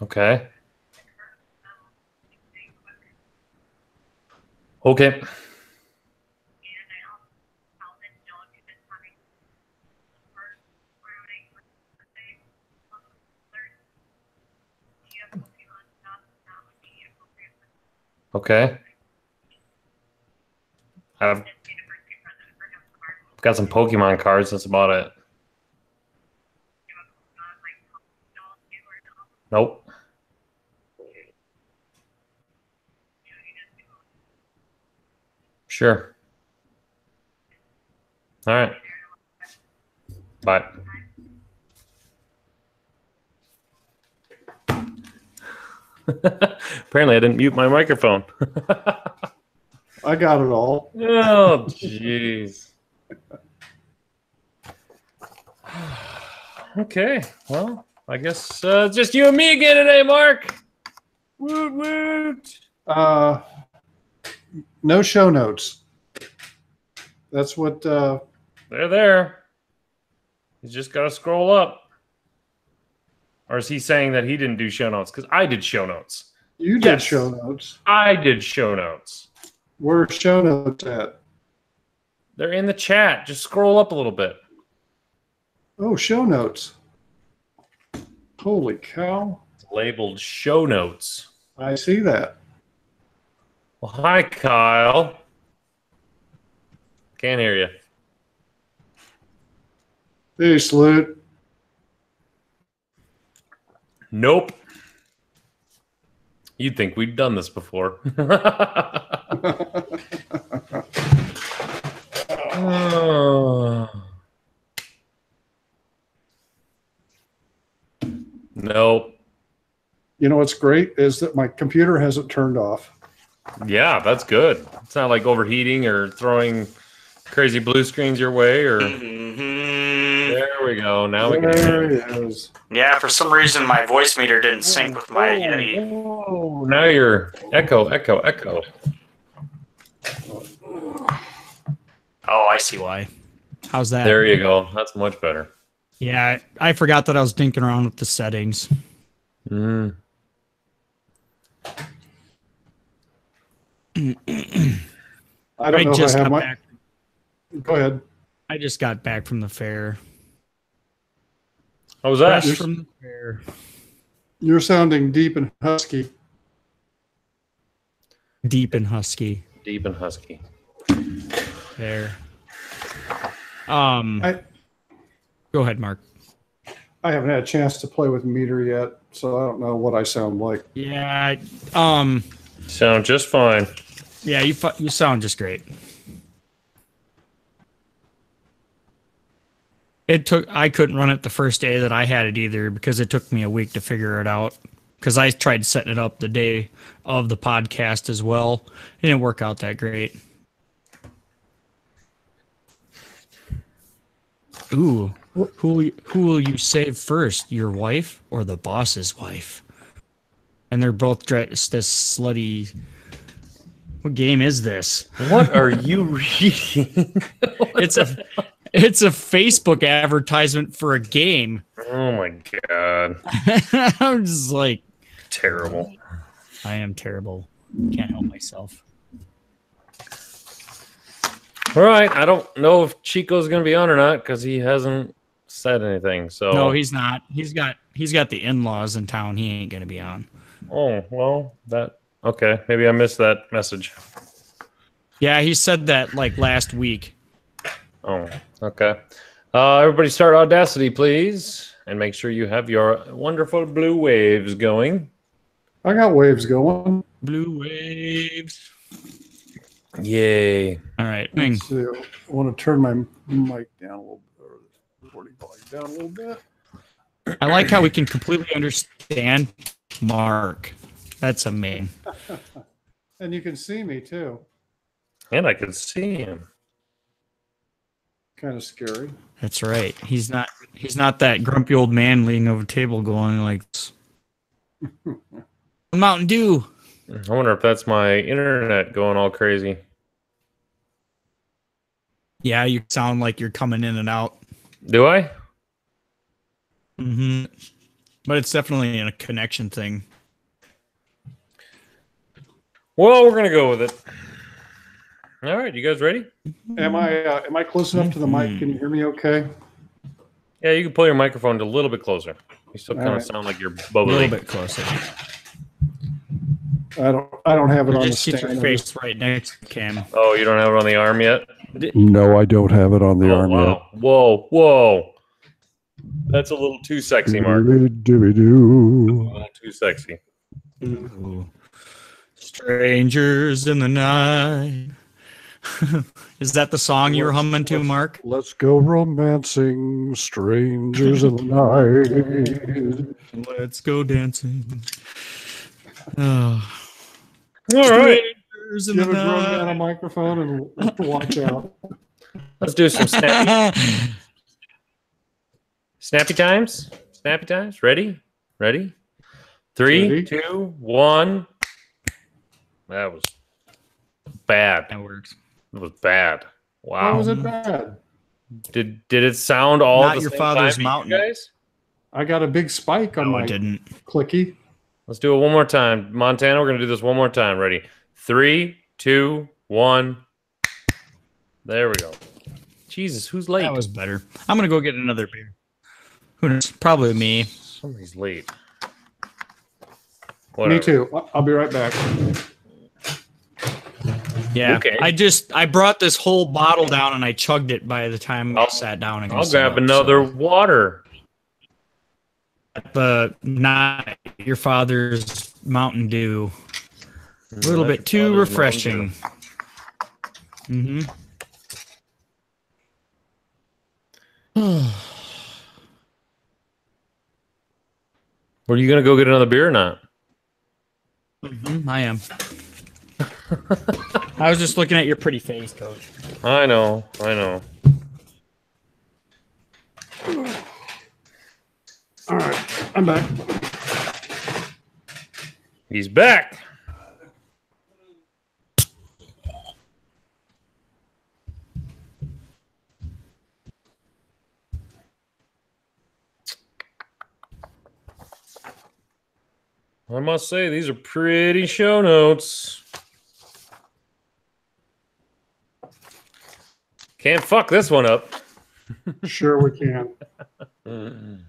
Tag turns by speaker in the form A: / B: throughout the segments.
A: Okay. Okay. Okay. I've got some Pokemon cards. That's about it. Nope. Sure. All right. Bye. Apparently, I didn't mute my microphone.
B: I got it all.
A: Oh, jeez. Okay. Well, I guess just you and me again today, Mark. Woot woot.
B: No show notes. That's what.
A: They're there. You just got to scroll up. Or is he saying that he didn't do show notes? Because I did show notes.
B: You did show notes.
A: I did show notes.
B: Where's show notes at?
A: They're in the chat. Just scroll up a little bit.
B: Oh, show notes. Holy cow.
A: It's labeled show notes.
B: I see that.
A: Well, hi, Kyle. Can't hear you.
B: Hey, Salute.
A: Nope. You'd think we'd done this before. Nope.
B: You know what's great is that my computer hasn't turned off.
A: Yeah, that's good. It's not like overheating or throwing crazy blue screens your way or There we go. Now we can
B: There he is.
C: Yeah, for some reason my voice meter didn't sync with my Yeti.
A: Oh, now you're echo.
C: Oh, I see why.
D: How's that?
A: There you go. That's much better.
D: Yeah, I forgot that I was dinking around with the settings.
A: Mm.
B: I don't know if I have my... Go ahead.
D: I just got back from the fair.
A: How was that?
D: From the fair.
B: You're sounding deep and husky.
D: Deep and husky.
A: Deep and husky.
D: There. Go ahead, Mark.
B: I haven't had a chance to play with meter yet, so I don't know what I sound like.
D: Yeah.
A: Sound just fine.
D: Yeah, you sound just great. I couldn't run it the first day that I had it either because it took me a week to figure it out. Because I tried setting it up the day of the podcast as well. It didn't work out that great. Ooh, who will you save first, your wife or the boss's wife? And they're both dressed as slutty. What game is this?
A: What are you reading?
D: It's a Facebook advertisement for a game.
A: Oh my god.
D: I'm just like
A: terrible.
D: I am terrible. Can't help myself.
A: All right, I don't know if Chico's going to be on or not because he hasn't said anything. So
D: no, he's not. He's got the in-laws in town. He ain't going to be on.
A: Oh well, okay. Maybe I missed that message.
D: Yeah, he said that like last week.
A: Oh, okay. Everybody start Audacity, please, and make sure you have your wonderful blue waves going.
B: I got waves going.
D: Blue waves.
A: Yay.
D: All right.
B: Let's see. I want to turn my mic down a little bit, or the recording volume down a little bit.
D: I like how we can completely understand Mark. That's amazing.
B: And you can see me too.
A: And I can see him.
B: Kind of scary.
D: That's right. He's not that grumpy old man leaning over a table going like Mountain Dew.
A: I wonder if that's my internet going all crazy.
D: Yeah, you sound like you're coming in and out.
A: Do I?
D: Mm-hmm. But it's definitely a connection thing.
A: Well, we're gonna go with it. All right, you guys ready?
B: Am I close enough to the mic? Can you hear me okay?
A: Yeah, you can pull your microphone a little bit closer. You still
B: All
A: kind of
B: right.
A: sound like you're
D: A
A: bubbly.
D: little bit closer.
B: I don't have it on the
D: Just get your
B: stand.
D: face right next to Cam.
A: Oh, you don't have it on the arm yet?
B: No, I don't have it on the arm
A: Wow. Whoa, whoa. That's a little too sexy,
B: yet.
A: Mark. A
B: Doo-doo-doo-doo.
A: little too sexy.
D: Ooh. Strangers in the night. Is that the song you were humming to, Mark?
B: Let's go romancing strangers in the night.
D: Let's go dancing. Oh.
A: All right.
D: Strangers in
B: You
D: the
B: have a drum down a
D: night.
B: microphone and watch out.
A: Let's do some snappy times. Snappy times. Ready? Ready? 3,
B: Ready.
A: 2, 1. That was bad.
D: That works.
A: It was bad.
B: Why
A: Wow.
B: was it bad?
A: Did it sound all
D: Not
A: the
D: your
A: same
D: father's
A: time to
D: mountain.
A: you guys?
B: I got a big spike on
D: No,
B: my
D: it didn't.
B: clicky.
A: Let's do it one more time. Montana, we're going to do this one more time. Ready? 3, 2, 1. There we go. Jesus, who's late?
D: That was better. I'm gonna go get another beer. Who knows? Probably me.
A: Somebody's late.
B: Me
A: Whatever.
B: too. I'll be right back.
D: Yeah.
A: Okay.
D: I brought this whole bottle down and I chugged it by the time I sat down and
A: I'll grab another water.
D: But not your father's Mountain Dew. A little bit too refreshing. Mm-hmm.
A: Were you going to go get another beer or not?
D: I am. I was just looking at your pretty face, Coach.
A: I know. I know.
B: All right, I'm back.
A: He's back. I must say, these are pretty show notes. Can't fuck this one up.
B: Sure we can.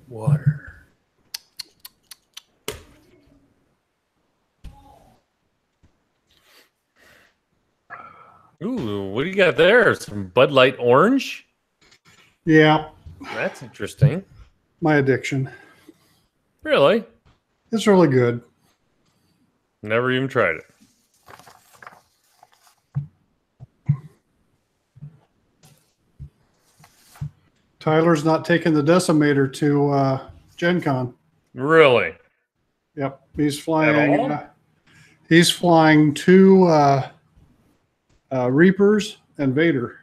A: Water. Ooh, what do you got there? Some Bud Light Orange?
B: Yeah,
A: That's interesting.
B: my addiction.
A: Really?
B: It's really good.
A: Never even tried it.
B: Tyler's not taking the decimator to Gen Con.
A: Really?
B: Yep, he's flying.
A: all?
B: He's flying two Reapers and Vader.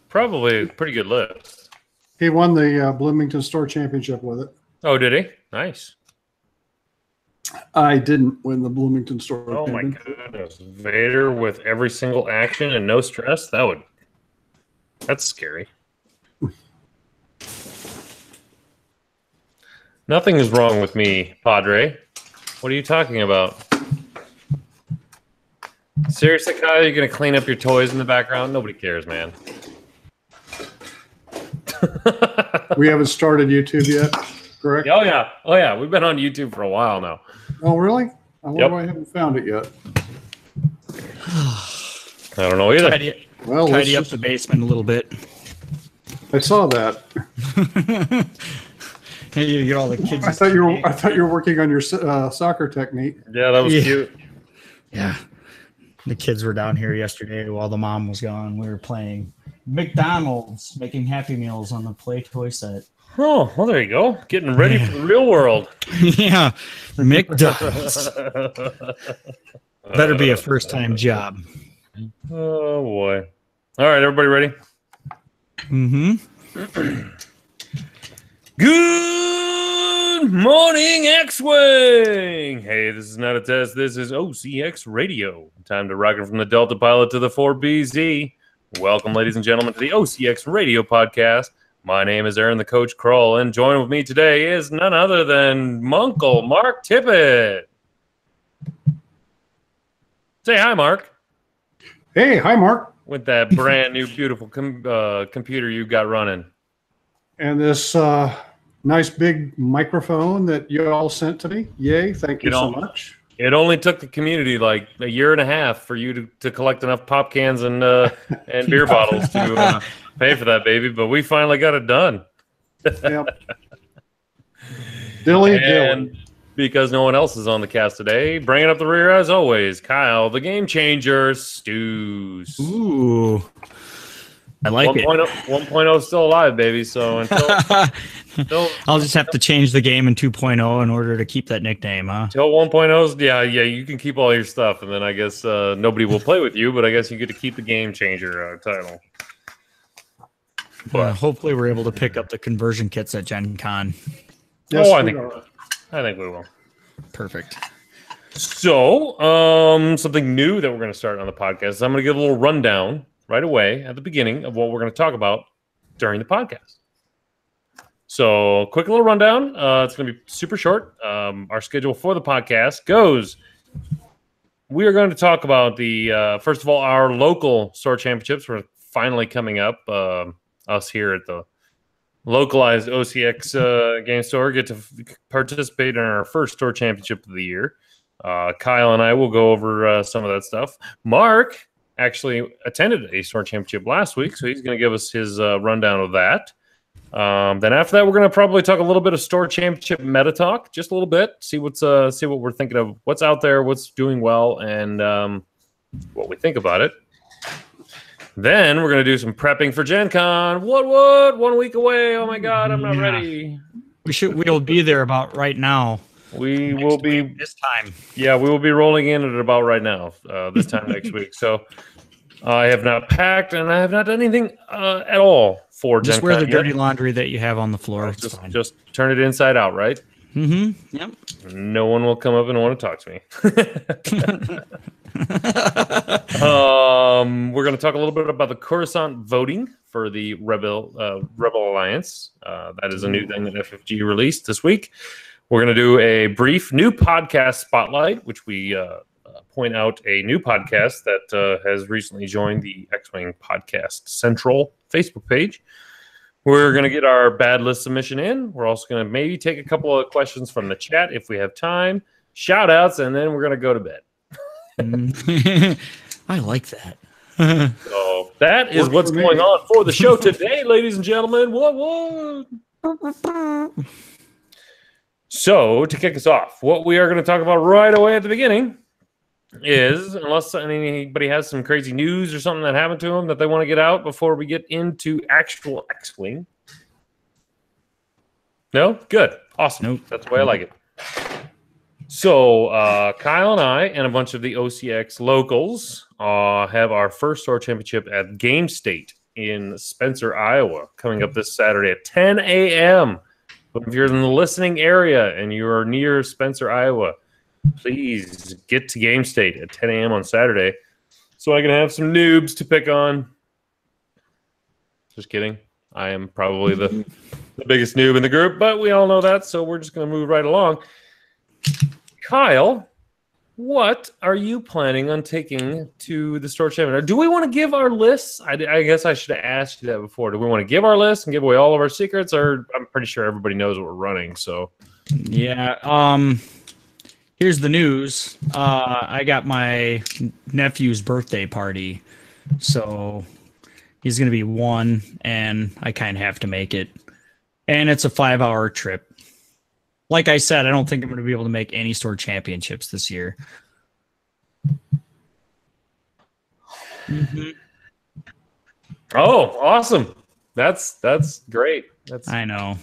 A: Probably a pretty good list.
B: He won the Bloomington Store Championship with it.
A: Oh, did he? Nice.
B: I didn't win the Bloomington Store.
A: Oh my
B: Championship.
A: goodness. Vader with every single action and no stress? That's scary. Nothing is wrong with me, Padre. What are you talking about? Seriously, Kyle, you're going to clean up your toys in the background? Nobody cares, man.
B: We haven't started YouTube yet, correct?
A: Oh, yeah. Oh, yeah. We've been on YouTube for a while now.
B: Oh, really? I wonder
A: Yep.
B: why I haven't found it yet.
A: I don't know either.
B: Well, let's
D: Tidy up
B: just-
D: the basement a little bit.
B: I saw that.
D: You get all the kids.
B: I thought you were working on your soccer technique.
A: Yeah, that was
D: Yeah.
A: cute.
D: Yeah. The kids were down here yesterday while the mom was gone. We were playing McDonald's, making Happy Meals on the Play Toy set.
A: Oh, well, there you go. Getting ready for the real world.
D: Yeah. McDonald's. Better be a first-time job.
A: Oh, boy. All right, everybody ready?
D: Mm-hmm.
A: Good Good morning, X-Wing! Hey, this is not a test. This is OCX Radio. Time to rock it from the Delta Pilot to the 4BZ. Welcome, ladies and gentlemen, to the OCX Radio podcast. My name is Aaron, the Coach Kroll, and joining with me today is none other than Munkle Mark Tippett. Say hi, Mark.
B: Hey, hi, Mark.
A: With that brand new, beautiful computer you got running.
B: And this nice big microphone that you all sent to me. Yay, thank you so much.
A: It only took the community like a year and a half for you to collect enough pop cans and beer bottles to pay for that, baby. But we finally got it done.
B: Yep. Dilly.
A: Because no one else is on the cast today, bringing up the rear as always, Kyle, the game changer, Stews.
D: Ooh. I like it.
A: 1.0 is still alive, baby. So until
D: I'll just have to change the game in 2.0 in order to keep that nickname, huh?
A: until 1.0's, yeah, you can keep all your stuff, and then I guess nobody will play with you, but I guess you get to keep the game changer title. But
D: Hopefully we're able to pick up the conversion kits at Gen Con.
B: Yes,
A: I
B: we
A: think
B: are.
A: we will.
D: Perfect.
A: So, something new that we're going to start on the podcast is I'm going to give a little rundown right away at the beginning of what we're going to talk about during the podcast. So, quick little rundown. It's going to be super short. Our schedule for the podcast goes. We are going to talk about the first of all our local store championships. We're finally coming up. Us here at the localized OCX game store get to participate in our first store championship of the year. Kyle and I will go over some of that stuff. Mark actually attended a store championship last week, so he's going to give us his rundown of that. Then after that, we're going to probably talk a little bit of store championship meta talk, just a little bit, see what we're thinking of, what's out there, what's doing well, and what we think about it. Then we're going to do some prepping for Gen Con. What? 1 week away. Oh my God, I'm not ready.
D: We'll be there about right now.
A: We will be
D: this time.
A: Yeah, we will be rolling in at about right now, this time next week. So I have not packed and I have not done anything at all for Gen
D: Just
A: Con.
D: wear the dirty launry that you have on the floor. It's fine.
A: Just turn it inside out, right?
D: Mm-hmm. Yep.
A: No one will come up and want to talk to me. We're going to talk a little bit about the Coruscant voting for the Rebel Alliance. That is a new thing that FFG released this week. We're going to do a brief new podcast spotlight, which we point out a new podcast that has recently joined the X-Wing Podcast Central Facebook page. We're going to get our bad list submission in. We're also going to maybe take a couple of questions from the chat if we have time, shout outs, and then we're going to go to bed.
D: I like that.
A: So that is what's going on for the show today, ladies and gentlemen. What? So to kick us off, what we are going to talk about right away at the beginning is, unless anybody has some crazy news or something that happened to them that they want to get out before we get into actual X-Wing. No? Good. Awesome.
D: Nope.
A: That's the way I like it. So Kyle and I and a bunch of the OCX locals have our first store championship at Game State in Spencer, Iowa, coming up this Saturday at 10 a.m. But if you're in the listening area and you're near Spencer, Iowa, please get to Game State at 10 a.m. on Saturday so I can have some noobs to pick on. Just kidding. I am probably the biggest noob in the group, but we all know that, so we're just going to move right along. Kyle, what are you planning on taking to the store championship? Do we want to give our lists? I guess I should have asked you that before. Do we want to give our list and give away all of our secrets, or I'm pretty sure everybody knows what we're running, so.
D: Yeah, here's the news. I got my nephew's birthday party, so he's going to be 1, and I kind of have to make it. And it's a 5-hour trip. Like I said, I don't think I'm going to be able to make any store championships this year. Mm-hmm.
A: Oh, awesome. That's great.
D: I know.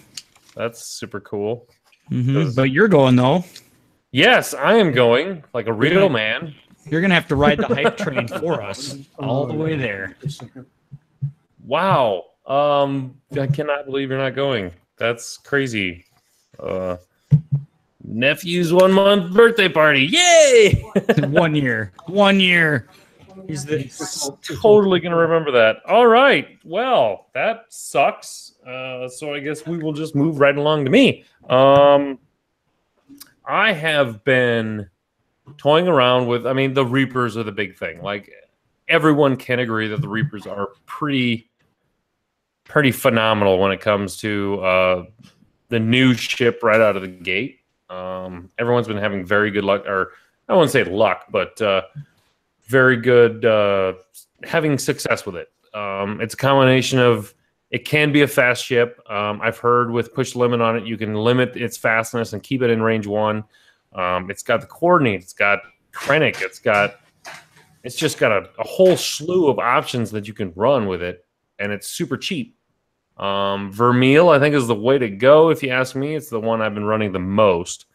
A: That's super cool.
D: Mm-hmm. But you're going, though.
A: Yes, I am going like a real man.
D: You're going to have to ride the hype train for us all the way there.
A: Wow. I cannot believe you're not going. That's crazy. Nephew's 1 month birthday party. Yay!
D: 1 year. 1 year. He's
A: Totally going to remember that. All right. Well, that sucks. So I guess we will just move right along to me. I have been toying around with, I mean, the Reapers are the big thing. Like, everyone can agree that the Reapers are pretty phenomenal when it comes to the new ship right out of the gate. Everyone's been having very good luck, or I wouldn't say luck, but very good having success with it. It's a combination of, it can be a fast ship. I've heard with push limit on it, you can limit its fastness and keep it in range 1. It's got the coordinate, it's got Krennic, it's just got a whole slew of options that you can run with it, and it's super cheap. Vermeil, I think, is the way to go. If you ask me, it's the one I've been running the most.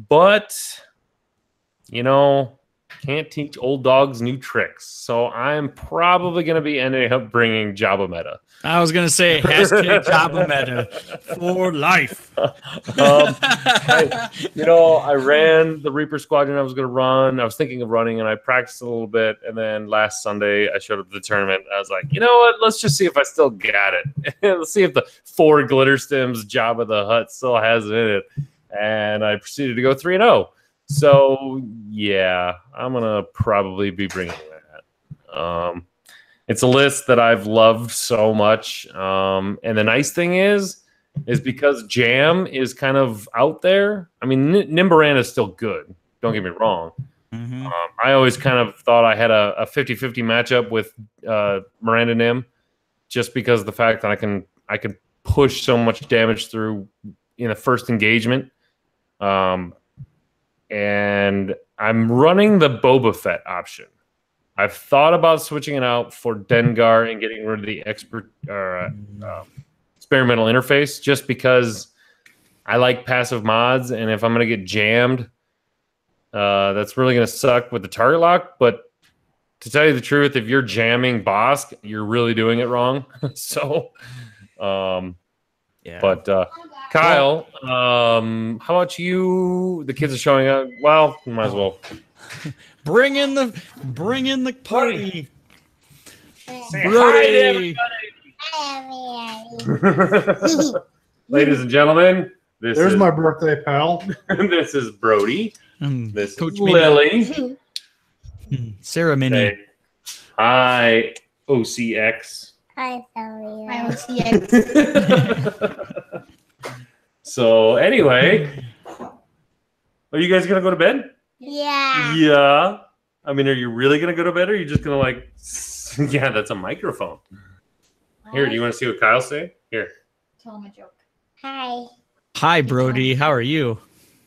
A: But, you know, can't teach old dogs new tricks. So I'm probably going to be ending up bringing Jabba Meta.
D: I was going to say, hashtag Jabba Meta for life.
A: I ran the Reaper Squadron I was going to run. I was thinking of running, and I practiced a little bit. And then last Sunday, I showed up to the tournament. I was like, you know what? Let's just see if I still got it. Let's see if the 4 glitter stems Jabba the Hutt still has it in it. And I proceeded to go 3-0. So, yeah, I'm going to probably be bringing that. It's a list that I've loved so much. And the nice thing is because Jam is kind of out there. I mean, Nimbaran is still good. Don't get me wrong.
D: Mm-hmm.
A: I always kind of thought I had a 50-50 matchup with Miranda Nim, just because of the fact that I can push so much damage through in the first engagement. And I'm running the Boba Fett option. I've thought about switching it out for Dengar and getting rid of the experimental interface, just because I like passive mods, and if I'm going to get jammed, that's really going to suck with the target lock. But to tell you the truth, if you're jamming Bosk, you're really doing it wrong. So,
D: yeah.
A: But Kyle, how about you? The kids are showing up. Well, might as well.
D: Bring in the party.
A: Say hi to everybody. Ladies and gentlemen,
B: There's my birthday pal.
A: This is Brody. This is
D: Coach
A: Lily.
D: Sarah Minnie.
A: Hey. Hi, OCX.
E: Hi, Sally.
F: I OCX.
A: So anyway, are you guys gonna go to bed?
E: Yeah.
A: Yeah. I mean, are you really gonna go to bed, or are you just gonna like? Yeah, that's a microphone. Here, do you want to see what Kyle's saying? Here.
F: Tell him a joke.
E: Hi.
D: Hi, Brody. How are you?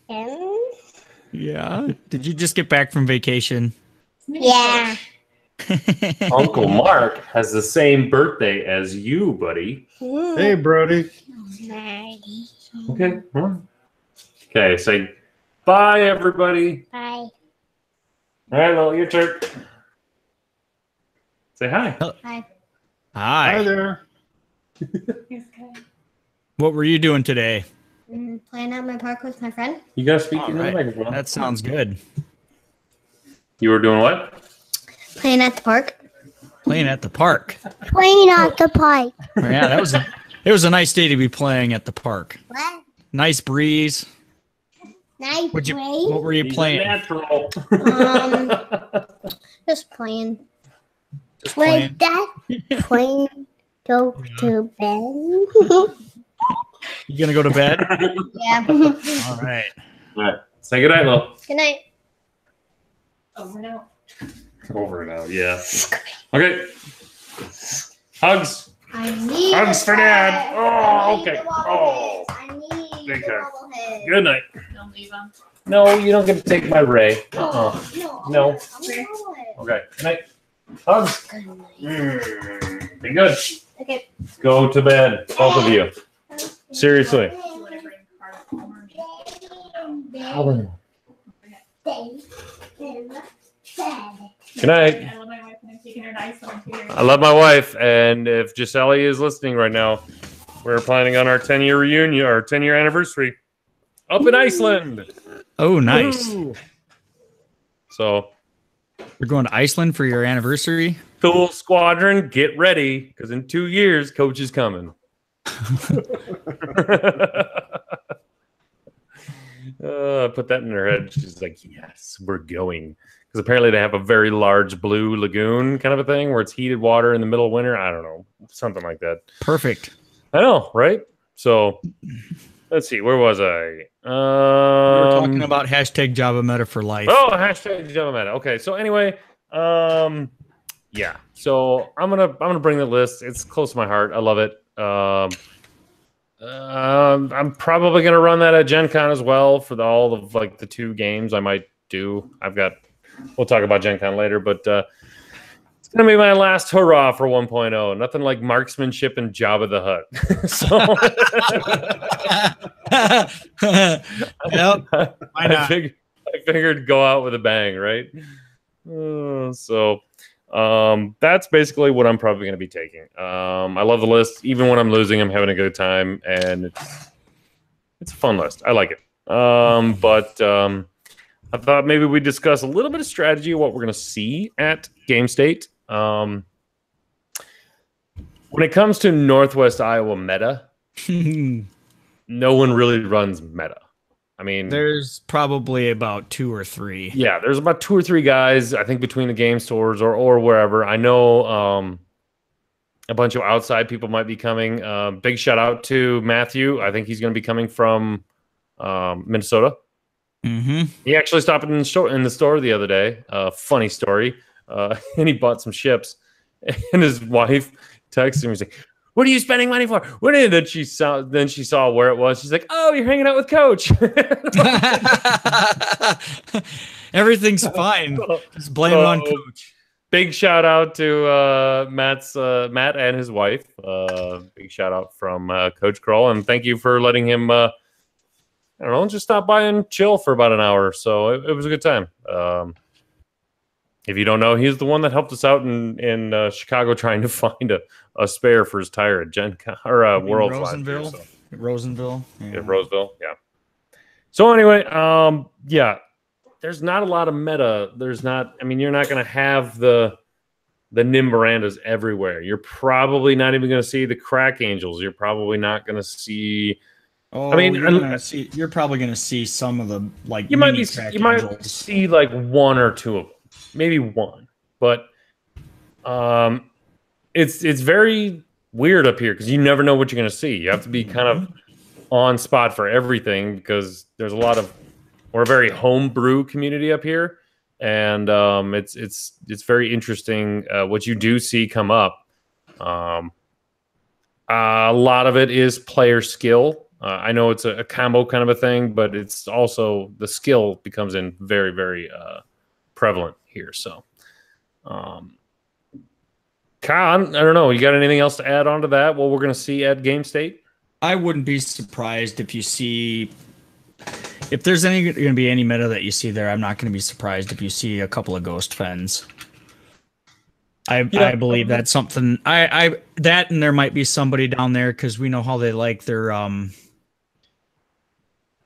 E: Um,
D: Yeah. Did you just get back from vacation?
E: yeah.
A: Uncle Mark has the same birthday as you, buddy.
B: Hey, Brody.
E: Marty.
A: Okay. Okay. Say bye, everybody.
E: Bye.
A: All right, Lil, your turn. Say hi.
F: Hi.
B: Hi
D: Hi.
B: there.
F: He's good.
D: What were you doing today?
F: Playing out in my park with my friend.
A: You gotta speak
D: All
A: into
D: right.
A: the microphone.
D: That sounds good.
A: You were doing what?
F: Playing at the park.
D: Playing at the park.
E: Playing at the park.
D: Yeah, it was a nice day to be playing at the park.
E: What?
D: Nice breeze.
E: Nice
D: What
E: play.
D: were you
A: He's a
D: playing?
A: natural.
F: Just playing.
D: Just playing.
E: Like that. Playing. Go to bed.
D: You gonna go to bed?
F: Yeah.
D: All right.
A: All right. Say goodnight, Lil.
F: Good night. Over now.
A: Over and out. Yeah. Okay. Hugs.
F: I need
A: Hugs for Dad. Oh,
F: I need
A: okay.
F: the
A: Oh.
F: bobbleheads. I need
A: Take
F: the
A: care.
F: bobbleheads.
A: Good night.
F: Don't leave them.
A: No, you don't get to take my Ray.
F: No.
A: No.
F: I'm gonna roll it.
A: Okay. Good night. Hugs.
F: Good night.
A: Be good.
F: Okay.
A: Go to bed, both of you. Seriously.
F: Do you want to bring Carl home or me?
A: Good night.
F: I love my wife and I'm taking her to Iceland too.
A: I love my wife, and if Gisele is listening right now, we're planning on our 10-year reunion, our 10-year anniversary up in Iceland.
D: Oh, nice.
A: Woo! So,
D: You're going to Iceland for your anniversary?
A: Thule Squadron, get ready, because in 2 years, Coach is coming. Put that in her head. She's like, yes, we're going. Because apparently they have a very large blue lagoon kind of a thing where it's heated water in the middle of winter. I don't know. Something like that.
D: Perfect.
A: I know, right? So, let's see. Where was I?
D: We were talking about hashtag Java Meta for life.
A: Oh, hashtag Java Meta. Okay, so anyway, yeah. So I'm gonna bring the list. It's close to my heart. I love it. I'm probably gonna run that at Gen Con as well for all of like the 2 games I might do. We'll talk about Gen Con later, but it's gonna be my last hurrah for 1.0. Nothing like marksmanship and Jabba the Hutt.
D: Yep. Why not?
A: I figured go out with a bang, right? That's basically what I'm probably going to be taking. I love the list. Even when I'm losing, I'm having a good time, and it's a fun list. I like it. But I thought maybe we'd discuss a little bit of strategy of what we're going to see at Game State. When it comes to Northwest Iowa meta, no one really runs meta. I mean,
D: there's probably about 2 or 3.
A: Yeah, there's about 2 or 3 guys, I think, between the game stores or wherever. I know a bunch of outside people might be coming. Big shout out to Matthew. I think he's going to be coming from Minnesota.
D: Mm-hmm.
A: He actually stopped in the store the other day. Funny story. And he bought some ships. And his wife texted him and said, "What are you spending money for?" Then she saw where it was. She's like, "Oh, you're hanging out with Coach."
D: Everything's fine. Just blame it on Coach.
A: Big shout out to Matt and his wife. Big shout out from Coach Kroll, and thank you for letting him. I don't know, just stop by and chill for about an hour. So it was a good time. If you don't know, he's the one that helped us out in Chicago trying to find a spare for his tire at Gen Con or World
D: Rosenville.
A: Year, so.
D: Rosenville.
A: Yeah, Roseville. Yeah. So anyway, yeah, there's not a lot of meta. There's not. I mean, you're not going to have the Nim Mirandas everywhere. You're probably not even going to see the Crack Angels. You're probably not going to see.
D: Oh,
A: I mean,
D: you're probably going to see some of the like.
A: You might see like 1 or 2 of them. Maybe 1, but it's very weird up here because you never know what you're going to see. You have to be kind of on spot for everything because there's we're a very homebrew community up here, and it's very interesting what you do see come up. A lot of it is player skill. I know it's a combo kind of a thing, but it's also the skill becomes in very, very prevalent here. So, Kyle, I don't know. You got anything else to add on to that? What we're going to see at Game State?
D: I wouldn't be surprised if there's going to be any meta that you see there. I'm not going to be surprised if you see a couple of Ghost Fens. I believe that's something. That and there might be somebody down there because we know how they like their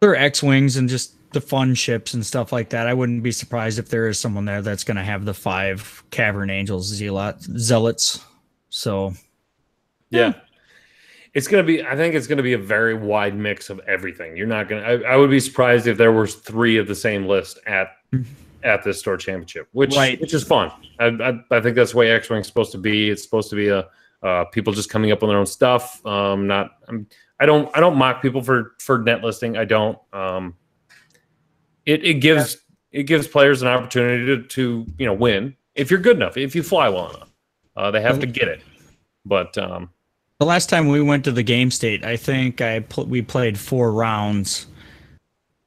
D: X-wings and just the fun ships and stuff like that. I wouldn't be surprised if there is someone there that's going to have the 5 Cavern Angels zealots. So,
A: yeah. It's going to be, I think it's going to be a very wide mix of everything. You're not going to, I would be surprised if there was 3 of the same list at this store championship, which is fun. I think that's the way X-Wing's supposed to be. It's supposed to be people just coming up on their own stuff. I don't mock people for net listing. I don't, it gives players an opportunity to win if you're good enough, if you fly well enough. They have to get it. But,
D: the last time we went to the Game State, I think we played 4 rounds,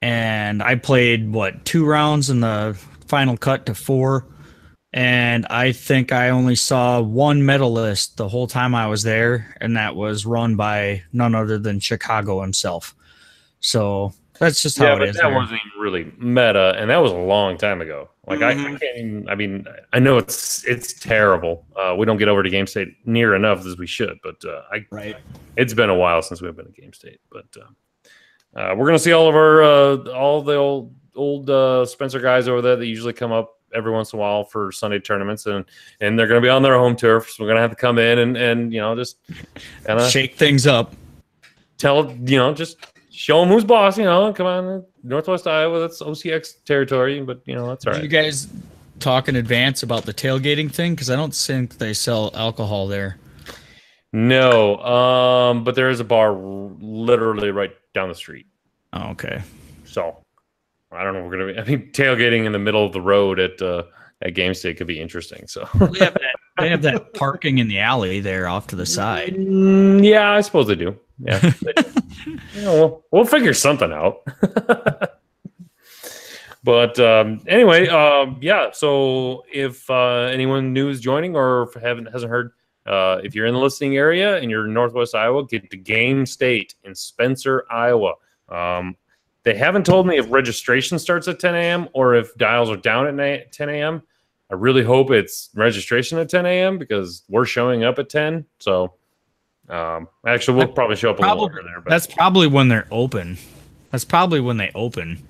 D: and I played 2 rounds in the final cut to 4, and I think I only saw 1 medalist the whole time I was there, and that was run by none other than Chicago himself. So that's just how it is.
A: That wasn't even really meta, and that was a long time ago. Like I can't even. I mean, I know it's terrible. We don't get over to Game State near enough as we should, but it's been a while since we've been at Game State. But we're gonna see all of our all the old Spencer guys over there that usually come up every once in a while for Sunday tournaments, and they're gonna be on their home turf, so we're gonna have to come in and just kind of
D: Shake things up.
A: just show them who's boss. Come on, Northwest Iowa, that's OCX territory, but that's all
D: Did
A: right.
D: you guys talk in advance about the tailgating thing? Because I don't think they sell alcohol there.
A: No, but there is a bar literally right down the street.
D: Oh, okay.
A: So I don't know if we're gonna be. I think tailgating in the middle of the road at Game State could be interesting. So
D: They have that parking in the alley there off to the side.
A: Yeah, I suppose they do. Yeah, we'll figure something out. But anyway, yeah. So if anyone new is joining or hasn't heard, if you're in the listening area and you're in Northwest Iowa, get to Game State in Spencer, Iowa. They haven't told me if registration starts at 10 a.m. or if dials are down at 10 a.m. I really hope it's registration at 10 a.m. because we're showing up at 10. So actually, we'll probably show up a little earlier. But
D: That's probably when they're open. That's probably when they open.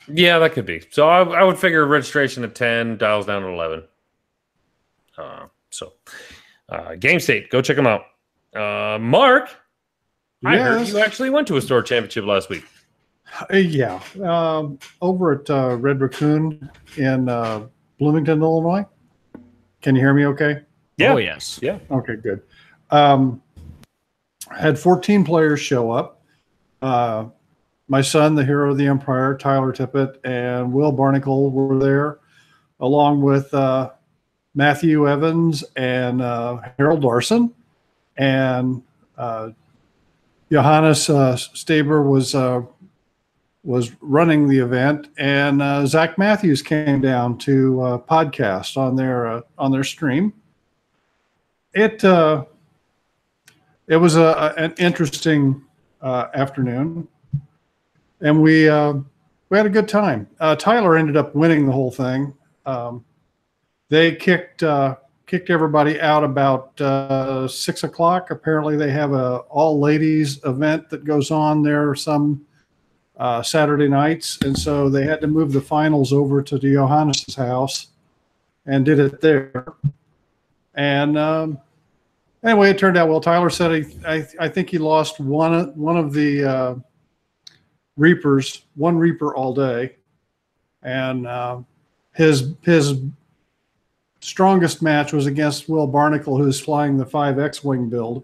A: yeah, that could be. So I would figure registration at 10, dials down at 11. Game State, go check them out. Mark, I heard
B: Yes.
A: you actually went to a store championship last week.
B: Yeah, over at Red Raccoon in Bloomington, Illinois. Can you hear me okay?
A: Yeah.
D: Oh, yes.
A: Yeah.
B: Okay, good. Had 14 players show up. My son, the hero of the Empire, Tyler Tippett, and Will Barnacle were there, along with Matthew Evans and Harold Larson. And Johannes Staber was running the event, and Zach Matthews came down to podcast on their stream. It was an interesting afternoon, and we had a good time. Tyler ended up winning the whole thing. They kicked everybody out about 6 o'clock. Apparently, they have a all ladies event that goes on there some Saturday nights, and so they had to move the finals over to the Johannes' house and did it there. And anyway, it turned out well. Tyler said I think he lost one of the reapers, one reaper all day, and his strongest match was against Will Barnacle, who's flying the 5X wing build.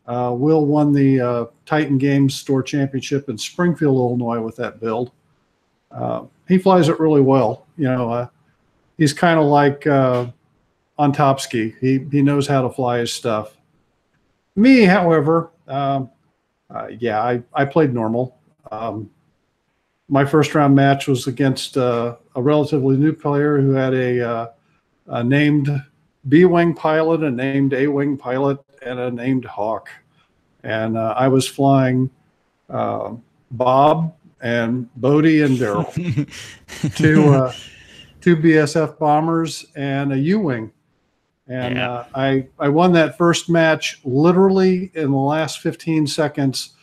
B: Will won the Titan Games Store Championship in Springfield, Illinois with that build. He flies it really well. He's kind of like on top ski. He knows how to fly his stuff. Me, however, I played normal. My first round match was against a relatively new player who had a named B-wing pilot, a named A-wing pilot, and a named Hawk. And I was flying Bob and Bodie and Daryl, two BSF bombers and a U-wing. And I won that first match literally in the last 15 seconds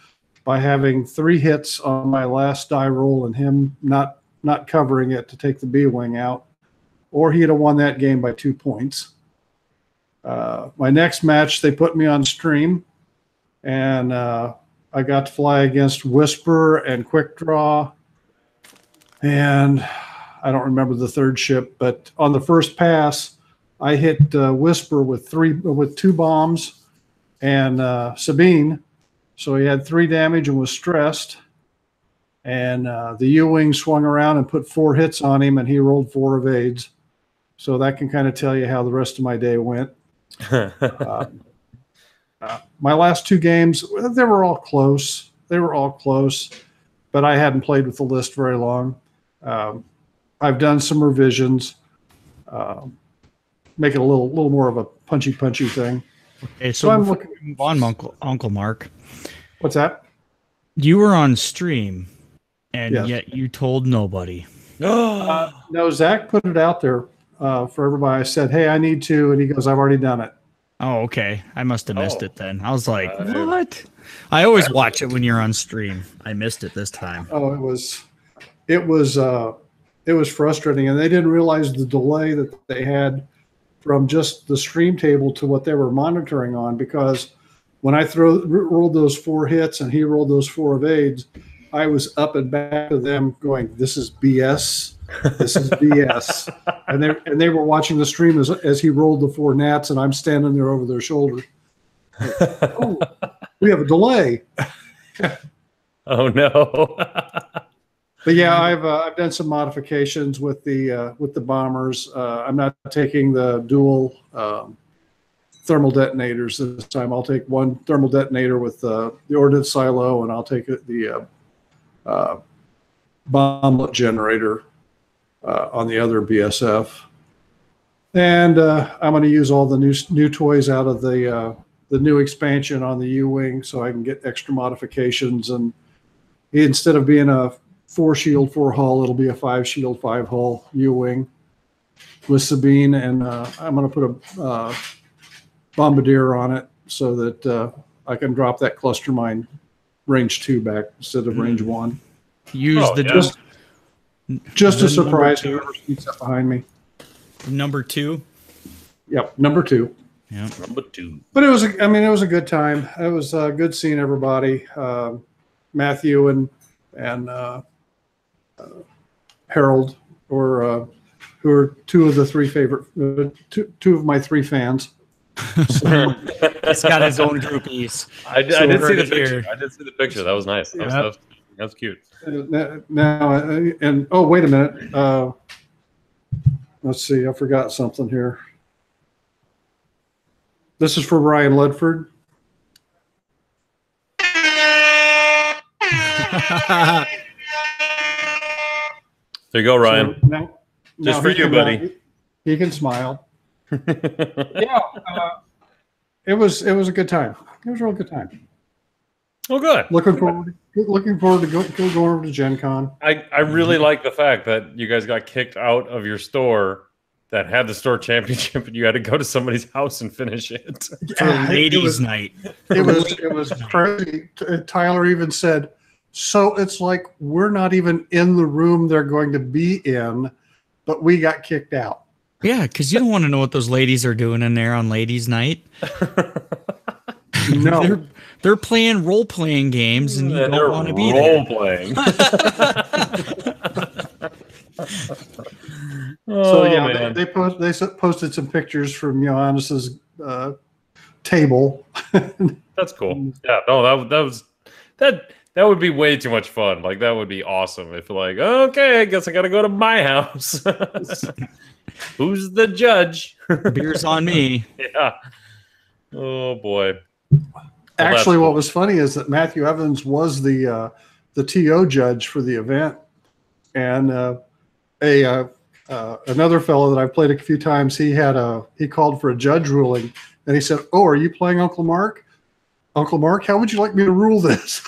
B: by having 3 hits on my last die roll and him not covering it to take the B-wing out, or he'd have won that game by 2 points. My next match, they put me on stream, and I got to fly against Whisper and Quick Draw, and I don't remember the third ship, but on the first pass, I hit Whisper with 2 bombs and Sabine, so he had 3 damage and was stressed. And the U-wing swung around and put 4 hits on him, and he rolled 4 evades. So that can kind of tell you how the rest of my day went. My last 2 games, they were all close. But I hadn't played with the list very long. I've done some revisions, make it a little more of a punchy thing.
D: Okay, so
B: I'm
D: before we move on, Uncle Mark.
B: What's that?
D: You were on stream, and
B: Yes.
D: yet you told nobody.
B: No, Zach put it out there for everybody. I said, hey, I need to, and he goes, I've already done it.
D: Oh, okay. I must have missed
A: Oh.
D: it then. I was like,
A: Uh,
D: what? I always watch it when you're on stream. I missed it this time.
B: Oh, it was frustrating, and they didn't realize the delay that they had from just the stream table to what they were monitoring on. Because when I rolled those 4 hits and he rolled those 4 evades, I was up and back to them going, "This is BS. This is BS." And they were watching the stream as he rolled the 4 nats, and I'm standing there over their shoulder. Oh, we have a delay.
A: Oh no.
B: But yeah, I've done some modifications with the bombers. I'm not taking the dual thermal detonators this time. I'll take one thermal detonator with the ordnance silo, and I'll take the bomblet generator on the other BSF. And I'm going to use all the new toys out of the new expansion on the U-wing, so I can get extra modifications. And instead of being a 4 shield 4 hull, it'll be a 5 shield 5 hull U-wing with Sabine, and I'm going to put a bombardier on it so that I can drop that cluster mine range 2 back instead of range 1.
D: Use
A: Oh,
D: the
A: yeah.
B: Just
D: The
B: a surprise
D: number 2.
B: whoever sneaks up behind me.
D: number 2.
B: Yep, number 2.
D: Yeah.
A: Number 2.
B: But it was a good time. It was good seeing everybody. Matthew and Harold, who are 2 of the 3 favorite, 2 of my 3 fans. So,
D: He's got his own groupies.
A: I did
D: So
A: see
D: heard
A: the
D: it
A: picture.
D: here.
A: I did see the picture. That was nice. That was cute.
B: now, and oh, wait a minute. Let's see. I forgot something here. This is for Ryan Ledford.
A: There you go, Ryan.
B: So now
A: Just for
B: he
A: you,
B: can,
A: buddy.
B: He can smile. Yeah, it was a good time. It was a real good time.
A: Oh, good.
B: Looking forward to going over to Gen Con.
A: I really like the fact that you guys got kicked out of your store that had the store championship, and you had to go to somebody's house and finish it.
D: For ladies' night.
B: It was crazy. Tyler even said, "So it's like we're not even in the room they're going to be in, but we got kicked out."
D: Yeah, because you don't want to know what those ladies are doing in there on ladies' night.
B: No,
D: They're playing role-playing games, and you
A: They're
D: don't want to be
A: role
D: there.
A: playing.
B: so yeah,
A: man.
B: they posted some pictures from Johannes's table.
A: That's cool. Yeah, no, that would be way too much fun. Like that would be awesome if like, okay, I guess I gotta go to my house. Who's the judge?
D: Beer's on me.
A: Yeah. Oh boy.
B: Actually,
A: cool.
B: what was funny is that Matthew Evans was the TO judge for the event, and another fellow that I've played a few times, he called for a judge ruling, and he said, "Oh, are you playing Uncle Mark? Uncle Mark, how would you like me to rule this?"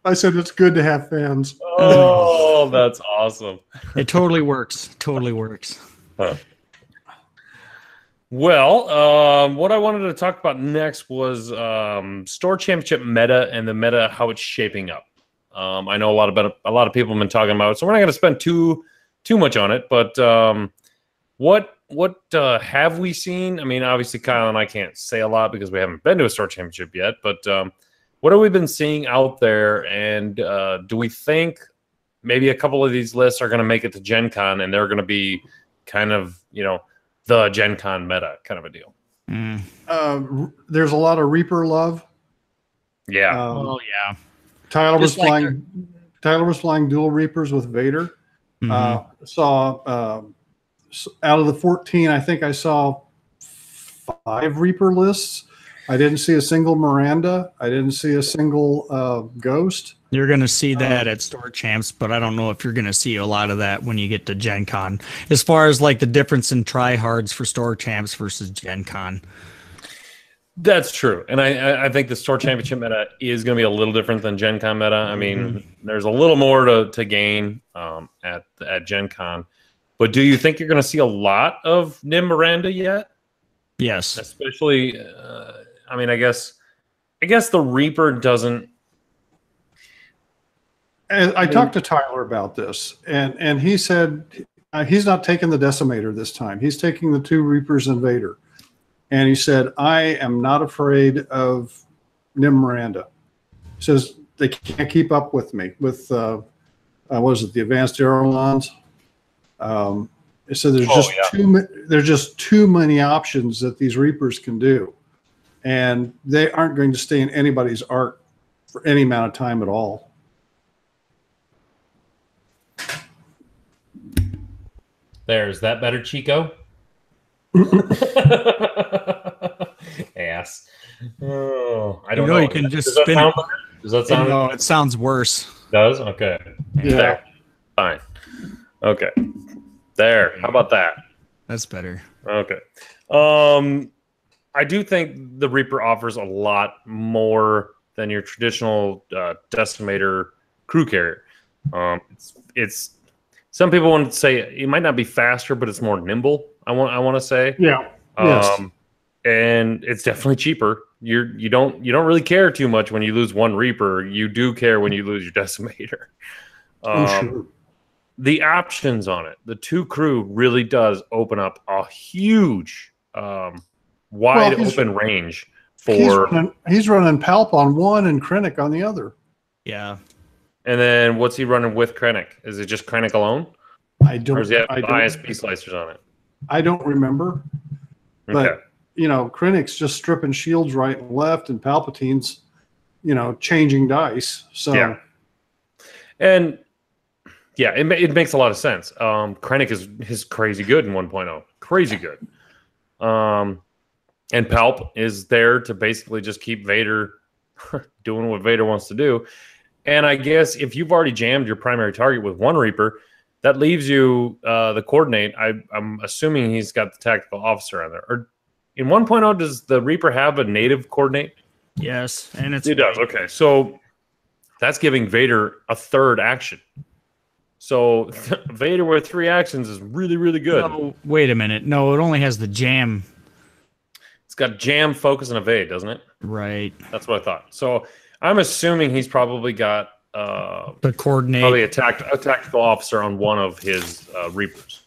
B: I said, "It's good to have fans."
A: Oh, that's awesome.
D: It totally works. Totally works.
A: Huh. Well, what I wanted to talk about next was store championship meta and the meta, how it's shaping up. I know a lot of people have been talking about it, so we're not going to spend too much on it. But what have we seen? I mean, obviously, Kyle and I can't say a lot because we haven't been to a store championship yet. But what have we been seeing out there? And do we think maybe a couple of these lists are going to make it to Gen Con and they're going to be kind of, the Gen Con meta kind of a deal?
B: There's a lot of Reaper love.
A: Yeah.
D: Oh yeah.
B: Tyler was
D: Just like
B: flying dual Reapers with Vader.
D: Mhm.
B: Saw out of the 14, I think I saw 5 Reaper lists. I didn't see a single Miranda. I didn't see a single Ghost.
D: You're going to see that at Store Champs, but I don't know if you're going to see a lot of that when you get to Gen Con. As far as like the difference in tryhards for Store Champs versus Gen Con.
A: That's true. And I think the store championship meta is going to be a little different than Gen Con meta. I mean, there's a little more to gain at Gen Con. But do you think you're going to see a lot of Nim Miranda yet?
D: Yes.
A: Especially, I mean, I guess the Reaper doesn't.
B: And I talked to Tyler about this, and he said he's not taking the Decimator this time. He's taking the 2 Reapers and Vader. And he said, I am not afraid of Nim Miranda. He says they can't keep up with me with, what is it, the Advanced Aerolons? He said there's just too many options that these Reapers can do. And they aren't going to stay in anybody's arc for any amount of time at all.
A: Is that better, Chico? Ass. Oh, I don't know.
D: You can just spin it.
A: Does that sound?
D: No, it sounds worse.
A: Does? Okay.
B: Yeah.
A: There. Fine. Okay. There. How about that?
D: That's better.
A: Okay. I do think the Reaper offers a lot more than your traditional Decimator crew carrier. It's some people want to say it might not be faster, but it's more nimble. I want to say.
B: Yeah. Yes.
A: And it's definitely cheaper. You don't really care too much when you lose one Reaper. You do care when you lose your Decimator.
B: Sure.
A: The options on it, the 2 crew really does open up a huge, wide open range for.
B: He's running Palp on one and Krennic on the other.
D: Yeah.
A: And then what's he running with Krennic? Is it just Krennic alone?
B: I don't.
A: Or does he have ISP slicers on it?
B: I don't remember. But
A: Okay.
B: Krennic's just stripping shields right and left, and Palpatine's, changing dice. So.
A: Yeah. And yeah, it makes a lot of sense. Krennic is crazy good in 1.0. Crazy good. And Palp is there to basically just keep Vader doing what Vader wants to do. And I guess if you've already jammed your primary target with 1 Reaper, that leaves you the coordinate. I'm assuming he's got the tactical officer on there. Or in 1.0, does the Reaper have a native coordinate?
D: Yes, and it
A: does. Okay, so that's giving Vader a 3rd action. So Vader with 3 actions is really, really good.
D: No, wait a minute. No, it only has the jam.
A: It's got jam, focus, and evade, doesn't it?
D: Right.
A: That's what I thought. So I'm assuming he's probably got
D: the coordinate.
A: Probably a tactical officer on one of his Reapers.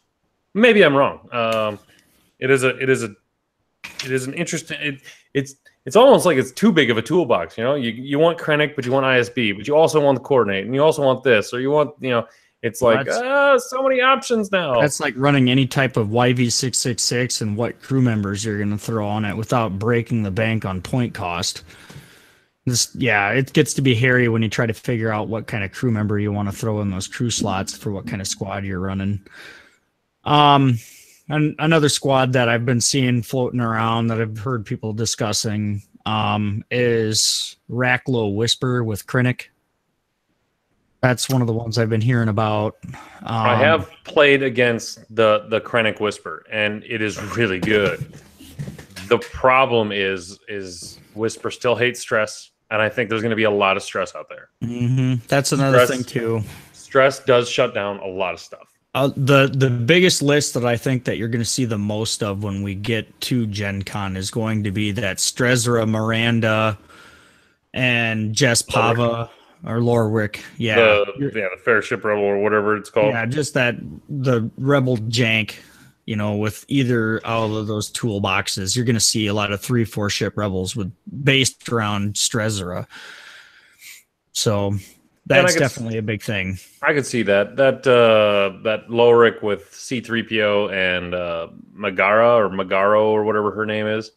A: Maybe I'm wrong. It is an interesting. It's almost like it's too big of a toolbox. You want Krennic, but you want ISB, but you also want the coordinate, and you also want this, or you want It's like so many options now.
D: That's like running any type of YV666 and what crew members you're going to throw on it without breaking the bank on point cost. It gets to be hairy when you try to figure out what kind of crew member you want to throw in those crew slots for what kind of squad you're running. And another squad that I've been seeing floating around that I've heard people discussing is Racklow Whisper with Krennic. That's one of the ones I've been hearing about.
A: I have played against the Krennic Whisper, and it is really good. The problem is Whisper still hates stress, and I think there's going to be a lot of stress out there.
D: Mm-hmm. That's another thing too. Stress
A: does shut down a lot of stuff.
D: The biggest list that I think that you're going to see the most of when we get to Gen Con is going to be that Strezra, Miranda, and Jess Pava. Or Lorwick,
A: the Fair Ship Rebel or whatever it's called.
D: Yeah, just the Rebel jank, with either out of those toolboxes, you're going to see a lot of 3-4 ship rebels based around Strezra. So that's definitely a big thing.
A: I could see that Lorwick with C-3PO and Magaro or whatever her name is.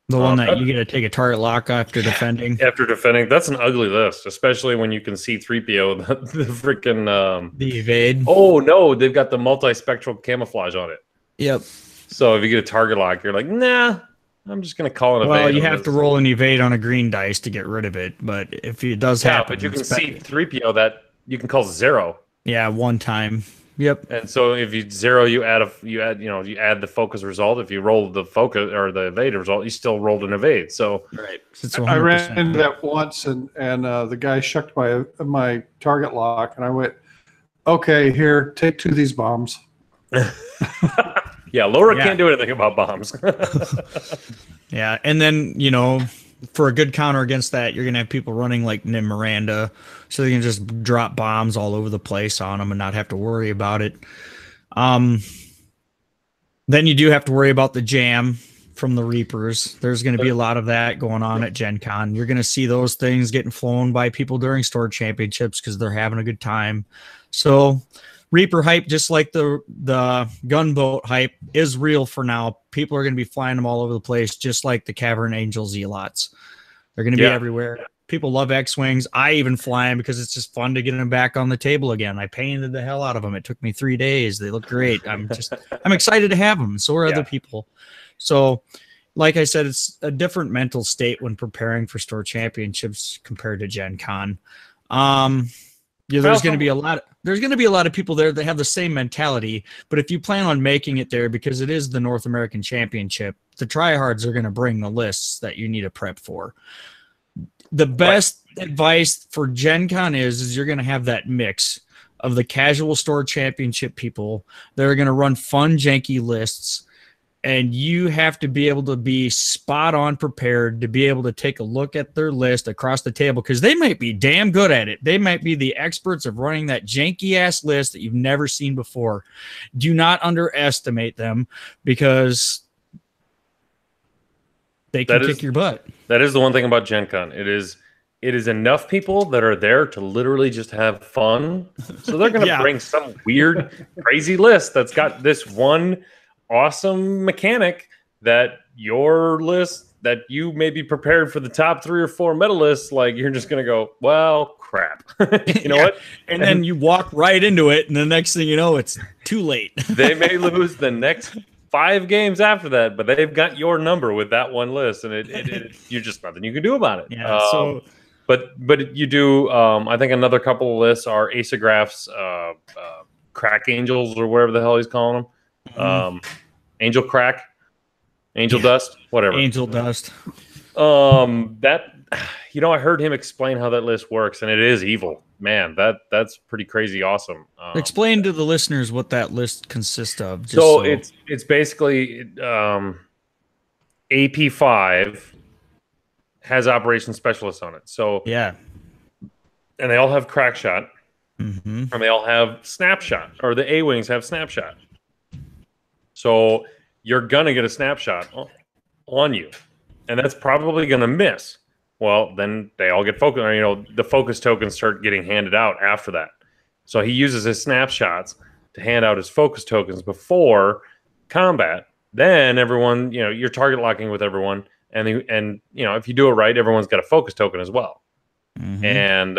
D: The one that you get to take a target lock after defending.
A: That's an ugly list, especially when you can see 3PO, the freaking...
D: the evade.
A: Oh, no, they've got the multispectral camouflage on it.
D: Yep.
A: So if you get a target lock, you're like, nah, I'm just going to call it evade.
D: Well, you have to roll an evade on a green dice to get rid of it, but if it does happen...
A: Yeah, but you can see 3PO that you can call 0.
D: Yeah, one time. Yep.
A: And so if you 0, you add the focus result. If you roll the focus or the evade result, you still rolled an evade. So
D: right.
B: I ran into that once, and the guy shucked my target lock, and I went, "Okay, here, take 2 of these bombs."
A: Yeah, Laura
D: Yeah.
A: can't do anything about bombs.
D: Yeah, and then for a good counter against that, you're gonna have people running like Nim Miranda, so they can just drop bombs all over the place on them and not have to worry about it. Then you do have to worry about the jam from the Reapers. There's going to be a lot of that going on at Gen Con. You're going to see those things getting flown by people during store championships because they're having a good time. So Reaper hype, just like the gunboat hype, is real for now. People are going to be flying them all over the place, just like the Cavern Angel Zealots. They're going to be everywhere. People love X-Wings. I even fly them because it's just fun to get them back on the table again. I painted the hell out of them. It took me 3 days. They look great. I'm excited to have them. So are other people. So, like I said, it's a different mental state when preparing for store championships compared to Gen Con. There's going to be a lot. There's going to be a lot of people there that have the same mentality. But if you plan on making it there, because it is the North American Championship, the tryhards are going to bring the lists that you need to prep for. The best advice for Gen Con is you're going to have that mix of the casual store championship people that are going to run fun, janky lists. And you have to be able to be spot on prepared to be able to take a look at their list across the table, because they might be damn good at it. They might be the experts of running that janky ass list that you've never seen before. Do not underestimate them, because they can kick your butt.
A: That is the one thing about Gen Con. It is enough people that are there to literally just have fun. So they're going to bring some weird, crazy list that's got this one awesome mechanic that your list that you may be prepared for the top 3 or 4 medalists, like you're just going to go, well, crap. You know what?
D: And then you walk right into it, and the next thing you know, it's too late.
A: They may lose the next 5 games after that, but they've got your number with that one list, and you're just nothing you can do about it.
D: Yeah.
A: But you do. I think another couple of lists are Asagraph's Crack Angels, or whatever the hell he's calling them. Angel Crack, Angel Dust, whatever.
D: Angel Dust.
A: That I heard him explain how that list works, and it is evil. Man, that's pretty crazy awesome.
D: Explain to the listeners what that list consists of.
A: It's basically AP5 has operations specialists on it. So
D: yeah,
A: and they all have crack shot,
D: and
A: they all have snapshot, or the A-wings have snapshot. So you're gonna get a snapshot on you, and that's probably gonna miss. Well, then they all get focus, or the focus tokens start getting handed out after that. So he uses his snapshots to hand out his focus tokens before combat. Then everyone, you're target locking with everyone, and if you do it right, everyone's got a focus token as well. And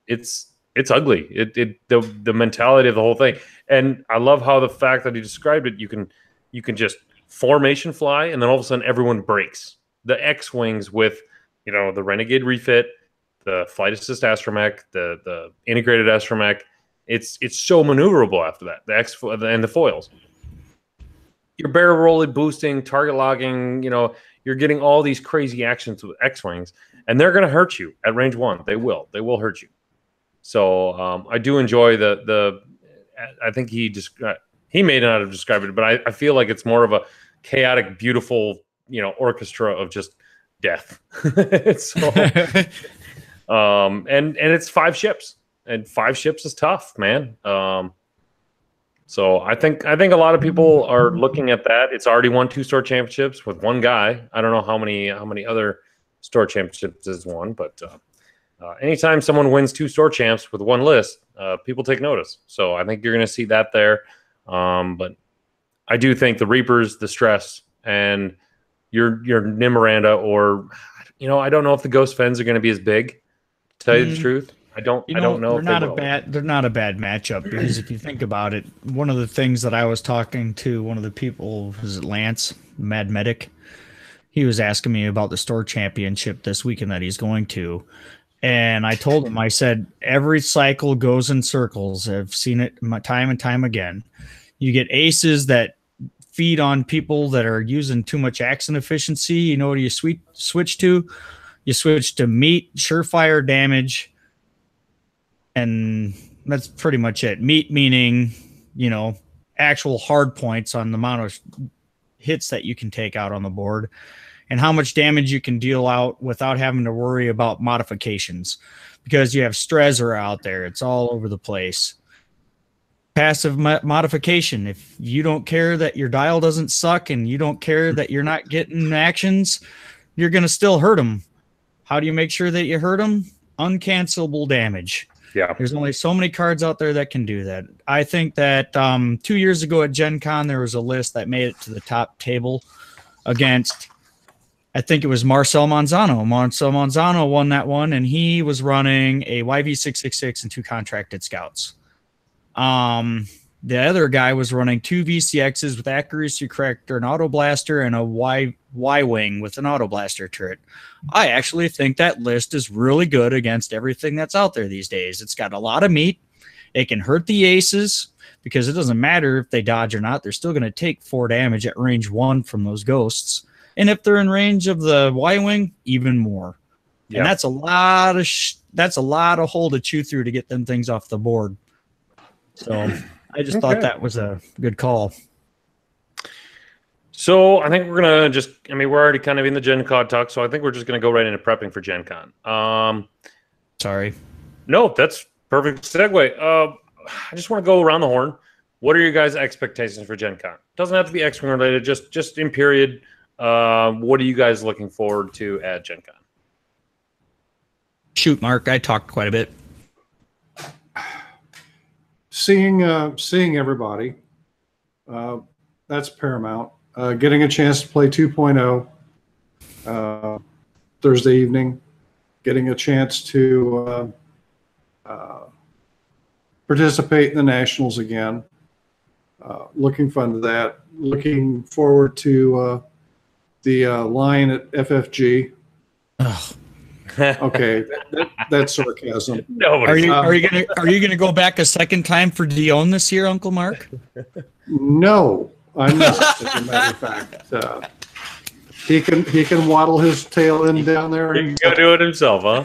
A: it's ugly. The mentality of the whole thing. And I love how the fact that he described it. You can just formation fly, and then all of a sudden everyone breaks. The X-wings with the Renegade refit, the flight assist astromech, the integrated astromech. It's so maneuverable after that. The X and the foils. You're barrel rolling, boosting, target logging. You're getting all these crazy actions with X-wings, and they're going to hurt you at range 1. They will hurt you. So I do enjoy the. I think he may not have described it, but I feel like it's more of a chaotic, beautiful, orchestra of just death. So, and it's 5 ships, and 5 ships is tough, man. So I think a lot of people are looking at that. It's already won 2 store championships with one guy. I don't know how many other store championships has won, but anytime someone wins 2 store champs with one list, people take notice. So I think you're going to see that there. But I do think the Reapers, the Stress, and your Nimiranda, or I don't know if the Ghost Fens are going to be as big. To tell you the truth, I don't know.
D: They're not a bad matchup, because if you think about it, one of the things that I was talking to one of the people, was it Lance, Mad Medic? He was asking me about the store championship this weekend that he's going to. And I told him, I said, every cycle goes in circles. I've seen it time and time again. You get aces that feed on people that are using too much accent efficiency. You know what you switch to? You switch to meat, surefire damage, and that's pretty much it. Meat meaning, actual hard points on the amount of hits that you can take out on the board and how much damage you can deal out without having to worry about modifications, because you have Strezzer out there. It's all over the place. Passive modification. If you don't care that your dial doesn't suck and you don't care that you're not getting actions, you're going to still hurt them. How do you make sure that you hurt them? Uncancelable damage.
A: Yeah.
D: There's only so many cards out there that can do that. I think that 2 years ago at Gen Con, there was a list that made it to the top table against, I think it was Marcel Manzano. Marcel Manzano won that one, and he was running a YV666 and 2 contracted scouts. The other guy was running 2 VCXs with accuracy corrector, an auto blaster, and a Y-wing with an auto blaster turret. I actually think that list is really good against everything that's out there these days. It's got a lot of meat. It can hurt the aces because it doesn't matter if they dodge or not. They're still going to take 4 damage at range 1 from those ghosts. And if they're in range of the Y-wing, even more. Yeah. And that's a lot of hole to chew through to get them things off the board. So I just thought that was a good call.
A: So I think we're going to we're already kind of in the Gen Con talk, so I think we're just going to go right into prepping for Gen Con.
D: Sorry.
A: No, that's perfect segue. I just want to go around the horn. What are your guys' expectations for Gen Con? Doesn't have to be X-Wing related, just in period. What are you guys looking forward to at Gen Con?
D: Shoot, Mark. I talked quite a bit.
B: Seeing everybody, that's paramount. Getting a chance to play 2.0 Thursday evening, getting a chance to participate in the Nationals again. Looking forward to that. Looking forward to the line at FFG.
D: Oh.
B: Okay, that's sarcasm.
A: No,
D: are you gonna go back a second time for Dion this year, Uncle Mark?
B: No, I'm not. As a matter of fact, he can waddle his tail in down there.
A: He can go do it himself, huh?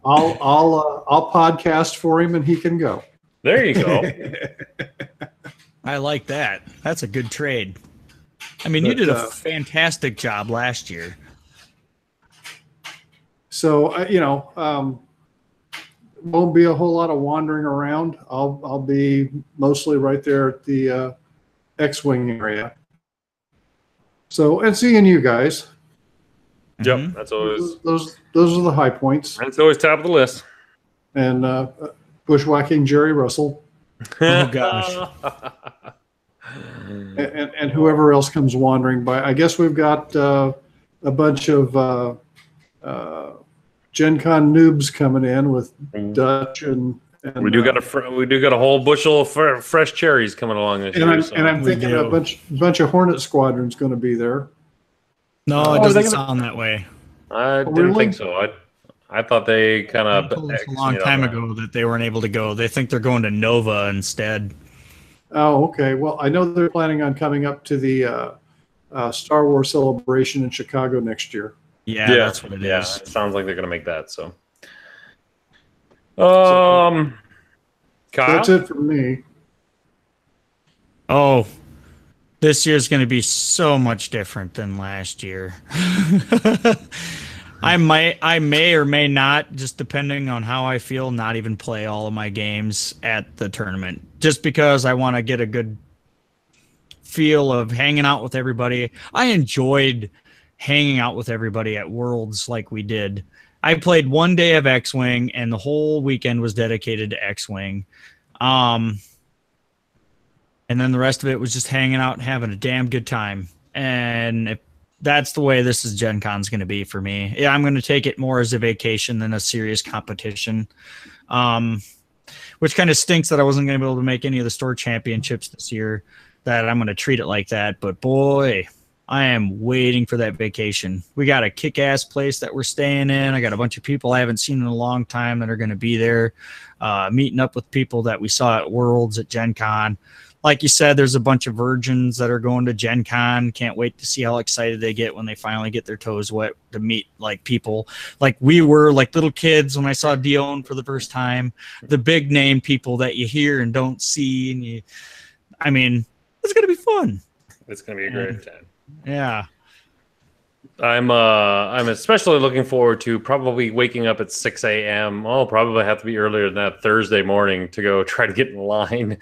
B: I'll podcast for him, and he can go.
A: There you go.
D: I like that. That's a good trade. I mean, you did a fantastic job last year.
B: So won't be a whole lot of wandering around. I'll be mostly right there at the X-Wing area. So, and seeing you guys.
A: Yep, that's always
B: those are the high points.
A: That's always top of the list.
B: And bushwhacking Jerry Russell.
D: Oh gosh.
B: and whoever else comes wandering by. I guess we've got a bunch of Gen Con noobs coming in with Dutch and
A: we do got a whole bushel of fresh cherries coming along this year.
B: And I'm thinking a bunch of Hornet Squadron's going to be there.
D: No, it doesn't sound that way.
A: I didn't think so. I thought they kind of
D: told us a long time ago that they weren't able to go. They think they're going to Nova instead.
B: Oh, okay. Well, I know they're planning on coming up to the Star Wars celebration in Chicago next year.
D: Yeah, that's what it is.
A: Yeah, it sounds like they're going to make that. So,
B: Kyle? That's it for me.
D: Oh, this year's going to be so much different than last year. I may or may not, just depending on how I feel, not even play all of my games at the tournament, just because I want to get a good feel of hanging out with everybody. I enjoyed hanging out with everybody at Worlds like we did. I played one day of X-Wing, and the whole weekend was dedicated to X-Wing. And then the rest of it was just hanging out and having a damn good time. And that's the way this is Gen Con's going to be for me. Yeah, I'm going to take it more as a vacation than a serious competition. Which kind of stinks that I wasn't going to be able to make any of the store championships this year, that I'm going to treat it like that. But boy, I am waiting for that vacation. We got a kick-ass place that we're staying in. I got a bunch of people I haven't seen in a long time that are going to be there, meeting up with people that we saw at Worlds, at Gen Con. like you said, there's a bunch of virgins that are going to Gen Con. Can't wait to see how excited they get when they finally get their toes wet to meet like people like we were, like little kids when I saw Dion for the first time. The big name people that you hear and don't see, and I mean, it's gonna be fun.
A: It's gonna be a great time.
D: Yeah.
A: I'm especially looking forward to probably waking up at 6 a.m. I'll probably have to be earlier than that Thursday morning to go try to get in line,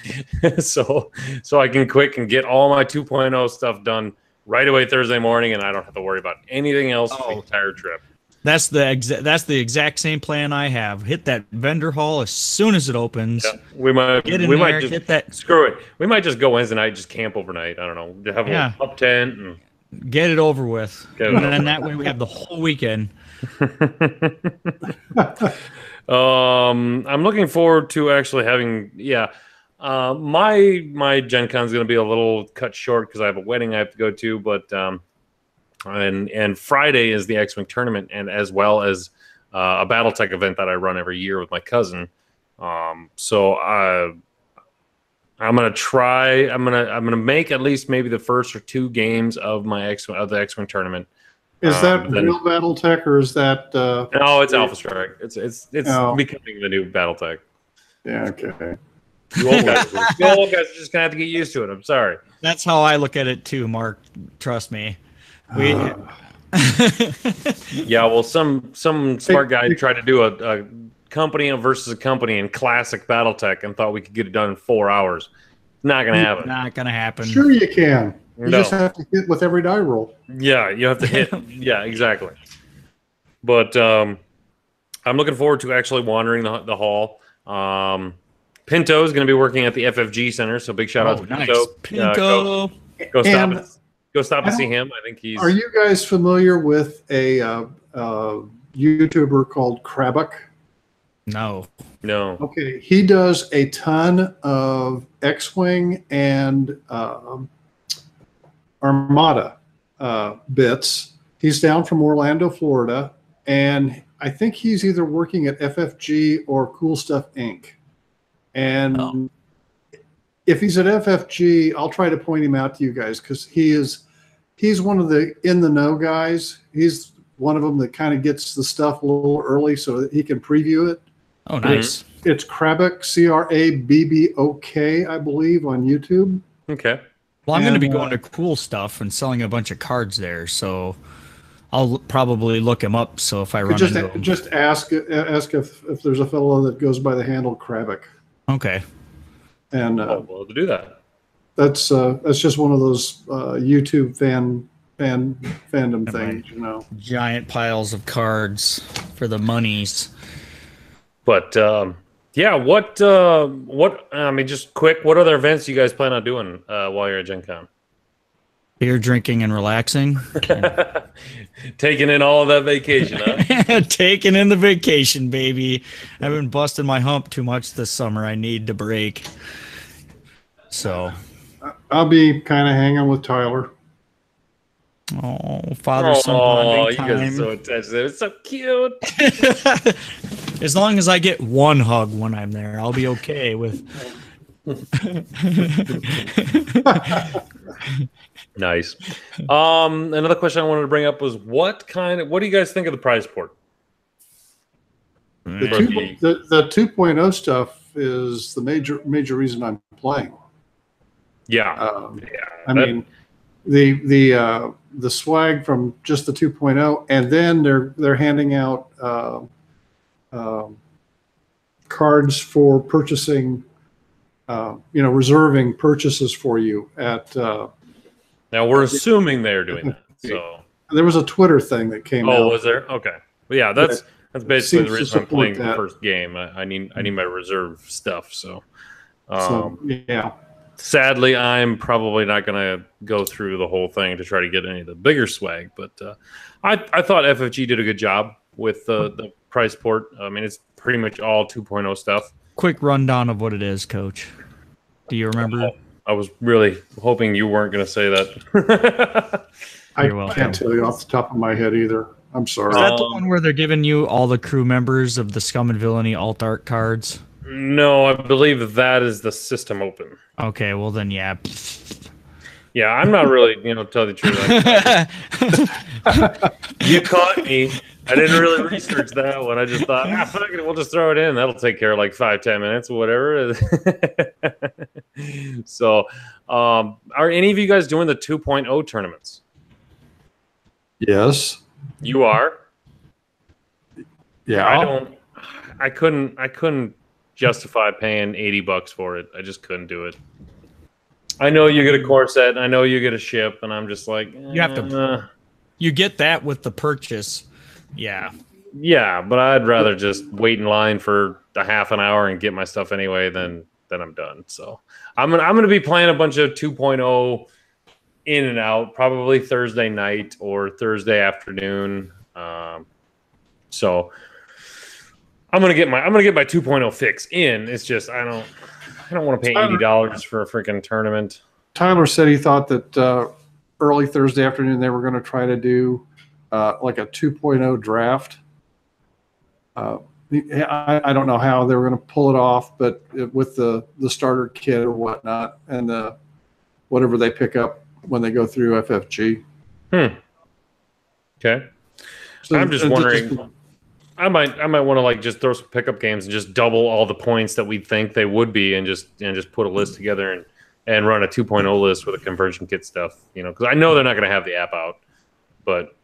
A: so I can quick and get all my 2.0 stuff done right away Thursday morning, and I don't have to worry about anything else for the entire trip.
D: That's the exact same plan I have. Hit that vendor hall as soon as it opens.
A: Yeah, we might just
D: get that.
A: Screw it. We might just go Wednesday night, just camp overnight. I don't know, have a little up tent and
D: get it over with. And then that way we have the whole weekend.
A: I'm looking forward to actually having my Gen Con is going to be a little cut short because I have a wedding I have to go to, but and Friday is the X-Wing tournament, and as well as a BattleTech event that I run every year with my cousin. So I'm gonna try. I'm gonna make at least maybe the first or two games of the X-Wing tournament.
B: Is that real BattleTech or is that?
A: No, it's Alpha Strike. It's becoming the new BattleTech.
B: Yeah. Okay.
A: You old guys are just gonna have to get used to it. I'm sorry.
D: That's how I look at it too, Mark. Trust me.
A: Yeah. Well, some smart guy tried to do a company versus a company in classic BattleTech and thought we could get it done in 4 hours. Not gonna happen.
D: Not gonna happen.
B: Sure, you can. You
A: No.
B: just have to hit with every die roll.
A: Yeah, you have to hit. Yeah, exactly. But I'm looking forward to actually wandering the hall. Pinto is going to be working at the FFG Center, so big shout out to
D: nice.
A: Pinto.
D: Pinto.
A: Go stop and see him. I think he's.
B: Are you guys familiar with a YouTuber called Krabak?
D: No.
B: Okay, he does a ton of X-Wing and Armada bits. He's down from Orlando, Florida, and I think he's either working at FFG or Cool Stuff Inc. And if he's at FFG, I'll try to point him out to you guys because he's one of the in the know guys. He's one of them that kind of gets the stuff a little early so that he can preview it.
D: Oh, nice.
B: It's Krabok, Krabbok, I believe, on YouTube.
A: Okay.
D: Well, I'm going to be going to Cool Stuff and selling a bunch of cards there, so I'll probably look him up. So if I run into him,
B: just ask if there's a fellow that goes by the handle Krabok.
D: Okay.
B: And
A: well, to do that.
B: That's just one of those YouTube fandom things, you know.
D: Giant piles of cards for the monies.
A: But yeah, what I mean, just quick, what other events you guys plan on doing while you're at Gen Con?
D: Beer drinking and relaxing.
A: Taking in all of that vacation, huh?
D: Taking in the vacation, baby. I've been busting my hump too much this summer. I need to break. So
B: I'll be kind of hanging with Tyler.
D: Oh, father-son bonding time.
A: You guys are so attached. It's so cute.
D: As long as I get one hug when I'm there, I'll be okay with.
A: Nice. Another question I wanted to bring up was what do you guys think of the prize port?
B: The 2.0 stuff is the major reason I'm playing.
A: Yeah.
B: I mean, the swag from just the 2.0, and then they're handing out cards for purchasing, reserving purchases for you at.
A: Now we're assuming they're doing that. So
B: there was a Twitter thing that came out.
A: Oh, was there? Okay. Well, yeah, that's basically the reason I'm playing
B: that.
A: the first game. I need my reserve stuff. So
B: yeah.
A: Sadly, I'm probably not going to go through the whole thing to try to get any of the bigger swag. But I thought FFG did a good job with the price port. I mean, it's pretty much all 2.0 stuff.
D: Quick rundown of what it is, Coach. Do you remember?
A: I was really hoping you weren't going to say that.
B: I can't tell you off the top of my head either. I'm sorry.
D: Is that the one where they're giving you all the crew members of the Scum and Villainy alt art cards?
A: No, I believe that is the System Open.
D: Okay, well then, yeah.
A: Yeah, I'm not really, tell the truth. You caught me. I didn't really research that one. I just thought, fuck it, we'll just throw it in. That'll take care of like 5-10 minutes or whatever. So, are any of you guys doing the 2.0 tournaments?
B: Yes.
A: You are?
B: Yeah.
A: I couldn't justify paying $80 for it. I just couldn't do it. I know you get a core set. I know you get a ship, and I'm just like,
D: You have to. You get that with the purchase. Yeah.
A: Yeah, but I'd rather just wait in line for a half an hour and get my stuff anyway than I'm done. So I'm gonna be playing a bunch of 2.0 in and out, probably Thursday night or Thursday afternoon. So I'm gonna get my 2.0 fix in. It's just I don't want to pay $80 for a freaking tournament.
B: Tyler said he thought that early Thursday afternoon they were going to try to do like a 2.0 draft. I don't know how they were going to pull it off, but with the starter kit or whatnot and whatever they pick up when they go through FFG.
A: Okay. So I'm just wondering. I might want to like just throw some pickup games and just double all the points that we think they would be, and just put a list together and run a 2.0 list with a conversion kit stuff. Because I know they're not going to have the app out, but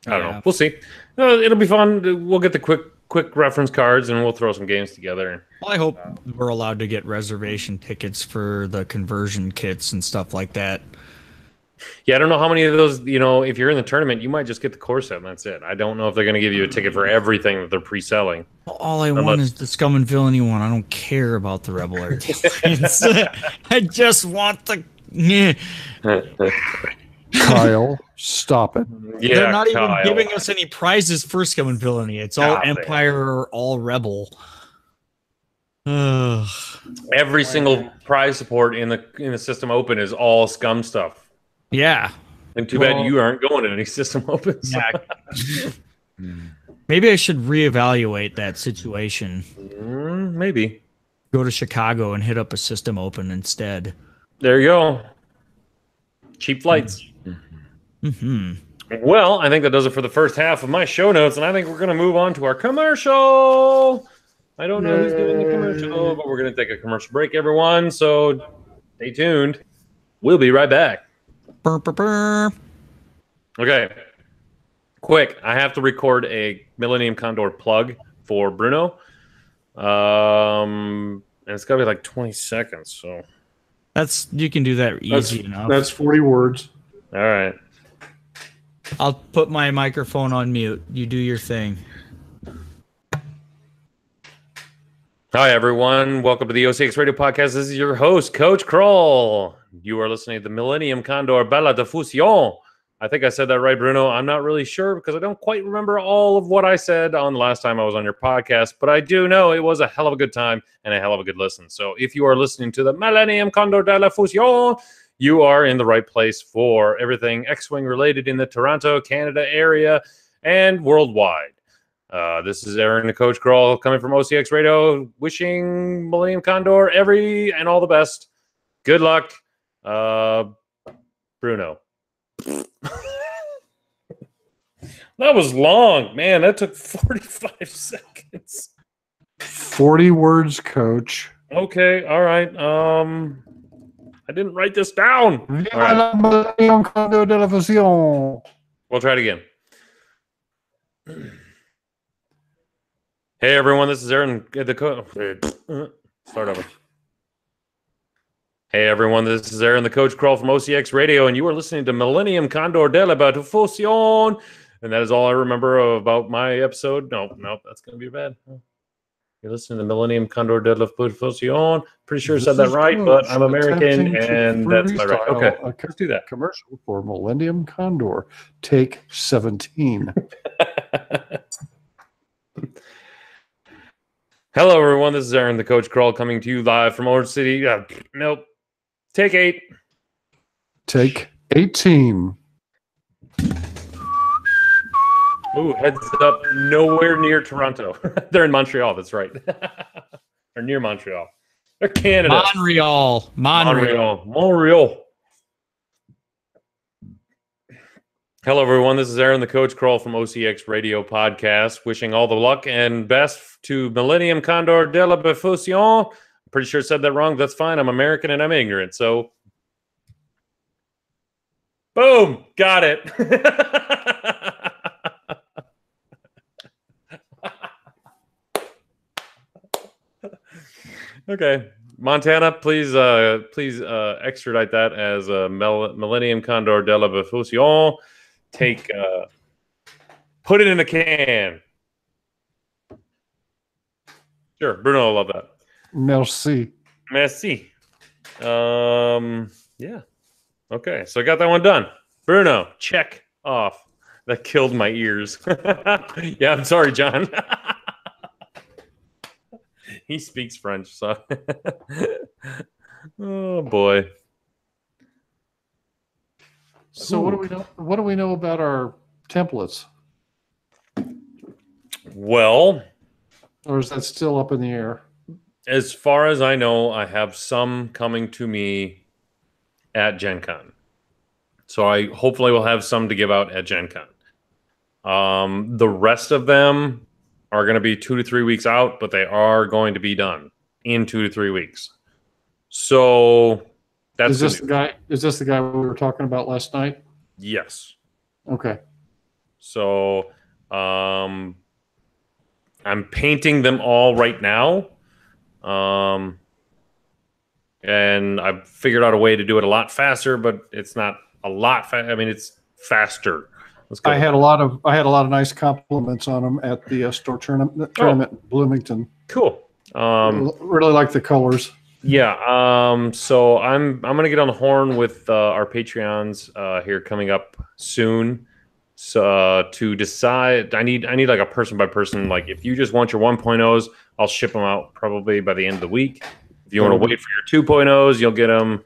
A: I don't know. We'll see. It'll be fun. We'll get the quick reference cards and we'll throw some games together.
D: Well, I hope we're allowed to get reservation tickets for the conversion kits and stuff like that.
A: Yeah, I don't know how many of those, if you're in the tournament, you might just get the core set and that's it. I don't know if they're going to give you a ticket for everything that they're pre-selling.
D: All I want is the Scum and Villainy one. I don't care about the Rebel Airplanes. I just want the...
B: Kyle, stop it.
A: Yeah,
D: they're not
A: Kyle.
D: even giving us any prizes for Scum and Villainy. It's all Empire or all Rebel.
A: Every single prize support in the System Open is all Scum stuff.
D: Yeah.
A: And too bad you aren't going to any System Opens.
D: Yeah. Maybe I should reevaluate that situation.
A: Maybe.
D: Go to Chicago and hit up a System Open instead.
A: There you go. Cheap flights. Well, I think that does it for the first half of my show notes, and I think we're going to move on to our commercial. I don't know who's doing the commercial, but we're going to take a commercial break, everyone. So stay tuned. We'll be right back.
D: Burr, burr, burr.
A: Okay. Quick, I have to record a Millennium Condor plug for Bruno. And it's got to be like 20 seconds. So
D: you can do that easy enough.
B: That's 40 words.
A: All right.
D: I'll put my microphone on mute. You do your thing.
A: Hi, everyone. Welcome to the OCX Radio Podcast. This is your host, Coach Kroll. You are listening to the Millennium Condor Bella de Fusion. I think I said that right, Bruno. I'm not really sure because I don't quite remember all of what I said on the last time I was on your podcast, but I do know it was a hell of a good time and a hell of a good listen. So if you are listening to the Millennium Condor de la Fusion, you are in the right place for everything X-Wing related in the Toronto, Canada area and worldwide. This is Aaron, the Coach Kroll, coming from OCX Radio, wishing Millennium Condor every and all the best. Good luck, Bruno. That was long, man. That took 45 seconds.
B: 40 words, Coach.
A: Okay, all right. I didn't write this down. All right. We'll try it again. Hey everyone, this is Aaron. Start over. Hey everyone, this is Aaron, the Coach Kroll from OCX Radio, and you are listening to Millennium Condor de la Fusion. And that is all I remember about my episode. No, that's going to be bad. You're listening to Millennium Condor de la Fusion. Pretty sure I said that right, but I'm American, and that's not right. Okay, let's do that.
B: Commercial for Millennium Condor. Take 17.
A: Hello, everyone. This is Aaron, the Coach Kroll, coming to you live from Orange City. Nope. Take 8.
B: Take 18.
A: Ooh, heads up, nowhere near Toronto. They're in Montreal, that's right. Or near Montreal. They're Canada. Montreal. Hello, everyone. This is Aaron, the Coach Kroll from OCX Radio Podcast, wishing all the luck and best to Millennium Condor de la Befusion. I'm pretty sure I said that wrong. That's fine. I'm American and I'm ignorant. So, boom, got it. Okay, Montana, please extradite that as Millennium Condor de la Befusion. Put it in a can. Sure, Bruno will love that.
B: Merci.
A: Yeah. Okay, so I got that one done. Bruno, check off. That killed my ears. Yeah, I'm sorry, John. He speaks French, so. Oh boy.
B: So what do we know? What do we know about our templates?
A: Well,
B: Or is that still up in the air?
A: as far as I know, I have some coming to me at Gen Con. So I hopefully will have some to give out at Gen Con. The rest of them are going to be 2 to 3 weeks out, but they are going to be done in 2 to 3 weeks. So that's
B: Is this the guy? Is this the guy we were talking about last night?
A: Yes.
B: Okay.
A: So I'm painting them all right now. And I've figured out a way to do it a lot faster, but it's not a lot. I mean, it's faster. Let's go.
B: I had a lot of nice compliments on them at the store tournament in Bloomington.
A: Cool.
B: Really like the colors.
A: Yeah. So I'm gonna get on the horn with our Patreons here coming up soon. So to decide, I need like a person by person. Like if you just want your 1.0s, I'll ship them out probably by the end of the week. If you want to wait for your 2.0s, you'll get them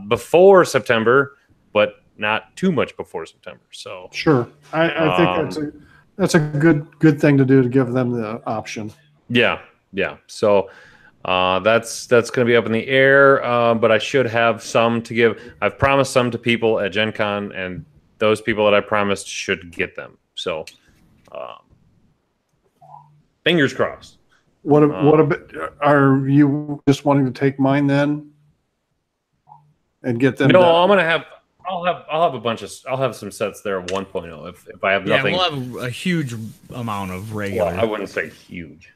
A: before September, but not too much before September. So
B: Sure, I think that's a good thing to do, to give them the option.
A: Yeah. So that's going to be up in the air, but I should have some to give. I've promised some to people at Gen Con, and those people that I promised should get them. So fingers crossed.
B: What about, are you just wanting to take mine then and get them?
A: No,
B: done?
A: I'll have a bunch of. I'll have some sets there of 1.0 if I have nothing.
D: Yeah, we'll have a huge amount of regular.
A: Well, I wouldn't say huge,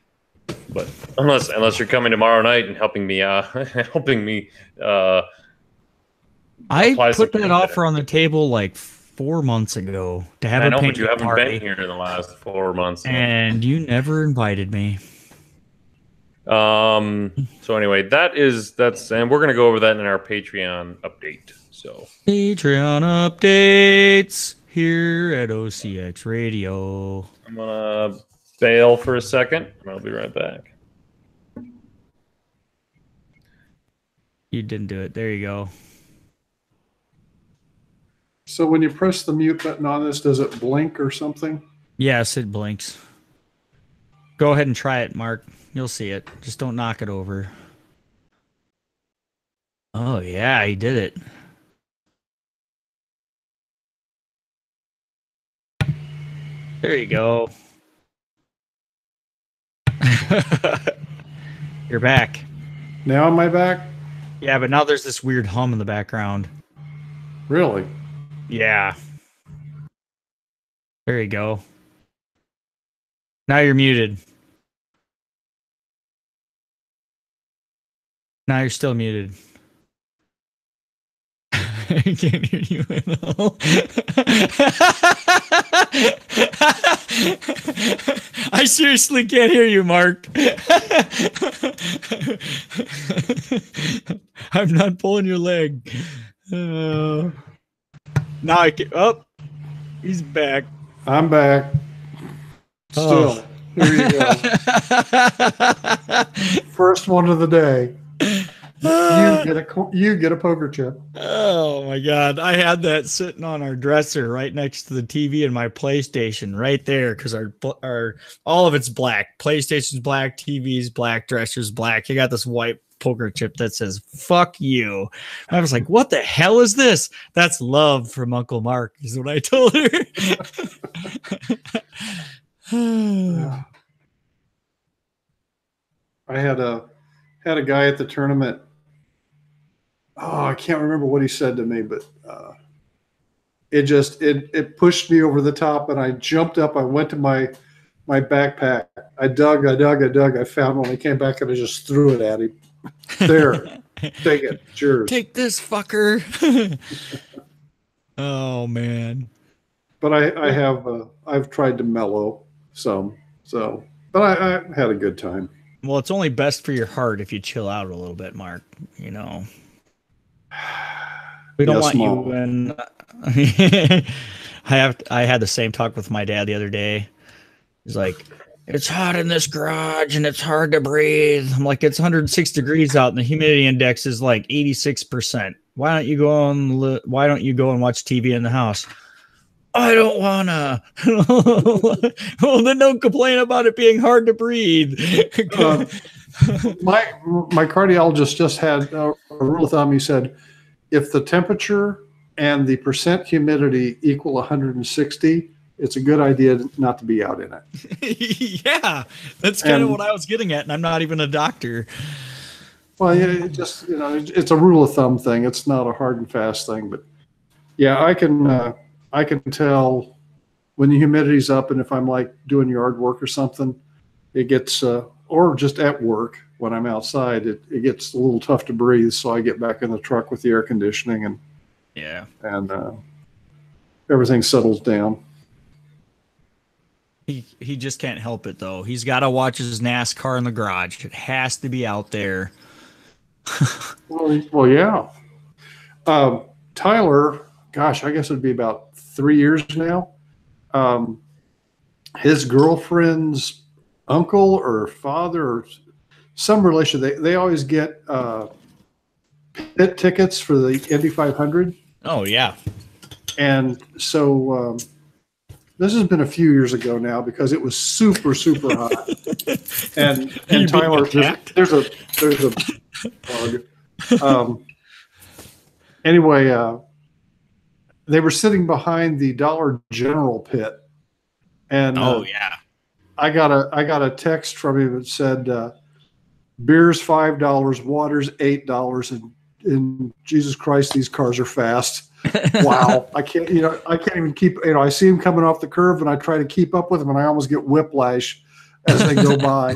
A: but unless you're coming tomorrow night and helping me
D: I
A: apply
D: put
A: some
D: that offer on the table like 4 months ago to have
A: I know,
D: a
A: but you
D: painting
A: haven't
D: party,
A: been here in the last 4 months.
D: and you never invited me.
A: So anyway, that's and we're gonna go over that in our Patreon update. So
D: Patreon updates here at OCX Radio.
A: I'm gonna bail for a second, and I'll be right back.
D: You didn't do it. There you go.
B: So when you press the mute button on this, does it blink or something?
D: Yes, it blinks. Go ahead and try it, Mark. You'll see it. Just don't knock it over. Oh, yeah, he did it. There you go. You're back.
B: Now am I back?
D: Yeah, but now there's this weird hum in the background.
B: Really?
D: Yeah. There you go. Now you're muted. Now you're still muted. I can't hear you at all. I seriously can't hear you, Mark. I'm not pulling your leg. Now I can. Oh, he's back.
B: I'm back. Still. Here you go. First one of the day. You get a poker chip.
D: Oh my God. I had that sitting on our dresser right next to the TV and my PlayStation right there because our all of it's black. PlayStation's black, TV's black, dresser's black. You got this white poker chip that says "fuck you." I was like, "What the hell is this?" That's love from Uncle Mark, is what I told her.
B: I had a guy at the tournament. Oh, I can't remember what he said to me, but it pushed me over the top, and I jumped up. I went to my backpack. I dug. I found one. I came back and I just threw it at him. There, take it. Cheers.
D: Take this, fucker. Oh man.
B: But I've tried to mellow some, but I had a good time.
D: Well, it's only best for your heart if you chill out a little bit, Mark. You know, we don't want you when. I had the same talk with my dad the other day. He's like, "It's hot in this garage and it's hard to breathe." I'm like, "It's 106 degrees out and the humidity index is like 86%. Why don't you go and watch TV in the house?" I don't wanna. Well, then don't complain about it being hard to breathe.
B: My cardiologist just had a rule of thumb. He said, if the temperature and the percent humidity equal 160, it's a good idea not to be out in
D: it. Yeah, that's kind of what I was getting at, and I'm not even a doctor.
B: Well, yeah, it's a rule of thumb thing. It's not a hard and fast thing, but yeah, I can tell when the humidity's up, and if I'm like doing yard work or something, it gets, or just at work when I'm outside, it gets a little tough to breathe. So I get back in the truck with the air conditioning and everything settles down.
D: He just can't help it though. He's got to watch his NASCAR in the garage. It has to be out there.
B: Well, yeah. Tyler, gosh, I guess it'd be about 3 years now. His girlfriend's uncle or father or some relation, they always get pit tickets for the Indy 500.
D: Oh yeah. And
B: so this has been a few years ago now because it was super hot. and Tyler, there's a bug. Anyway, they were sitting behind the Dollar General pit, and I got a text from him that said, "Beer's $5, water's $8, and in Jesus Christ, these cars are fast." Wow, I can't even keep. I see him coming off the curve, and I try to keep up with him, and I almost get whiplash as they go by.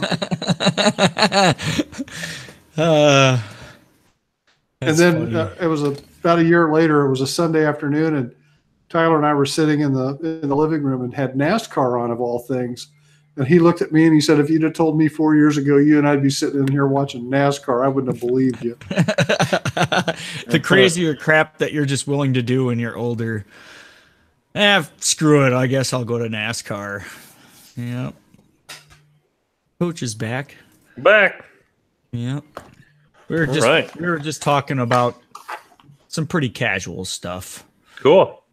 B: And then it was about a year later. It was a Sunday afternoon, and Tyler and I were sitting in the living room and had NASCAR on, of all things. And he looked at me and he said, "If you'd have told me 4 years ago you and I'd be sitting in here watching NASCAR, I wouldn't have believed you."
D: The crazier crap that you're just willing to do when you're older. Screw it. I guess I'll go to NASCAR. Yep. Coach is back.
A: Back.
D: Yep. We were just talking about some pretty casual stuff.
A: Cool.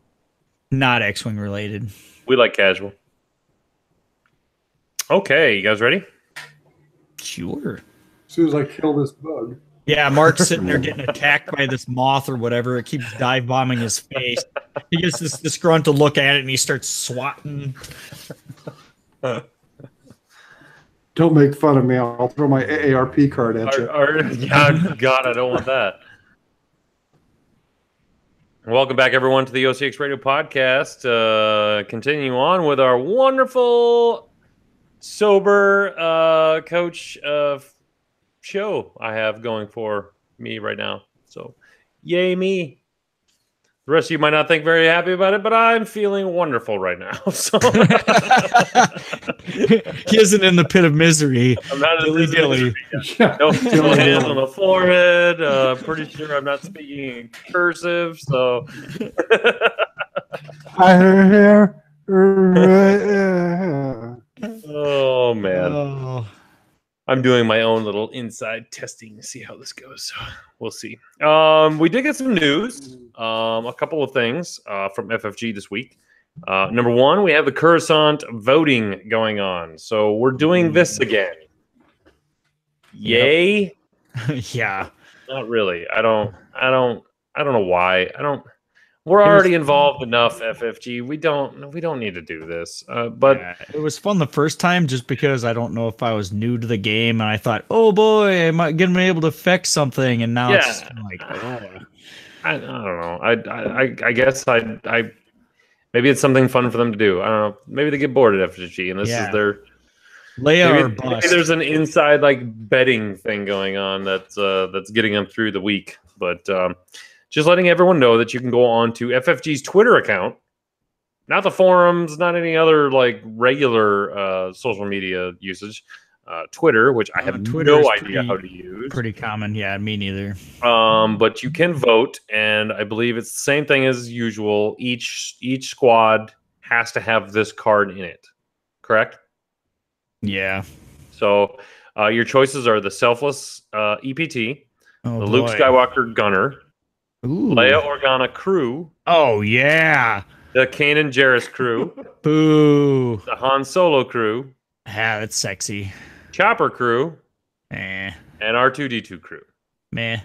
D: Not X-Wing related.
A: We like casual. Okay, you guys ready?
D: Sure.
B: As soon as I kill this bug.
D: Yeah, Mark's sitting there getting attacked by this moth or whatever. It keeps dive bombing his face. He gets this disgruntled look at it and he starts swatting.
B: Don't make fun of me. I'll throw my AARP card at you.
A: God, I don't want that. Welcome back, everyone, to the OCX Radio Podcast. Continue on with our wonderful, sober coach show I have going for me right now. So, yay me. The rest of you might not think very happy about it, but I'm feeling wonderful right now. So
D: he isn't in the pit of misery.
A: I'm not in the
D: dilly.
A: No hands on the forehead. Pretty sure I'm not speaking in cursive. So oh man. I'm doing my own little inside testing to see how this goes. We'll see. We did get some news, a couple of things from FFG this week. Number one, we have the Coruscant voting going on, so we're doing this again. Yay?
D: Yeah.
A: Not really. I don't know why. We're already involved enough, FFG. We don't need to do this. But
D: yeah, it was fun the first time just because I don't know if I was new to the game and I thought, oh boy, am I gonna be able to affect something? And now it's like, oh.
A: I don't know. I guess I maybe it's something fun for them to do. I don't know. Maybe they get bored at FFG and this is their
D: Leia or
A: maybe
D: bust.
A: there's an inside like betting thing going on that's getting them through the week. But just letting everyone know that you can go on to FFG's Twitter account, not the forums, not any other like regular social media usage. Twitter, which I have no idea how to use.
D: Pretty common, yeah, me neither.
A: But you can vote, and I believe it's the same thing as usual. Each squad has to have this card in it, correct?
D: Yeah.
A: So your choices are the Selfless EPT, the Luke Skywalker Gunner, Leia Organa Crew.
D: Oh yeah.
A: The Kanan Jarrus Crew.
D: Boo.
A: The Han Solo Crew.
D: Yeah, that's sexy.
A: Chopper Crew.
D: And
A: R2D2 Crew.
D: Meh.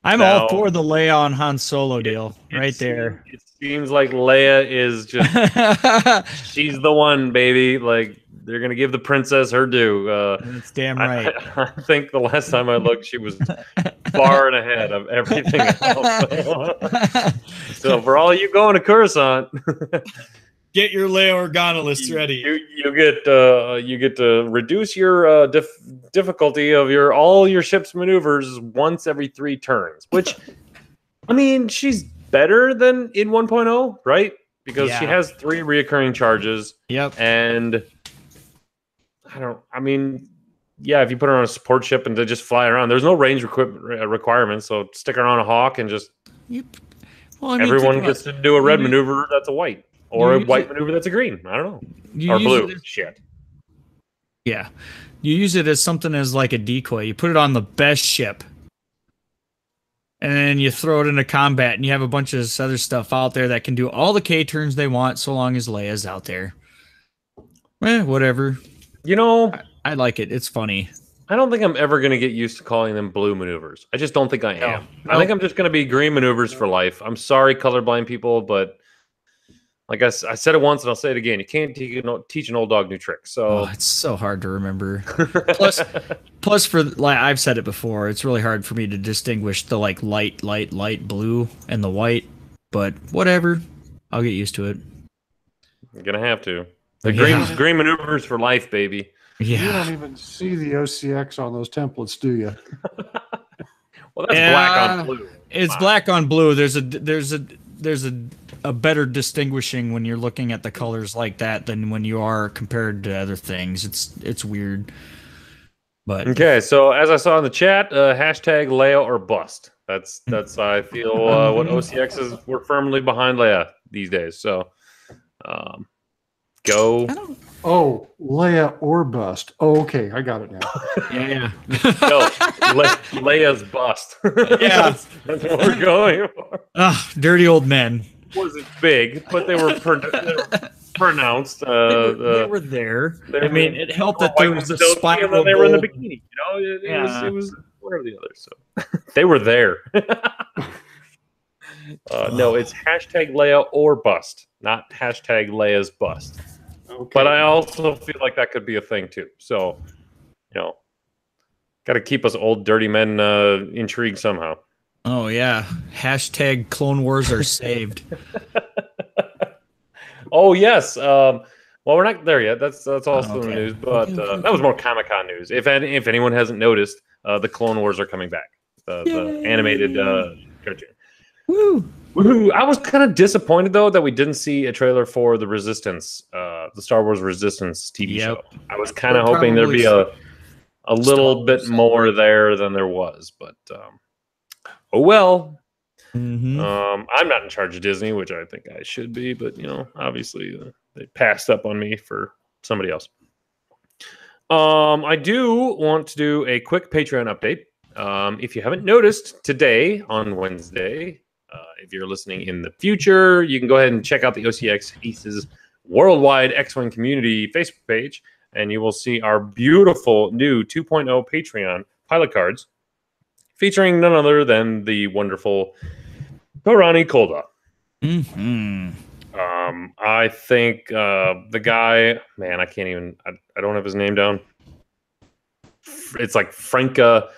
D: I'm all for the Leia and Han Solo deal right there.
A: It seems like Leia is just she's the one, baby. Like they're gonna give the princess her due.
D: That's damn right.
A: I think the last time I looked, she was far and ahead of everything else. So for all you going to Coruscant,
D: get your Leia Organa list ready.
A: You get to reduce your difficulty of all your ship's maneuvers once every 3 turns. Which, I mean, she's better than in 1.0, right? Because she has 3 reoccurring charges.
D: Yep.
A: And if you put her on a support ship and to just fly around, there's no range requirements. So stick her on a Hawk and just everyone gets to do a red maneuver that's a white. Or a white maneuver that's a green. I don't know. Or blue. Shit.
D: Yeah. You use it as something as like a decoy. You put it on the best ship. And then you throw it into combat and you have a bunch of other stuff out there that can do all the K turns they want so long as Leia's out there. Whatever.
A: You know,
D: I like it. It's funny.
A: I don't think I'm ever going to get used to calling them blue maneuvers. I just don't think I am. I think I'm just going to be green maneuvers for life. I'm sorry, colorblind people, but like I said it once and I'll say it again. You can't teach an old dog new tricks. So
D: it's so hard to remember. plus for like I've said it before, it's really hard for me to distinguish the like light blue and the white. But whatever, I'll get used to it.
A: You're gonna have to. The green maneuvers for life, baby.
D: Yeah.
B: You don't even see the OCX on those templates, do you?
A: Well, that's black on blue.
D: It's black on blue. There's a better distinguishing when you're looking at the colors like that than when you are compared to other things. It's weird. But
A: okay, so as I saw in the chat, hashtag Leia or bust. That's I feel what OCX is. We're firmly behind Leia these days. So go.
B: Oh, Leia or bust. Oh, okay, I got it now.
D: Yeah.
A: No, Leia's bust.
D: Yeah,
A: that's what we're going for.
D: Dirty old men.
A: Wasn't big, but they were pronounced.
D: They were there. I mean, it helped that there was a spiral.
A: They were in the bikini. You know, it was one or the other. So they were there. No, it's hashtag Leia or bust, not hashtag Leia's bust. Okay. But I also feel like that could be a thing too. So, got to keep us old dirty men intrigued somehow.
D: Oh yeah, hashtag Clone Wars are saved.
A: Oh yes. Well, we're not there yet. That's also in the news, but that was more Comic-Con news. If anyone hasn't noticed, the Clone Wars are coming back. The animated cartoon.
D: Woo!
A: Woohoo! I was kind of disappointed though that we didn't see a trailer for the Resistance, the Star Wars Resistance TV show. I was kind of hoping there'd be a little bit more there than there was, but oh well.
D: Mm-hmm.
A: I'm not in charge of Disney, which I think I should be, but obviously they passed up on me for somebody else. I do want to do a quick Patreon update. If you haven't noticed, today on Wednesday, if you're listening in the future, you can go ahead and check out the OCX Aces Worldwide X-Wing Community Facebook page, and you will see our beautiful new 2.0 Patreon pilot cards featuring none other than the wonderful Barani Kolda. I think the guy, man, I can't even, I don't have his name down. It's like Franka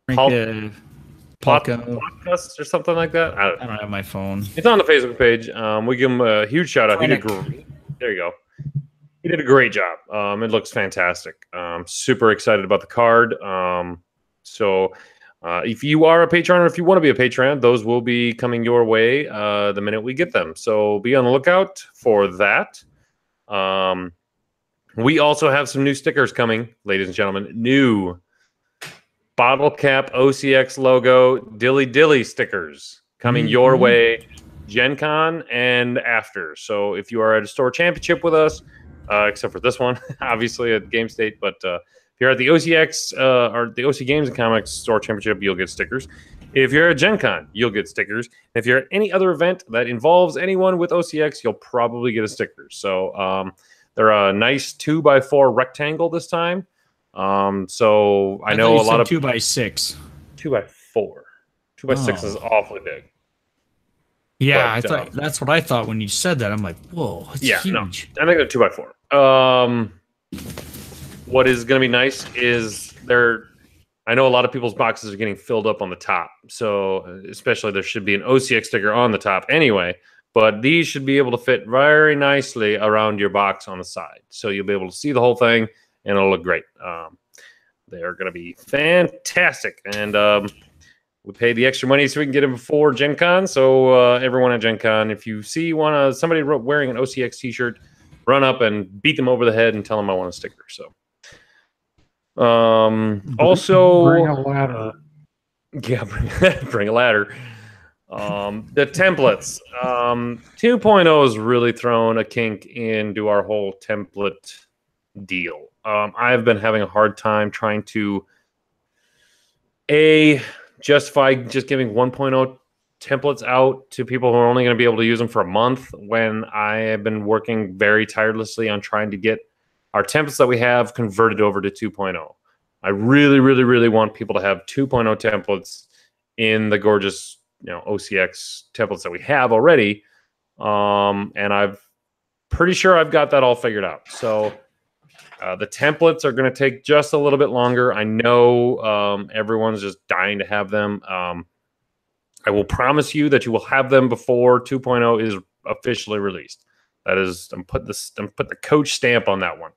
D: Polka.
A: Podcast or something like that.
D: I don't have my phone.
A: It's on the Facebook page. We give him a huge shout out. He did great. There you go. He did a great job. It looks fantastic. Super excited about the card. So if you are a patron or if you want to be a patron, those will be coming your way the minute we get them. So be on the lookout for that. We also have some new stickers coming, ladies and gentlemen. New bottle cap OCX logo Dilly Dilly stickers coming your way, Gen Con and after. So if you are at a store championship with us, except for this one, obviously at Game State, but if you're at the OCX or the OC Games and Comics store championship, you'll get stickers. If you're at Gen Con, you'll get stickers. If you're at any other event that involves anyone with OCX, you'll probably get a sticker. So they're a nice 2x4 rectangle this time. So I know a lot of
D: 2x6.
A: 2x4. 2x6 is awfully big.
D: Yeah, I thought that's what I thought when you said that. I'm like, whoa, it's huge.
A: No, I think they're 2x4. What is going to be nice is I know a lot of people's boxes are getting filled up on the top. So especially there should be an OCX sticker on the top anyway. But these should be able to fit very nicely around your box on the side. So you'll be able to see the whole thing, and it'll look great. They are going to be fantastic. And we paid the extra money so we can get them before Gen Con. So everyone at Gen Con, if you see somebody wearing an OCX t-shirt, run up and beat them over the head and tell them I want a sticker. So also
B: bring a ladder.
A: Yeah, bring a ladder. The templates. 2.0 has really thrown a kink into our whole template deal. I've been having a hard time trying to justify just giving 1.0 templates out to people who are only going to be able to use them for a month when I have been working very tirelessly on trying to get our templates that we have converted over to 2.0. I really, really, really want people to have 2.0 templates in the gorgeous, OCX templates that we have already. And I've pretty sure I've got that all figured out. So the templates are going to take just a little bit longer. I know everyone's just dying to have them. I will promise you that you will have them before 2.0 is officially released. That is, I'm put the coach stamp on that one.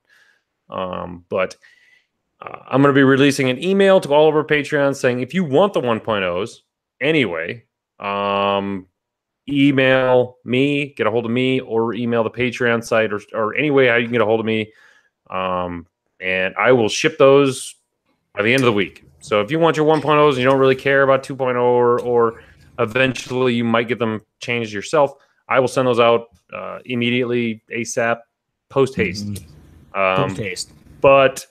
A: But I'm going to be releasing an email to all of our Patreons saying if you want the 1.0s anyway, email me, get a hold of me, or email the Patreon site, or any way how you can get a hold of me. And I will ship those by the end of the week. So if you want your 1.0s and you don't really care about 2.0 or eventually you might get them changed yourself, I will send those out immediately, ASAP, post haste. But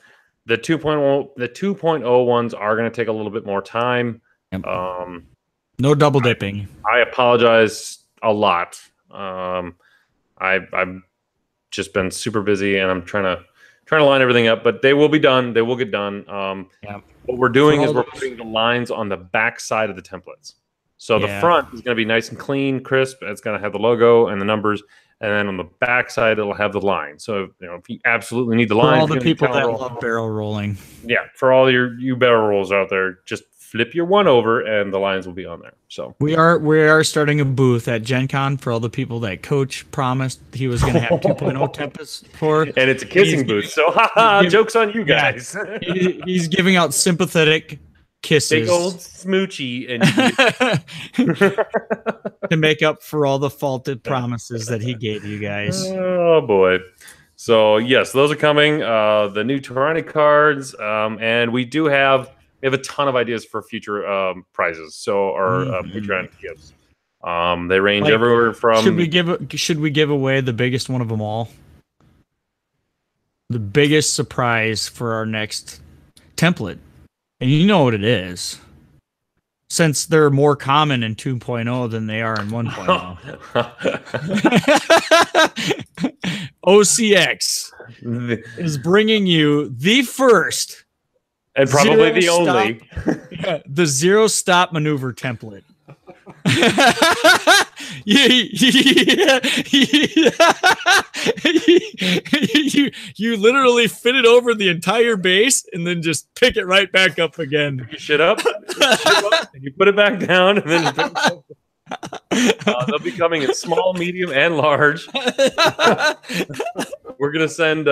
A: the 2.0 ones are going to take a little bit more time.
D: Yep. No double dipping.
A: I apologize a lot. I've just been super busy, and I'm trying to line everything up. But they will be done. They will get done. What we're doing is we're putting the lines on the back side of the templates. So the front is going to be nice and clean, crisp. It's going to have the logo and the numbers. And then on the back side, it'll have the line. So, if you absolutely need the line.
D: For all the people that love barrel rolling.
A: Yeah, for all you barrel rolls out there, just flip your one over and the lines will be on there. So
D: we are starting a booth at Gen Con for all the people that Coach promised he was going to have 2.0 templates for. And
A: it's a kissing booth. So, joke's on you guys.
D: Yeah, he's giving out sympathetic kisses.
A: Big old smoochy
D: to make up for all the faulted promises that he gave you guys.
A: Oh boy. So yes, those are coming. The new Tyranny cards, and we have a ton of ideas for future prizes. So our Patreon gifts. They range everywhere from.
D: Should we give away the biggest one of them all? the biggest surprise for our next template. And you know what it is. Since they're more common in 2.0 than they are in 1.0. OCX is bringing you the first
A: and probably the only
D: the zero stop maneuver template. You literally fit it over the entire base and then just pick it right back up again.
A: Pick your shit up, and you put it back down, and then they'll be coming in small, medium, and large. We're gonna send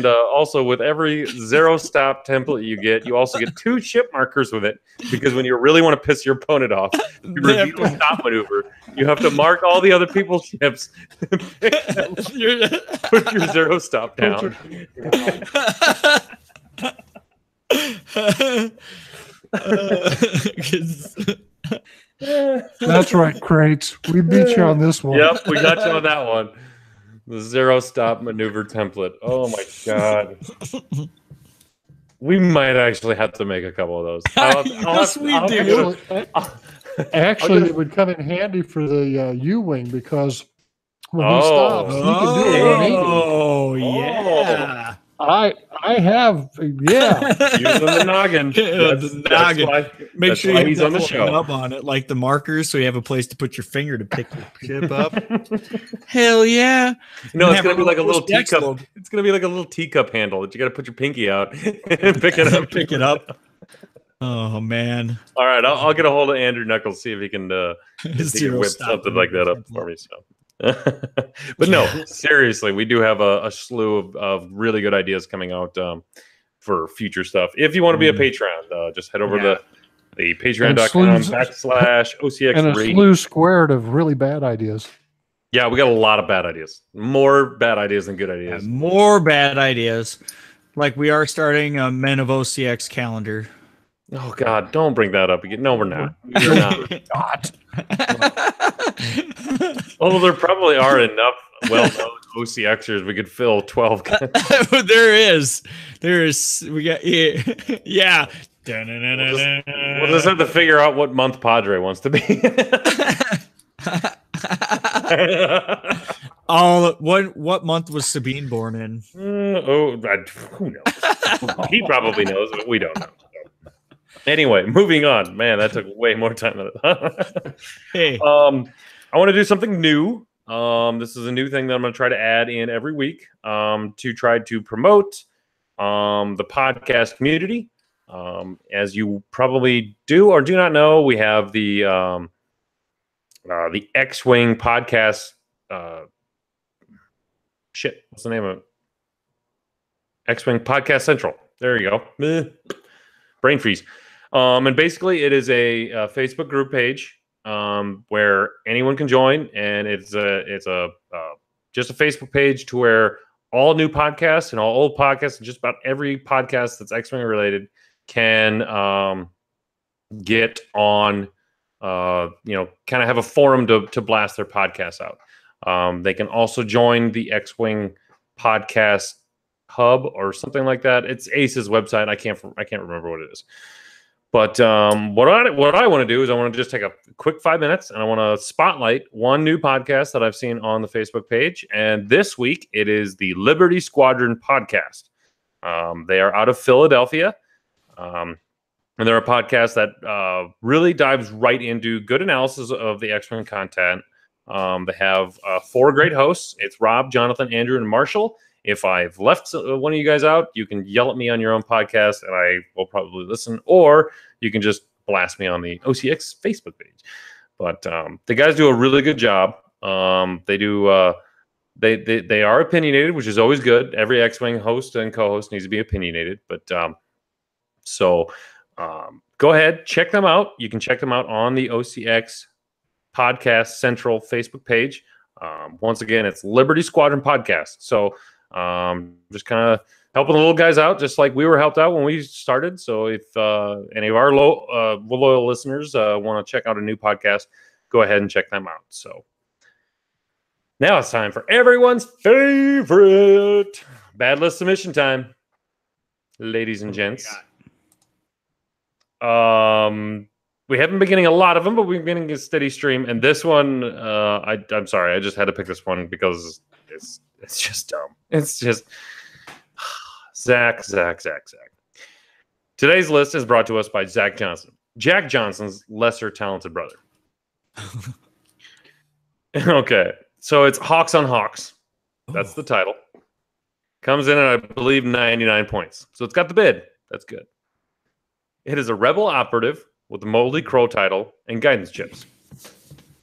A: also with every zero stop template you get, you also get 2 ship markers with it, because when you really want to piss your opponent off, you reveal a stop maneuver. You have to mark all the other people's ships. Put your zero stop down.
B: That's right, Crates. We beat you on this one.
A: Yep, we got you on that one. The zero stop maneuver template. Oh my god. We might actually have to make a couple of those.
B: Actually, it would come in handy for the U-wing, because when he stops, he can do a 180.
D: Oh, yeah.
B: I have, yeah.
A: Using the noggin.
D: Noggin. Make sure you
A: he's on the show.
D: Up on it, like the markers, so you have a place to put your finger to pick your ship up. Hell yeah!
A: No, it's gonna be like a little teacup. It's gonna be like a little teacup handle that you got to put your pinky out and pick it up.
D: Pick it up. Oh man!
A: All right, I'll get a hold of Andrew Knuckles, see if he can whip something like that up for me. So. But no, seriously, we do have a slew of really good ideas coming out for future stuff. If you want to be a Patreon, just head over to the patreon.com/OCX
B: and a slew squared of really bad ideas.
A: Yeah, we got a lot of bad ideas. More bad ideas than good ideas.
D: More bad ideas. Like we are starting a Men of OCX calendar.
A: Oh God! Don't bring that up again. No, we're not. We're not. Although there probably are enough well-known OCXers, we could fill 12.
D: There is. We got yeah.
A: We'll just have to figure out what month Padre wants to be.
D: What month was Sabine born in?
A: Who knows? He probably knows, but we don't know. Anyway, moving on. Man, that took way more time than I thought.
D: Hey.
A: I want to do something new. This is a new thing that I'm going to try to add in every week to try to promote the podcast community. As you probably do or do not know, we have the X-Wing podcast. What's the name of it? X-Wing Podcast Central. There you go. Brain freeze. And basically, it is a Facebook group page where anyone can join, and it's just a Facebook page to where all new podcasts and all old podcasts and just about every podcast that's X-Wing related can get on. Kind of have a forum to blast their podcasts out. They can also join the X-Wing podcast hub or something like that. It's Ace's website. I can't remember what it is. But what I want to do is I want to just take a quick 5 minutes and I want to spotlight one new podcast that I've seen on the Facebook page. And this week it is the Liberty Squadron podcast. They are out of Philadelphia. And they're a podcast that really dives right into good analysis of the X-Wing content. They have 4 great hosts. It's Rob, Jonathan, Andrew, and Marshall. If I've left one of you guys out, you can yell at me on your own podcast, and I will probably listen. Or you can just blast me on the OCX Facebook page. But the guys do a really good job. They do. They are opinionated, which is always good. Every X-Wing host and co-host needs to be opinionated. But go ahead, check them out. You can check them out on the OCX Podcast Central Facebook page. Once again, it's Liberty Squadron Podcast. So just kind of helping the little guys out, just like we were helped out when we started. So if any of our loyal listeners want to check out a new podcast, go ahead and check them out. So now it's time for everyone's favorite Bad list submission time, ladies and gents. We haven't been getting a lot of them, but we've been getting a steady stream. And this one, I'm sorry, I just had to pick this one because it's just dumb. It's just Zach. Today's list is brought to us by Zach Johnson, Jack Johnson's lesser talented brother. Okay, so it's Hawks on Hawks. That's the title. Comes in at, I believe, 99 points. So it's got the bid. That's good. It is a Rebel operative with the Moldy Crow title and guidance chips.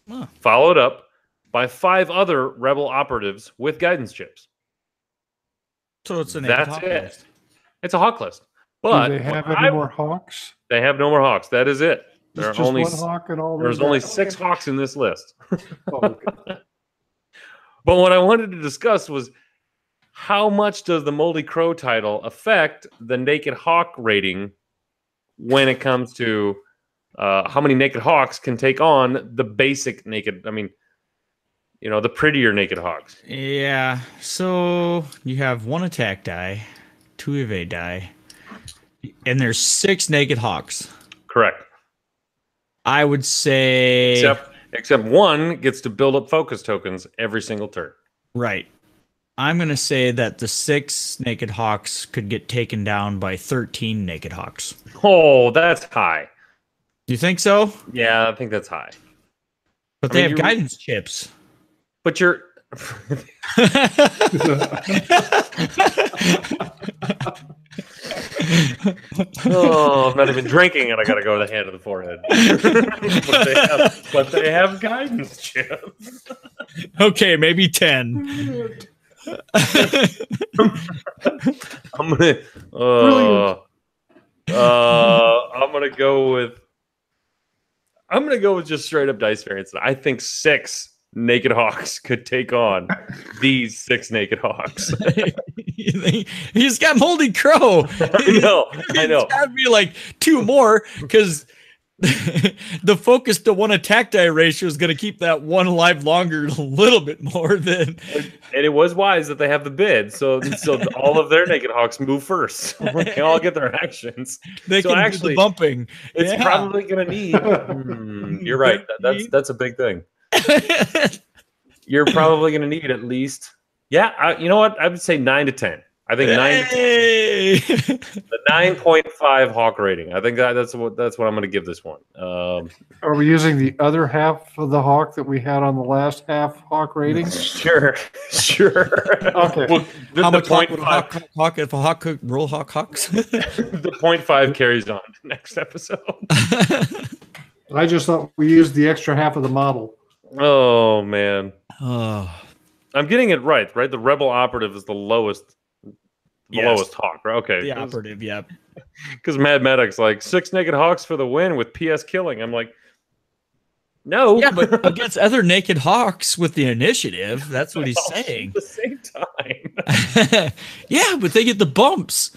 D: Huh.
A: Followed up by 5 other Rebel operatives with guidance chips.
D: So it's an
A: That's
D: Hawk
A: it.
D: list.
A: It's a Hawk list. But
B: Do they have any more Hawks?
A: They have no more Hawks. That is it. There
B: There's
A: are
B: just
A: only
B: one Hawk and all those
A: there's only
B: guys?
A: 6 Hawks in this list.
B: Oh, okay.
A: But what I wanted to discuss was how much does the Moldy Crow title affect the Naked Hawk rating when it comes to how many Naked Hawks can take on the basic Naked, the prettier Naked Hawks.
D: Yeah. So you have 1 attack die, 2 evade die, and there's 6 Naked Hawks.
A: Correct.
D: I would say
A: Except one gets to build up focus tokens every single turn.
D: right. I'm going to say that the 6 Naked Hawks could get taken down by 13 Naked Hawks.
A: Oh, that's high.
D: You think so?
A: Yeah, I think that's high.
D: But
A: I
D: they
A: mean,
D: have guidance chips.
A: But you're... Oh, I'm not even drinking and I got to go to the hand of the forehead. but they have guidance chips.
D: Okay, maybe 10.
A: I'm gonna go with just straight up dice variance. I think 6 Naked Hawks could take on these 6 Naked Hawks.
D: He's got Moldy Crow.
A: I know.
D: It's gotta be like 2 more because the focus to 1 attack die ratio is going to keep that one alive longer a little bit more than.
A: And it was wise that they have the bid, so all of their Naked Hawks move first. They all get their actions.
D: They
A: so
D: can
A: actually
D: do the bumping.
A: It's probably going to need. You're right. That's a big thing. You're probably going to need at least. Yeah, you know what? I would say 9 to 10. I think 9 to 10. The 9.5 Hawk rating. I think that's what I'm going to give this one.
B: Are we using the other half of the Hawk that we had on the last half Hawk rating?
A: Sure.
B: Okay.
A: Well,
D: How much Hawk
A: 0.5
D: would a Hawk if a Hawk could roll Hawks?
A: The 0.5 carries on to next episode.
B: I just thought we used the extra half of the model.
A: Oh man.
D: Oh.
A: I'm getting it right? The Rebel operative is the lowest. Lowest Hawk, right? Okay.
D: The operative, yep.
A: Because Mad Medic's like 6 Naked Hawks for the win with PS killing. I'm like, no.
D: Yeah, but against other Naked Hawks with the initiative, that's what he's saying.
A: At the same time.
D: Yeah, but they get the bumps.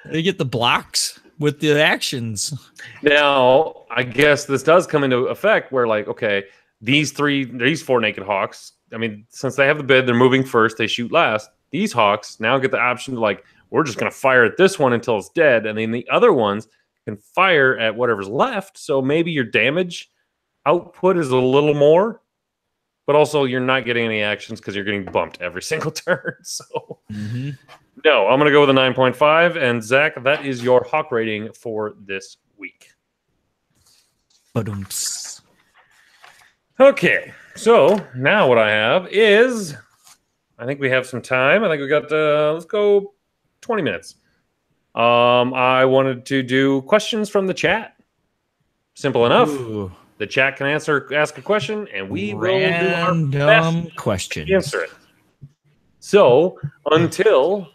D: They get the blocks with the actions.
A: Now, I guess this does come into effect where, like, okay, these 4 Naked Hawks, I mean, since they have the bid, they're moving first, they shoot last. These Hawks now get the option to, like, we're just going to fire at this one until it's dead. And then the other ones can fire at whatever's left. So maybe your damage output is a little more, but also you're not getting any actions because you're getting bumped every single turn. So, no, I'm going to go with a 9.5. And Zach, that is your Hawk rating for this week.
D: Ba-dum-ps.
A: Okay, so now what I have is, I think we have some time. I think we got, let's go 20 minutes. I wanted to do questions from the chat. Simple enough.
D: Ooh.
A: The chat can ask a question, and we will
D: Random
A: do our best
D: questions.
A: to answer it. So until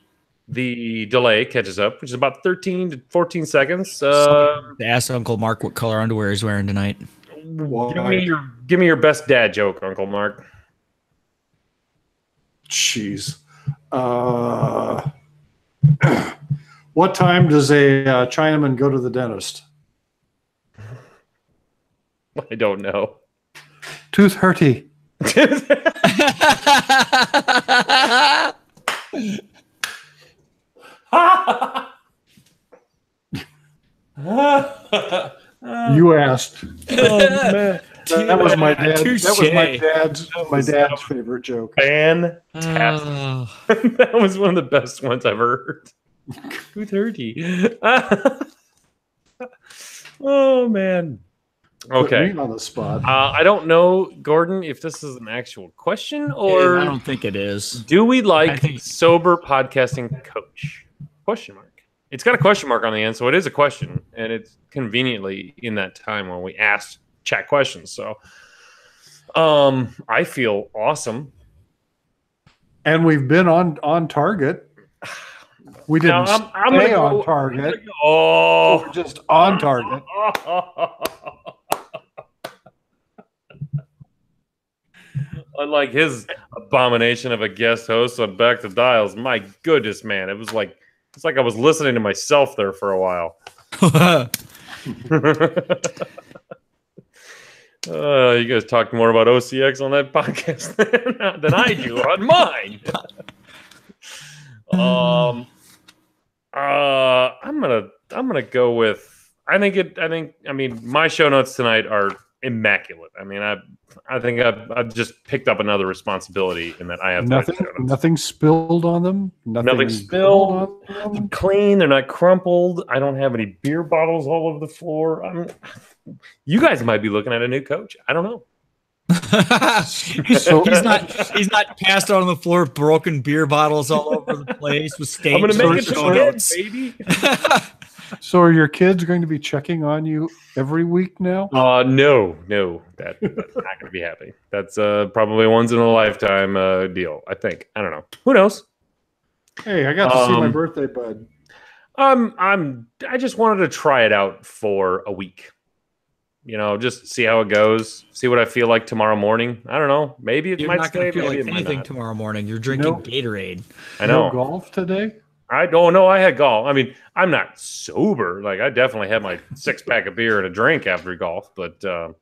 A: the delay catches up, which is about 13 to 14 seconds,
D: Ask Uncle Mark what color underwear he's wearing tonight.
A: give me your best dad joke, Uncle Mark.
B: Jeez. What time does a Chinaman go to the dentist?
A: I don't know.
B: 2:30. You asked.
A: Oh, man.
B: That was my dad. That was my
D: Touche.
B: dad's favorite joke.
A: Fantastic. That was one of the best ones I've heard. 2:30. Oh man.
B: Put
A: Okay.
B: me on the spot.
A: I don't know, Gordon, if this is an actual question or
D: I don't think it is.
A: do we
D: I
A: like
D: think-
A: sober podcasting coach? Question mark. It's got a question mark on the end, so it is a question, and it's conveniently in that time when we asked chat questions. So, I feel awesome.
B: And we've been on target. We didn't
A: Now, I'm
B: stay
A: gonna
B: on
A: go-
B: target.
A: Oh,
B: We're just on target.
A: Unlike his abomination of a guest host on Back to Dials, my goodness, man, it's like I was listening to myself there for a while. You guys talked more about OCX on that podcast than I do on mine. I'm gonna go with. I mean, my show notes tonight are immaculate. I mean, I think I've just picked up another responsibility in that I have to write show notes.
B: Nothing spilled on them.
A: Nothing spilled. Clean. They're not crumpled. I don't have any beer bottles all over the floor. You guys might be looking at a new coach. I don't know.
B: So
D: he's not passed out on the floor, broken beer bottles all over the place with stains.
A: I'm gonna make it
D: show
A: to
D: notes.
A: baby.
B: So are your kids going to be checking on you every week now?
A: No, that's not going to be happening. That's probably a once in a lifetime deal. I think. I don't know. Who knows?
B: Hey, I got to see my birthday bud.
A: I just wanted to try it out for a week. You know, just see how it goes. See what I feel like tomorrow morning. I don't know. Maybe it
D: You're
A: might
D: not
A: stay.
D: going to feel
A: Maybe
D: like
A: it might
D: anything
A: not.
D: tomorrow morning. You're drinking
B: No.
D: Gatorade.
A: I know.
B: No golf today?
A: I don't know. I had golf. I mean, I'm not sober. Like, I definitely had my 6-pack of beer and a drink after golf, but that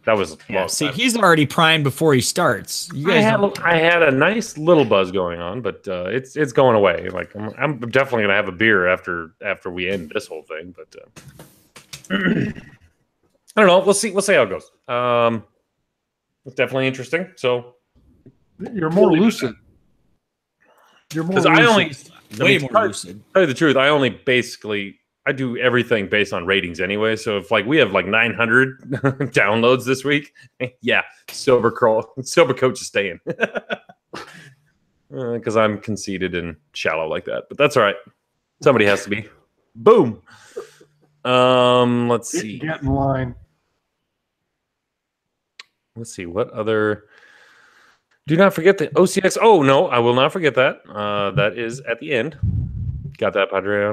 A: was
D: Yeah, see, he's already primed before he starts. You guys
A: I had a nice little buzz going on, but it's going away. Like, I'm definitely gonna have a beer after we end this whole thing. But I don't know. We'll see how it goes. It's definitely interesting. So
B: You're more lucid. You're more
A: because
B: lucid.
D: way more lucid.
A: Tell you the truth, I do everything based on ratings anyway. So if like we have like 900 downloads this week, yeah, sober coach is staying because I'm conceited and shallow like that. But that's all right. Somebody has to be. Boom. Let's see.
B: Get in line.
A: Let's see what other. Do not forget the OCX. Oh no, I will not forget that. That is at the end. Got that, Padre?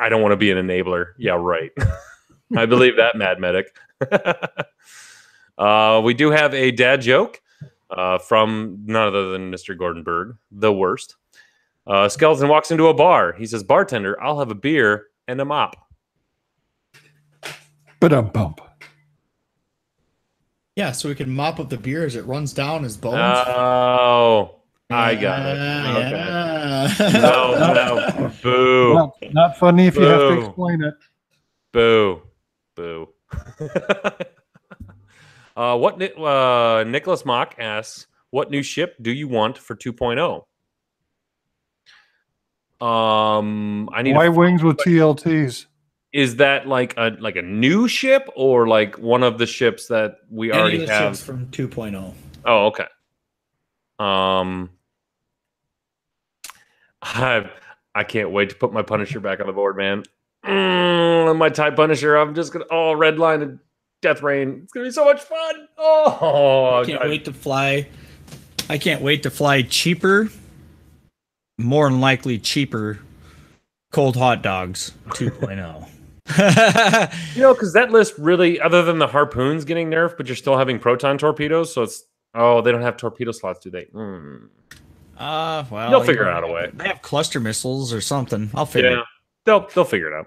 A: I don't want to be an enabler. Yeah, right. I believe that, Mad Medic. We do have a dad joke from none other than Mr. Gordon Berg, the worst. Skeleton walks into a bar. He says, "Bartender, I'll have a beer and a mop."
B: Ba-dum-bump.
G: Yeah, so we can mop up the beer as it runs down his bones.
A: Oh, I got it. Okay. No, boo.
B: Not funny if you have to
A: Boo.
B: explain it.
A: Boo. Boo. Nicholas Mock asks, what new ship do you want for 2.0? I need
B: Y wings with TLTs.
A: Is that like a new ship or like one of the ships that we
G: Any
A: already
G: of the
A: have?
G: ships from 2.0.
A: Oh, okay. I can't wait to put my Punisher back on the board, man. My TIE Punisher. I'm just gonna red line and Death Rain. It's gonna be so much fun. Oh,
G: I can't wait to fly. I can't wait to fly cheaper, more than likely cheaper, cold hot dogs 2.0.
A: You know, because that list really, other than the harpoons getting nerfed, but you're still having proton torpedoes, so it's they don't have torpedo slots, do they?
G: Well,
A: They'll figure out a way.
G: They have cluster missiles or something. I'll figure
A: Yeah, they'll figure it out.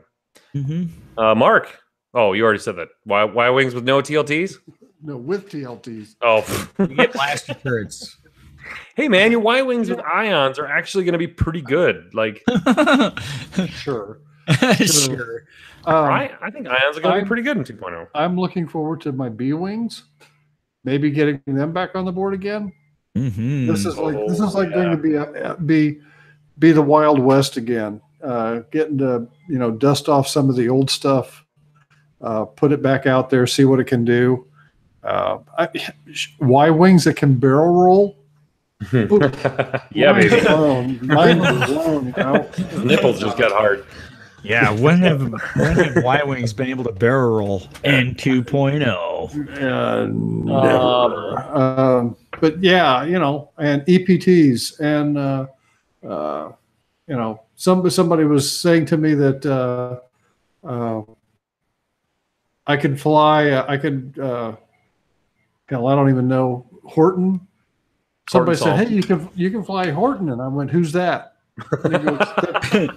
G: it. Mm-hmm.
A: Mark. Oh, you already said that. Why wings with no TLTs?
B: No, with TLTs.
A: Oh,
G: You get blaster turrets.
A: Hey, man, your Y wings with ions are actually going to be pretty good. Like,
B: Sure.
D: Sure.
A: I think ions are going to be
B: I'm-
A: pretty good in 2.0.
B: I'm looking forward to my B wings. Maybe getting them back on the board again.
D: Mhm.
B: This is like
A: yeah.
B: going to be the Wild West again. Getting to dust off some of the old stuff, put it back out there, see what it can do. Y wings that can barrel roll.
A: Yeah,
B: Mind
A: baby.
B: blown. Mind blown,
A: Nipples just got hard.
D: Yeah, when have Y Wings been able to barrel roll in 2.0?
B: Never. But yeah, and EPTs and somebody was saying to me that I could fly. I could. Hell, I don't even know Horton. Somebody said,
A: Horton
B: "Hey, you can fly Horton," and I went, "Who's that?" And he goes,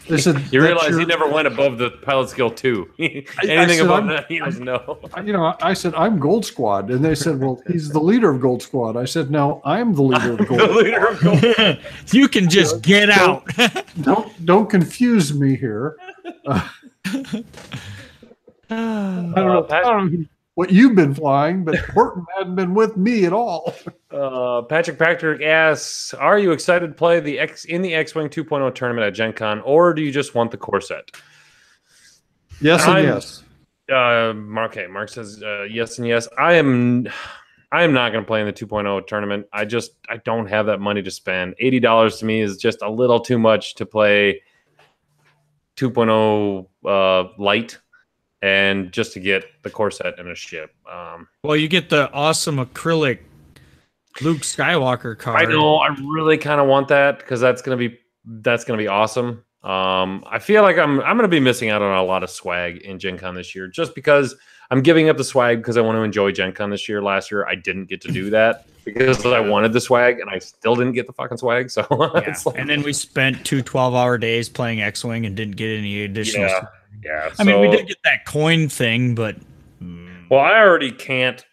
B: they said,
A: You
B: "That's
A: realize
B: your-"
A: he never went above the pilot skill 2. Anything
B: said,
A: above
B: I'm-
A: that, he doesn't know.
B: I said, "I'm Gold Squad," and they said, "Well, he's the leader of Gold Squad." I said, "No, I'm the leader of
A: The
B: Gold.
A: leader of gold.
D: You can just get out.
B: Don't confuse me here." I don't know what you've been flying, but Horton hadn't been with me at all.
A: Patrick asks, "Are you excited to play the X-Wing 2.0 tournament at Gen Con, or do you just want the core set?"
B: Yes and
A: I'm-
B: yes.
A: Mark says yes and yes. I am not going to play in the 2.0 tournament. I don't have that money to spend. $80 to me is just a little too much to play 2.0 light, and just to get the core set and a ship.
D: Well, you get the awesome acrylic Luke Skywalker card.
A: I know. I really kind of want that because that's gonna be awesome. I feel like I'm gonna be missing out on a lot of swag in Gen Con this year, just because I'm giving up the swag because I want to enjoy Gen Con this year. Last year I didn't get to do that because I wanted the swag and I still didn't get the fucking swag. So
D: Yeah.
A: it's like,
D: And then we spent 2 12-hour days playing X-Wing and didn't get any additional swag.
A: yeah.
D: I mean, we
A: so-
D: did get that coin thing, but
A: Well, I already can't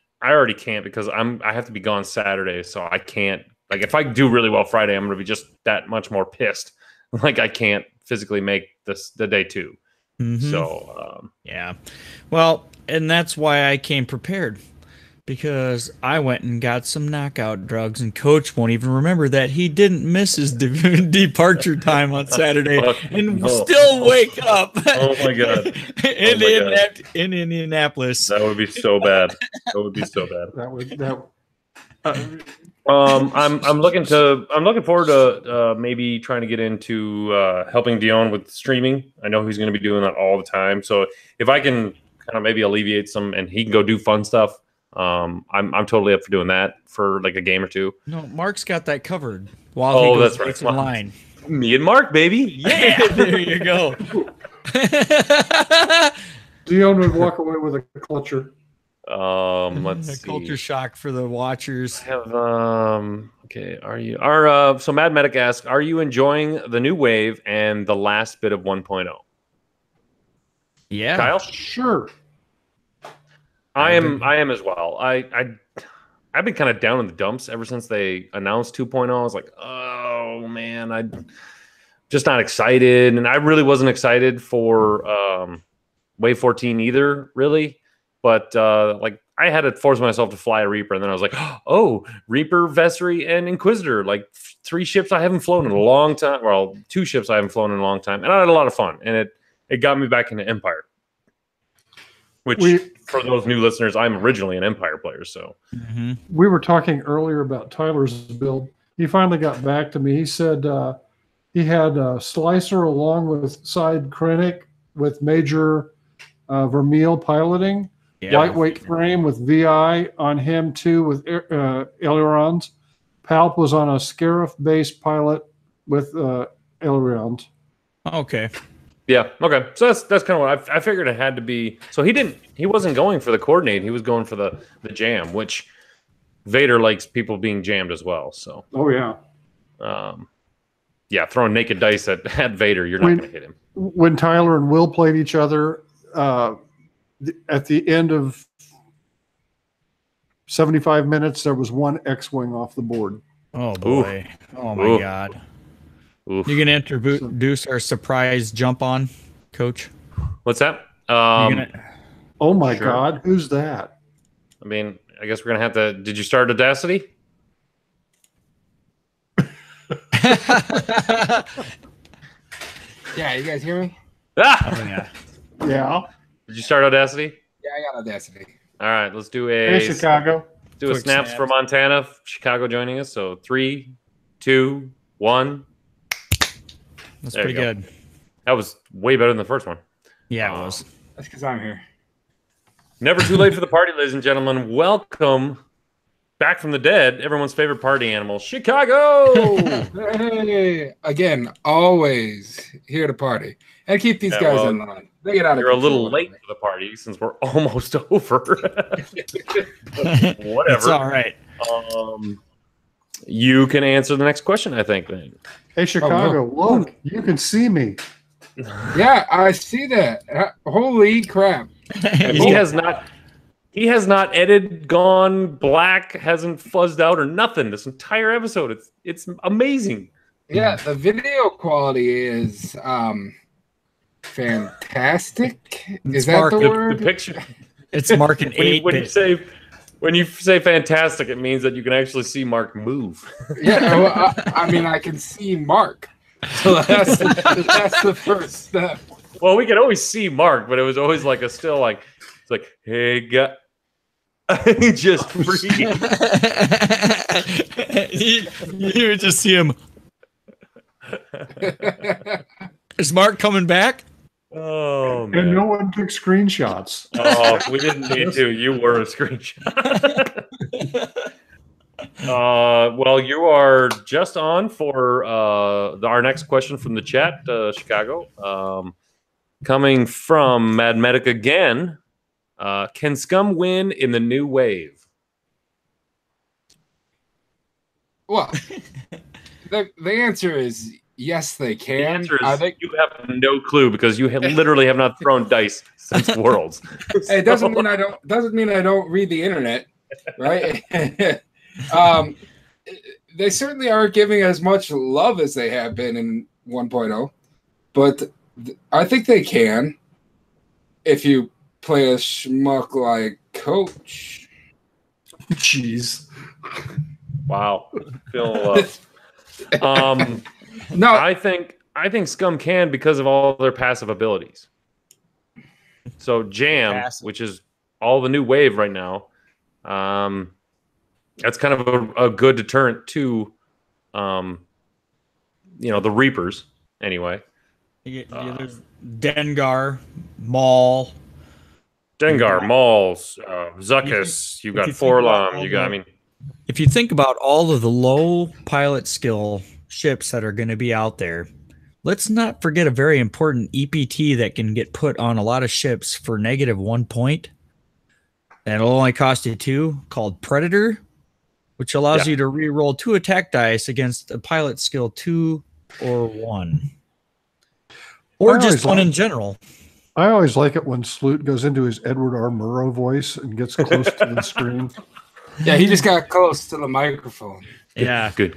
A: because I have to be gone Saturday, so I can't. Like, if I do really well Friday, I'm gonna be just that much more pissed. Like, I can't physically make the day 2.
D: mhm.
A: So
D: Yeah. Well, and that's why I came prepared, because I went and got some knockout drugs, and Coach won't even remember that he didn't miss his departure time on Saturday and
A: no.
D: still wake up
A: Oh my God.
D: in Indianapolis.
A: that would be so bad. That would be so bad. I'm looking forward to maybe trying to get into helping Dion with streaming. I know he's going to be doing that all the time. So if I can kind of maybe alleviate some, and he can go do fun stuff, I'm totally up for doing that for like a game or two.
D: No, Mark's got that covered while
A: Oh,
D: he goes
A: that's right.
D: in line.
A: Me and Mark, baby.
D: Yeah, there you go.
B: Dion would walk away with a clutcher.
A: Let's
D: A
A: see.
D: culture shock for the watchers.
A: Have okay. So Mad Medic asks, "Are you enjoying the new wave and the last bit of 1.0?"
D: Yeah.
A: Kyle,
B: Sure.
A: I am as well. I've been kind of down in the dumps ever since they announced 2.0. I was like, oh man, I'm just not excited, and I really wasn't excited for Wave 14 either, really. But like, I had to force myself to fly a Reaper, and then I was like, oh, Reaper, Vessery, and Inquisitor, like 3 ships I haven't flown in a long time. Well, 2 ships I haven't flown in a long time, and I had a lot of fun, and it got me back into Empire. Which, for those new listeners, I'm originally an Empire player, so.
D: Mhm.
B: We were talking earlier about Tyler's build. He finally got back to me. He said he had a Slicer along with Side Krennic with Major Vermeil piloting,
D: Yeah.
B: lightweight frame with VI on him too with ailerons. Palp was on a Scarif-based pilot with ailerons.
D: Okay.
A: Yeah. Okay. So that's kind of what I figured it had to be. So he wasn't going for the coordinate. He was going for the jam, which Vader likes people being jammed as well. So,
B: Oh yeah.
A: Yeah, throwing naked dice at Vader, you're not going to hit him.
B: When Tyler and Will played each other, at the end of 75 minutes, there was 1 X-wing off the board.
D: Oh boy. Oh my
A: Oof.
D: God.
A: Oof.
D: You gonna introduce our surprise jump on, Coach?
A: What's that?
D: You gonna?
B: Oh my
A: Sure.
B: God, who's that?
A: I mean, I guess we're gonna have to. Did you start Audacity?
H: Yeah, you guys hear me?
A: Ah!
D: Oh yeah.
B: Yeah.
A: Did you start Audacity?
H: Yeah, I got Audacity.
A: All right, let's do
B: Hey,
A: a
B: Chicago.
A: do a
D: Quick
A: snaps
D: snaps.
A: for Montana, Chicago joining us. So 3, 2, 1.
D: That's
A: There
D: pretty
A: you go.
D: good.
A: That was way better than the first one.
D: Yeah, it was.
H: That's because I'm here.
A: Never too late for the party, ladies and gentlemen. Welcome back from the dead. Everyone's favorite party animal, Chicago.
H: Hey, again, always here to party and keep these
A: Yeah,
H: guys
A: well,
H: in line. They get out of
A: You're a
H: control.
A: little late for the party since we're almost over. Whatever.
D: It's all right.
A: You can answer the next question, I think. Then.
B: Hey, Chicago, look, you can see me.
H: Yeah, I see that. Holy crap!
A: He has not. He has not edited, gone black, hasn't fuzzed out or nothing. This entire episode, it's amazing.
H: Yeah, the video quality is fantastic. Is that the word?
A: The picture.
D: It's marking
A: When you
D: 8-bit.
A: when you say fantastic, it means that you can actually see Mark move.
H: Yeah, well, I mean, I can see Mark. So that's the first step.
A: Well, we could always see Mark, but it was always like it's like, hey, guy. Just freaking.
D: You would just see him. Is Mark coming back?
A: Oh
B: And
A: man!
B: no one took screenshots.
A: Oh, we didn't need to. You were a screenshot. Well, you are just on for our next question from the chat, Chicago. Coming from Mad Medic again. Can Scum win in the new wave?
H: Well, the answer is yes, they can.
A: The answer
H: I
A: is
H: think
A: you have no clue because you literally have not thrown dice since Worlds.
H: it doesn't mean I don't read the internet, right? They certainly aren't giving as much love as they have been in 1.0, but I think they can if you play a schmuck like Coach.
B: Jeez.
A: Wow. Feel
H: No,
A: I think Scum can because of all their passive abilities. So Jam,
D: Passive.
A: which is all the new wave right now, that's kind of a good deterrent to, the Reapers. Anyway,
D: There's Dengar, Maul.
A: Dengar, Mauls, Zuckus. You got
D: you think about
A: Forlom.
D: all
A: You got.
D: the-
A: I mean,
D: If you think about all of the low pilot skill ships that are going to be out there, let's not forget a very important EPT that can get put on a lot of ships for -1 point. And it'll only cost you 2, called Predator, which allows
A: Yeah.
D: you to re-roll 2 attack dice against a pilot skill 2 or 1. Or
B: I
D: just
B: always
D: 1
B: like-
D: in general.
B: I always like it when Sloot goes into his Edward R. Murrow voice and gets close to the screen.
H: yeah, he just got close to the microphone.
D: Yeah.
A: good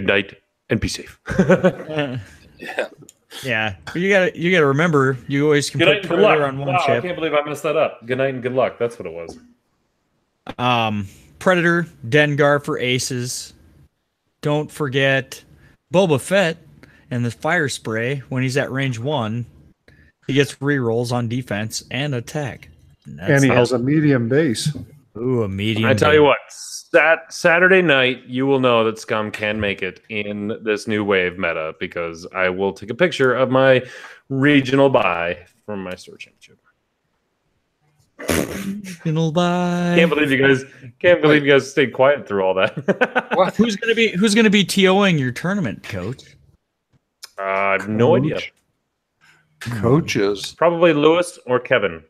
A: night and be safe.
D: Yeah. But you gotta remember, you always can
A: Good night
D: put
A: and good luck.
D: Predator on one
A: Wow, I
D: ship.
A: can't believe I messed that up. Good night and good luck. That's what it was.
D: Predator, Dengar for aces. Don't forget Boba Fett and the fire spray. When he's at range 1, he gets rerolls on defense and attack.
B: And he has a medium base.
D: a medium.
A: I tell you what, Saturday night, you will know that Scum can make it in this new wave meta because I will take a picture of my regional buy from my store championship.
D: Regional buy.
A: Can't believe you guys stayed quiet through all that.
H: What?
D: Who's gonna be TOing your tournament, Coach?
A: I have no idea.
B: Coaches.
A: Probably Lewis or Kevin.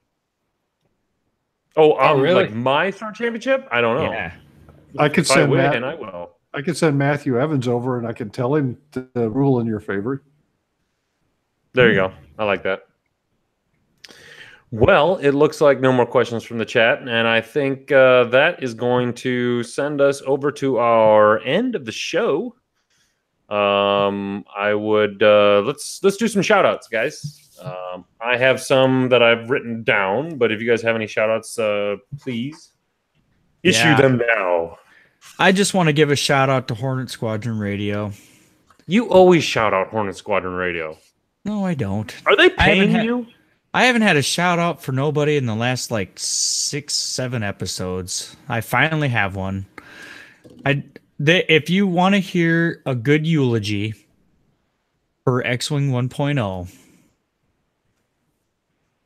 A: Oh,
H: really?
A: Like my store championship? I don't know.
D: Yeah.
B: I could
A: If I
B: send
A: win, I will.
B: I could send Matthew Evans over and I can tell him to rule in your favor.
A: There you go. I like that. Well, it looks like no more questions from the chat, and I think that is going to send us over to our end of the show. I would let's do some shout outs, guys. I have some that I've written down, but if you guys have any shout outs, please issue them now.
D: I just want to give a shout out to Hornet Squadron Radio.
A: You always shout out Hornet Squadron Radio.
D: No, I don't.
A: Are they paying you?
D: I haven't had a shout out for nobody in the last like 6-7 episodes. I finally have one. If you want to hear a good eulogy for X-Wing 1.0,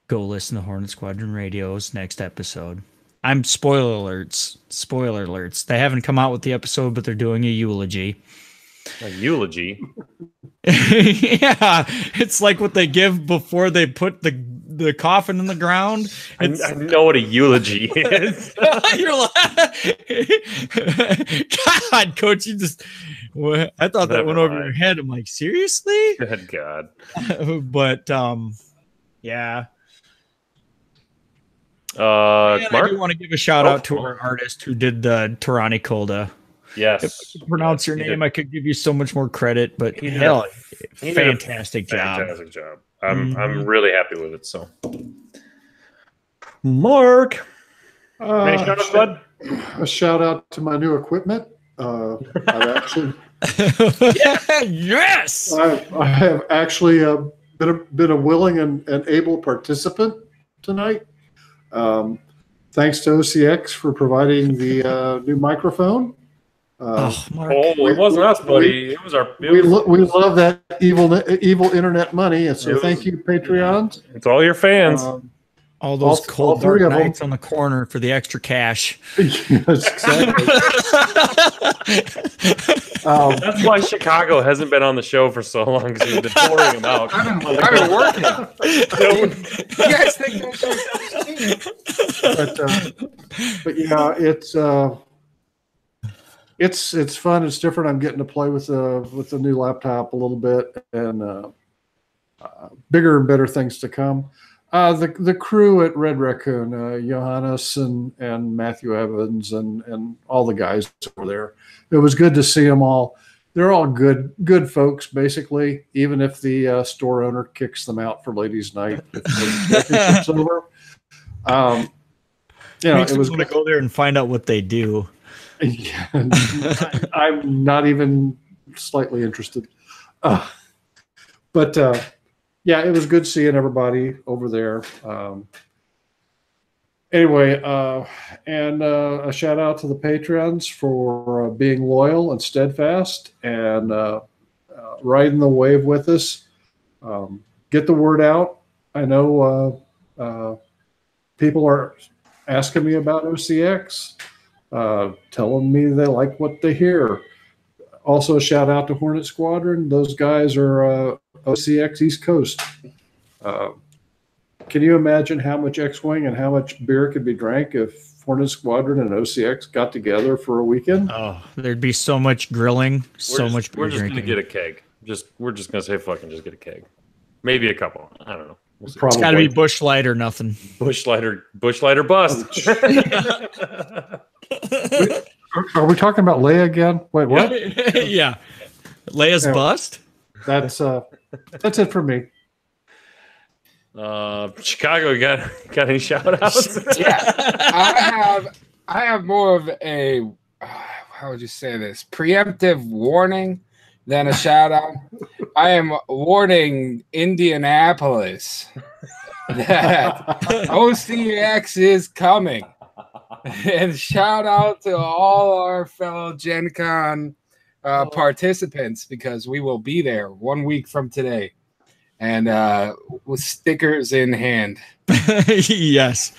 D: go listen to Hornet Squadron Radio's next episode. I'm spoiler alerts. They haven't come out with the episode, but they're doing a eulogy.
A: A eulogy?
D: Yeah, it's like what they give before they put the coffin in the ground.
A: I know what a eulogy is.
D: You're God, Coach, you just. I thought that went over your head. I'm like, seriously?
A: Good God.
D: But yeah.
A: Mark?
D: I do want to give a shout out to our artist who did the Tirani Kolda.
A: Yes.
D: If I could pronounce your name, I could give you so much more credit, but fantastic job.
A: Fantastic job. I'm really happy with it. So, Mark, any shout outs, bud?
B: A shout out to my new equipment. I've actually,
D: yes,
B: I have actually been a willing and able participant tonight. Thanks to OCX for providing the new microphone.
D: Mark.
A: It wasn't us, buddy. It was our.
B: We love that evil internet money, and so thank you, Patreons.
A: It's all your fans.
D: All those cold dark nights on the corner for the extra cash.
B: Yes, exactly.
A: That's why Chicago hasn't been on the show for so long, because we've been pouring them out.
H: I've been working. You guys think
B: but yeah, it's fun. It's different. I'm getting to play with the new laptop a little bit, and bigger and better things to come. The crew at Red Raccoon, Johannes and Matthew Evans and all the guys over there. It was good to see them all. They're all good folks, basically, even if the store owner kicks them out for ladies' night. It's over.
D: It was going to go there and find out what they do.
B: Yeah, I'm not even slightly interested. But yeah, it was good seeing everybody over there. Anyway, and a shout out to the patrons for being loyal and steadfast and riding the wave with us. Get the word out. I know people are asking me about OCX, telling me they like what they hear. Also, a shout out to Hornet Squadron. Those guys are OCX East Coast. Can you imagine how much X-Wing and how much beer could be drank if Hornet Squadron and OCX got together for a weekend?
D: Oh, thered be so much grilling, much beer
A: We're just
D: drinking.
A: going to get a keg. We're just going to say fucking just get a keg. Maybe a couple. I don't know. We'll see.
D: It's got to be Busch Light or nothing.
A: Busch Light or bust.
B: Are we talking about Leia again? Wait, what?
D: Yeah. Leia's bust?
B: That's it for me.
A: Chicago, you got any shout outs?
H: Yeah. I have more of a how would you say this? Preemptive warning than a shout out. I am warning Indianapolis that OCX is coming. And shout out to all our fellow Gen Con participants, because we will be there 1 week from today, and with stickers in hand.
D: Yes,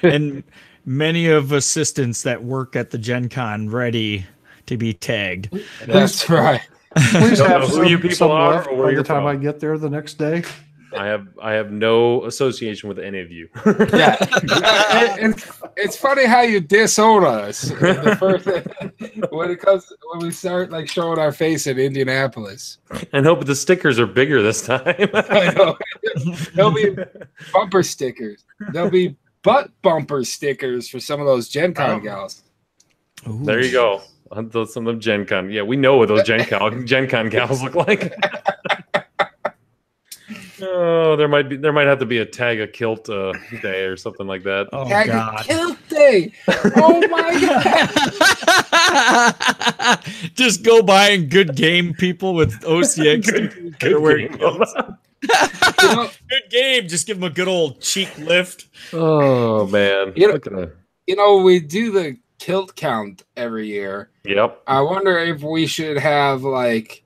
D: and many of assistants that work at the Gen Con ready to be tagged.
H: That's right.
B: Please have
A: who you people
B: some
A: are
B: left
A: or where
B: by
A: you're
B: the time
A: from.
B: I get there the next day.
A: I have no association with any of you.
H: Yeah, it's funny how you disown us in the first when we start like showing our face in Indianapolis.
A: And hope the stickers are bigger this time.
H: I know. There'll be bumper stickers. There'll be butt bumper stickers for some of those Gen Con gals.
D: Ooh.
A: There you go. Some of them Gen Con. Yeah, we know what those Gen Con gals look like. Oh, there might have to be a tag a kilt day or something like that.
D: Oh,
H: Tag
D: God.
H: a kilt day. Oh my God.
D: Just go buying good game people with OCX.
A: Good game.
D: Good game. Just give them a good old cheek lift.
A: Oh man.
H: You know, we do the kilt count every year.
A: Yep.
H: I wonder if we should have like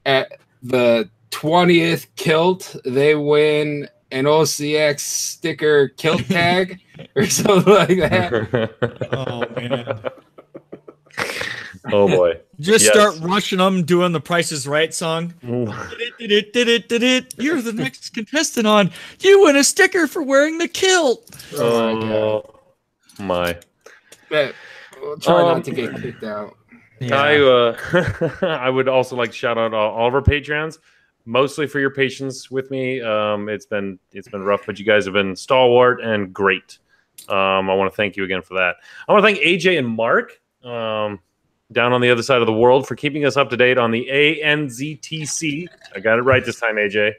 H: at the 20th kilt, they win an OCX sticker kilt tag or something like that.
D: Oh man.
A: Oh boy.
D: Just
A: Yes.
D: start rushing them doing the Price is Right song. You're the next contestant on. You win a sticker for wearing the kilt.
A: Oh my.
H: But we'll try not to get kicked out.
D: Yeah.
A: I would also like to shout out all of our Patreons, mostly for your patience with me. It's been rough, but you guys have been stalwart and great. I want to thank you again for that. I want to thank AJ and Mark down on the other side of the world for keeping us up to date on the ANZTC. I got it right this time, AJ.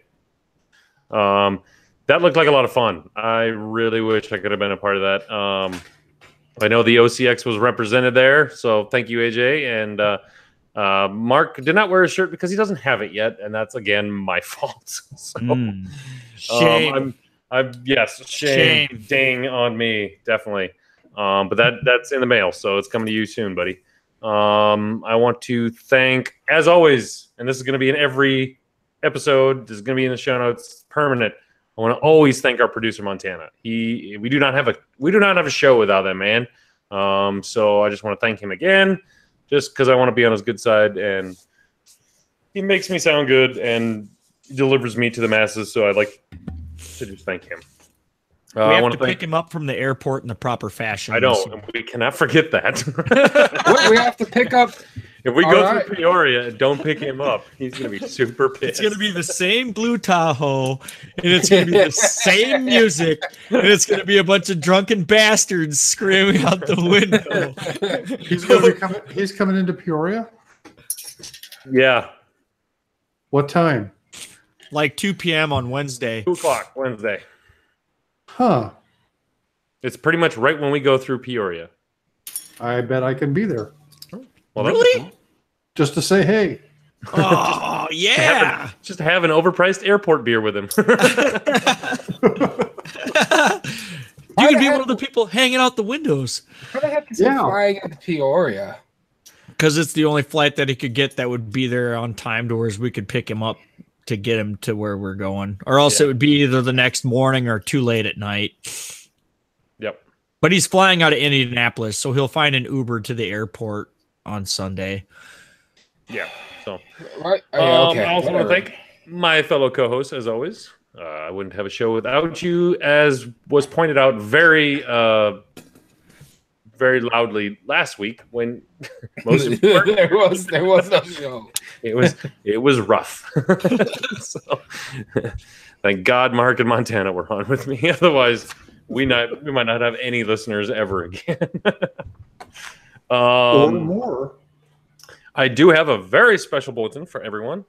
A: That looked like a lot of fun. I really wish I could have been a part of that. I know the OCX was represented there, so thank you, AJ. And Mark did not wear a shirt because he doesn't have it yet, and that's again my fault. So,
D: Shame.
A: Yes, shame. Ding on me, definitely. But that's in the mail, so it's coming to you soon, buddy. I want to thank, as always, and this is going to be in every episode. This is going to be in the show notes, permanent. I want to always thank our producer Montana. We do not have a show without that man. So I just want to thank him again, just because I want to be on his good side, and he makes me sound good and delivers me to the masses. So I'd like to just thank him.
D: We have to pick him up from the airport in the proper fashion.
A: I know, and we cannot forget that.
H: We have to pick up.
A: If we go through Peoria and don't pick him up, he's going to be super pissed.
D: It's going to be the same blue Tahoe, and it's going to be the same music, and it's going to be a bunch of drunken bastards screaming out the window.
B: He's coming into Peoria?
A: Yeah.
B: What time?
D: Like 2 p.m. on Wednesday.
A: 2 o'clock Wednesday.
B: Huh.
A: It's pretty much right when we go through Peoria.
B: I bet I can be there.
A: Well,
D: Really?
B: Just to say hey.
D: Oh, yeah.
A: Just have an overpriced airport beer with him.
D: You can be one of the people hanging out the windows.
H: How the heck is he flying into Peoria?
D: Because it's the only flight that he could get that would be there on time to where we could pick him up to get him to where we're going. Or else it would be either the next morning or too late at night.
A: Yep.
D: But he's flying out of Indianapolis, so he'll find an Uber to the airport on Sunday.
A: Yeah. So,
H: right.
A: I also want to thank my fellow co-hosts, as always. I wouldn't have a show without you, as was pointed out very loudly last week when most of
H: there was no show.
A: It was rough. So, thank God Mark and Montana were on with me. Otherwise, we might not have any listeners ever again.
B: Or more.
A: I do have a very special bulletin for everyone.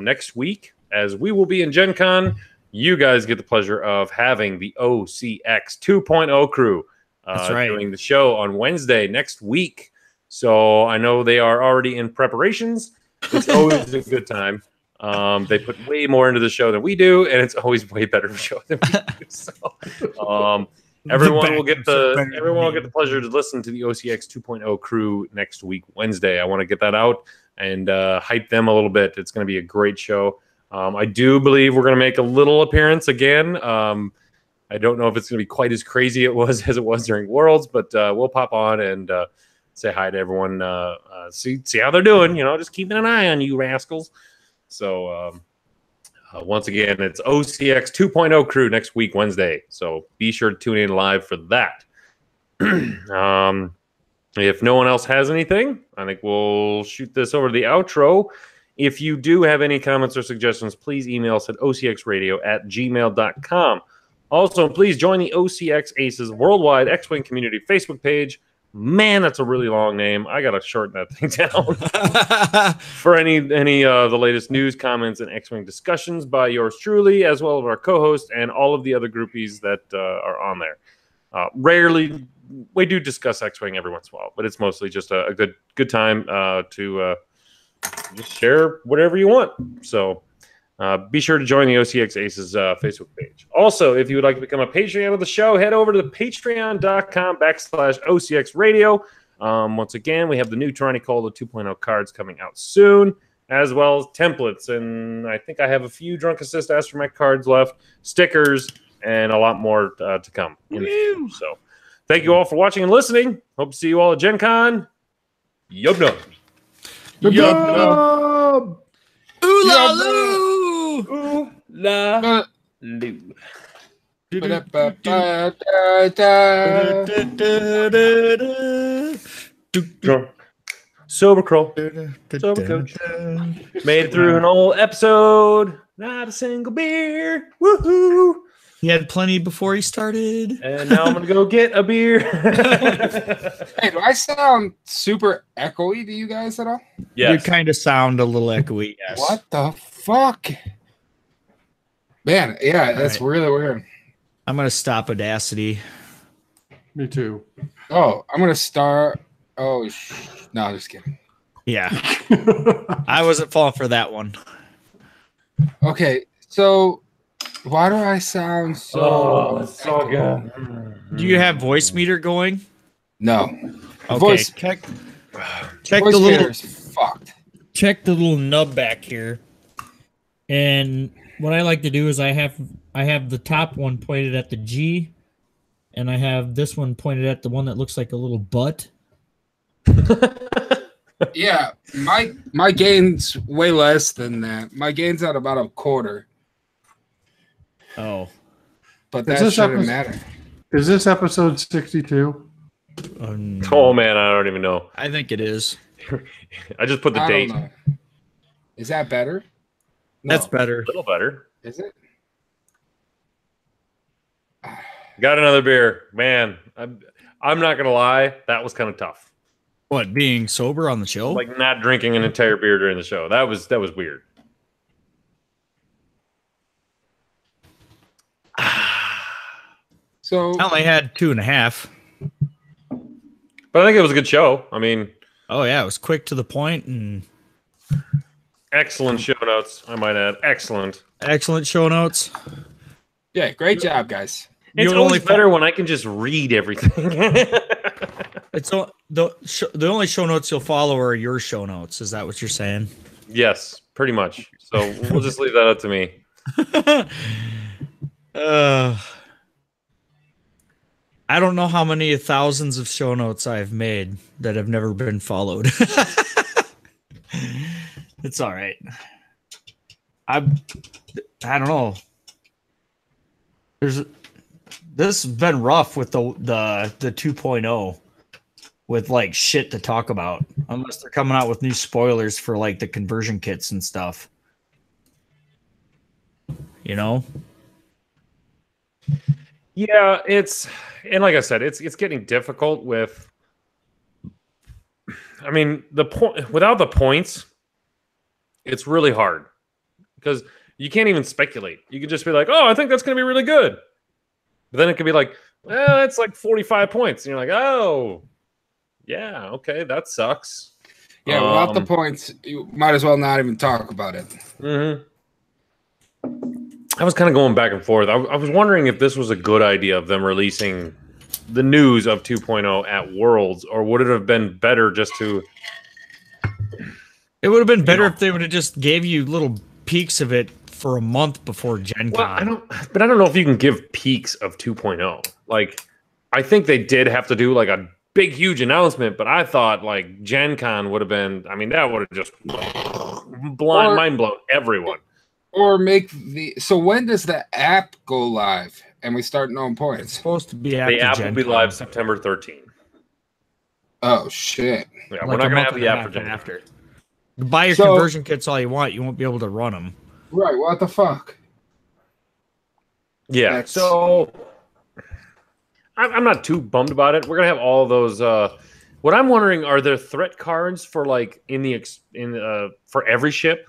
A: Next week, as we will be in Gen Con, you guys get the pleasure of having the OCX 2.0 crew doing the show on Wednesday next week. So I know they are already in preparations. It's always a good time. They put way more into the show than we do, and it's always way better of a show than we do. So, everyone will get the pleasure to listen to the OCX 2.0 crew next week, Wednesday. I want to get that out and hype them a little bit. It's going to be a great show. I do believe we're going to make a little appearance again. I don't know if it's going to be quite as crazy as it was during Worlds, but we'll pop on and say hi to everyone. See how they're doing. Just keeping an eye on you rascals. So Once again, it's OCX 2.0 crew next week, Wednesday. So be sure to tune in live for that. If no one else has anything, I think we'll shoot this over to the outro. If you do have any comments or suggestions, please email us at ocxradio@gmail.com. Also, please join the OCX Aces Worldwide X-Wing Community Facebook page. Man, that's a really long name. I got to shorten that thing down. For any the latest news, comments, and X-Wing discussions by yours truly, as well as our co-host and all of the other groupies that are on there. Rarely, we do discuss X-Wing every once in a while, but it's mostly just a good time to just share whatever you want. So be sure to join the OCX Aces Facebook page. Also, if you would like to become a Patreon of the show, head over to the patreon.com/OCX Radio. Once again, we have the new Tyrannical 2.0 cards coming out soon, as well as templates. And I think I have a few Drunk Assist Astromech cards left, stickers, and a lot more to come in the future. So thank you all for watching and listening. Hope to see you all at Gen Con. Yub nub.
B: Yub.
G: Ooh la loo.
A: Ooh la loo. Sober Crow. Sober Coach. Made it through an whole episode. Not a single beer. Woohoo.
G: He had plenty before he started.
A: And now I'm going to go get a beer.
H: Hey, do I sound super echoey to you guys at all?
A: Yes.
G: You kind of sound a little echoey, yes.
H: What the fuck? Man, yeah, that's really weird.
G: I'm going to stop Audacity.
B: Me too.
H: Oh, I'm going to start. Oh, no, just kidding.
G: Yeah. I wasn't falling for that one.
H: Okay, so why do I sound so...
A: that's so good.
G: Do you have voice meter going?
H: No.
G: Okay,
H: Voice,
G: check
H: voice
G: the little
H: meter's fucked.
G: check the little nub back here. And what I like to do is I have the top one pointed at the G, and I have this one pointed at the one that looks like a little butt.
H: Yeah, my gain's way less than that. My gain's at about a quarter,
G: Oh.
H: but
B: Is
H: that
B: this
H: shouldn't
B: episode-
H: matter.
B: Is this episode 62?
A: Oh, man, I don't even know.
G: I think it is.
A: I just put the
H: I
A: date.
H: don't know. Is that better?
G: That's
H: No.
G: better.
A: A little better.
H: Is it?
A: Got another beer. Man, I'm not going to lie. That was kind of tough.
G: What, being sober on the show?
A: Like not drinking an entire beer during the show. That was weird.
H: So
G: I only had 2.5.
A: But I think it was a good show. I mean,
G: Oh yeah, it was quick to the point and
A: excellent show notes, I might add. Excellent.
G: excellent show notes.
H: yeah, great job, guys.
A: It's
G: You
A: only
G: only
A: better when I can just read everything.
G: It's the only show notes you'll follow are your show notes. Is that what you're saying?
A: Yes, pretty much. So we'll just leave that up to me.
G: I don't know how many thousands of show notes I've made that have never been followed. It's all right. I don't know. This has been rough with the 2.0 with like shit to talk about, unless they're coming out with new spoilers for like the conversion kits and stuff. You know?
A: Yeah, and like I said, it's getting difficult with. I mean, the point without the points, it's really hard because you can't even speculate. You can just be like, "Oh, I think that's going to be really good," but then it could be like, "Well, it's like 45 points," and you're like, "Oh, yeah, okay, that sucks."
H: Yeah, without the points, you might as well not even talk about it.
A: Mm-hmm. I was kind of going back and forth. I was wondering if this was a good idea of them releasing the news of 2.0 at Worlds, or would it have been better just to...
G: It would have been better if they would have just gave you little peeks of it for a month before Gen
A: Well,
G: Con.
A: I don't know if you can give peaks of 2.0. Like, I think they did have to do like a big, huge announcement, but I thought like Gen Con would have been, I mean, that would have just mind blown everyone.
H: Or make the. So when does the app go live and we start knowing
D: It's
H: points?
D: supposed to be after
A: The app will
D: Gen
A: be
D: Con.
A: live September 13th.
H: Oh shit!
A: Yeah,
D: Like
A: we're not
D: a
A: gonna
D: month
A: have
D: and
A: the
D: a
A: app
D: half
A: for Gen Con.
D: after. Buy your
H: So-
D: conversion kits all you want. You won't be able to run them.
H: Right? What the fuck?
A: Yeah.
H: That's-
A: So I'm not too bummed about it. We're gonna have all those. What I'm wondering, are there threat cards for like for every ship,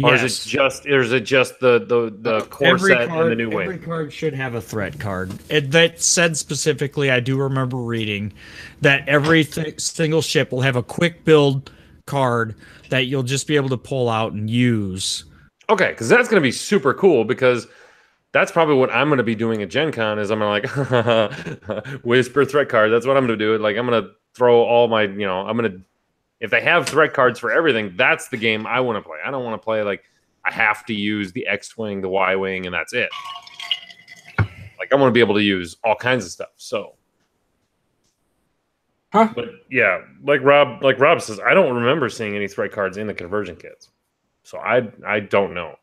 A: or is it just the core
D: every
A: set
D: card,
A: and the new
D: every
A: wing?
D: card should have a threat card. That said specifically, I do remember reading that every single ship will have a quick build card that you'll just be able to pull out and use.
A: Okay, because that's gonna be super cool because that's probably what I'm gonna be doing at Gen Con is I'm gonna like whisper threat card. That's what I'm gonna do. Like I'm gonna throw all my, I'm gonna if they have threat cards for everything, that's the game I want to play. I don't want to play like I have to use the X-wing, the Y-wing, and that's it. Like I want to be able to use all kinds of stuff. So, But yeah, like Rob says, I don't remember seeing any threat cards in the conversion kits. So I don't know.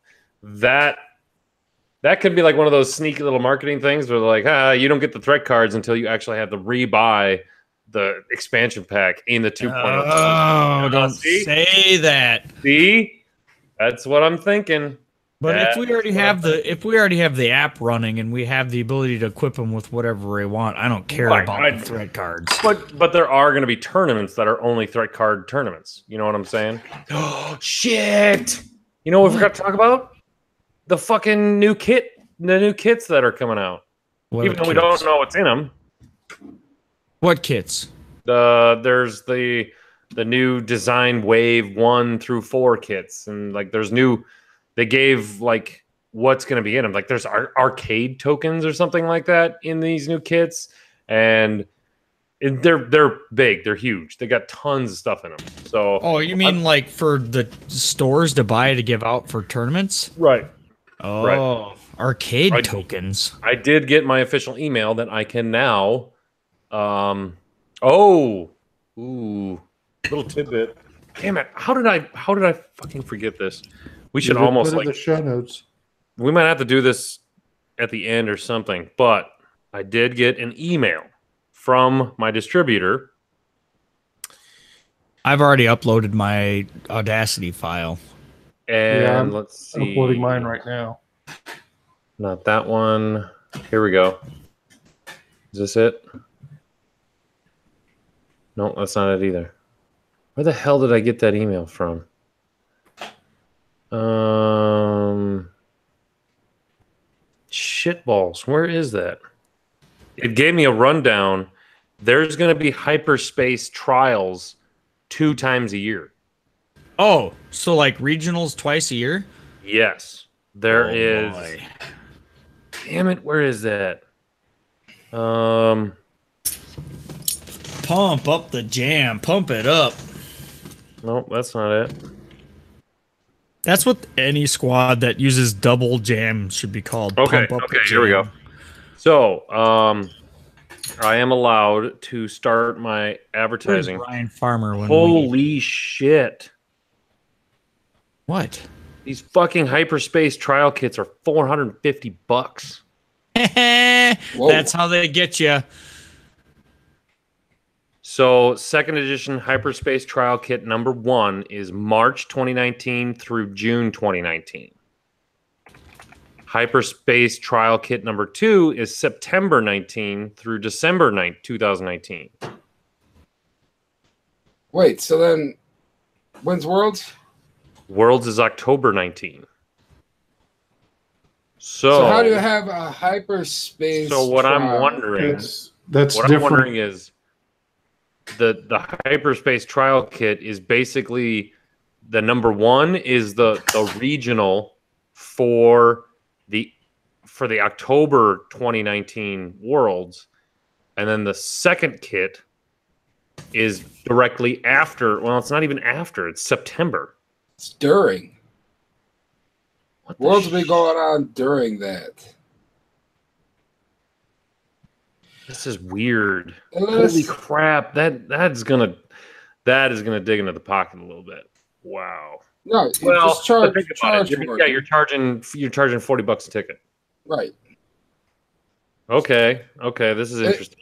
A: That could be like one of those sneaky little marketing things where they're like, you don't get the threat cards until you actually have to rebuy the expansion pack in the 2.0.
D: Oh, don't say that.
A: See? That's what I'm thinking.
D: But if we already have the app running and we have the ability to equip them with whatever we want, I don't care about the threat cards.
A: But there are going to be tournaments that are only threat card tournaments. You know what I'm saying? Oh shit! You know what we forgot to talk about? The fucking new kits that are coming out. Even though we don't know what's in them.
D: What kits?
A: There's the new design wave 1 through 4 kits, and like there's new. They gave like what's going to be in them. Like there's arcade tokens or something like that in these new kits, and they're big, they're huge. They got tons of stuff in them. So
D: oh, you mean like for the stores to buy to give out for tournaments?
A: Right.
D: Oh,
A: right.
D: Arcade tokens.
A: I did get my official email that I can now. Little tidbit. Damn it! How did I fucking forget this? We should almost
B: put
A: like
B: in the show notes.
A: We might have to do this at the end or something. But I did get an email from my distributor.
D: I've already uploaded my Audacity file.
A: And let's see.
B: Uploading mine right now.
A: Not that one. Here we go. Is this it? No, that's not it either. Where the hell did I get that email from? Shitballs. Where is that? It gave me a rundown. There's going to be hyperspace trials 2 times a year.
D: Oh, so like regionals twice a year?
A: Yes. There is.
D: Boy.
A: Damn it, where is that?
D: Pump up the jam. Pump it up.
A: Nope, that's not it.
D: That's what any squad that uses double jam should be called.
A: Okay,
D: Pump up
A: okay,
D: the
A: here we go.
D: jam.
A: So, I am allowed to start my advertising.
D: Where's Ryan Farmer?
A: Holy shit.
D: What?
A: These fucking hyperspace trial kits are $450.
D: That's how they get you.
A: So, 2nd edition hyperspace trial kit number 1 is March 2019 through June 2019. Hyperspace trial kit number 2 is September 19 through December 2019.
H: Wait, so then when's Worlds?
A: Worlds is October 19.
H: So how do you have a hyperspace?
A: So what
H: trial?
A: I'm wondering,
B: That's
A: what
B: different.
A: I'm wondering is the hyperspace trial kit is basically the number 1 is the regional for the October 2019 Worlds, and then the second kit is directly after. Well, it's not even after; it's September.
H: It's during.
A: What the
H: Worlds will be going on during that.
A: This is weird.
H: Unless-
A: Holy crap! That is gonna dig into the pocket a little bit. Wow.
H: No, you
A: Well,
H: just charge.
A: think about
H: charge
A: it.
H: for
A: Yeah,
H: it.
A: you're charging $40 a ticket.
H: Right.
A: Okay, this is interesting.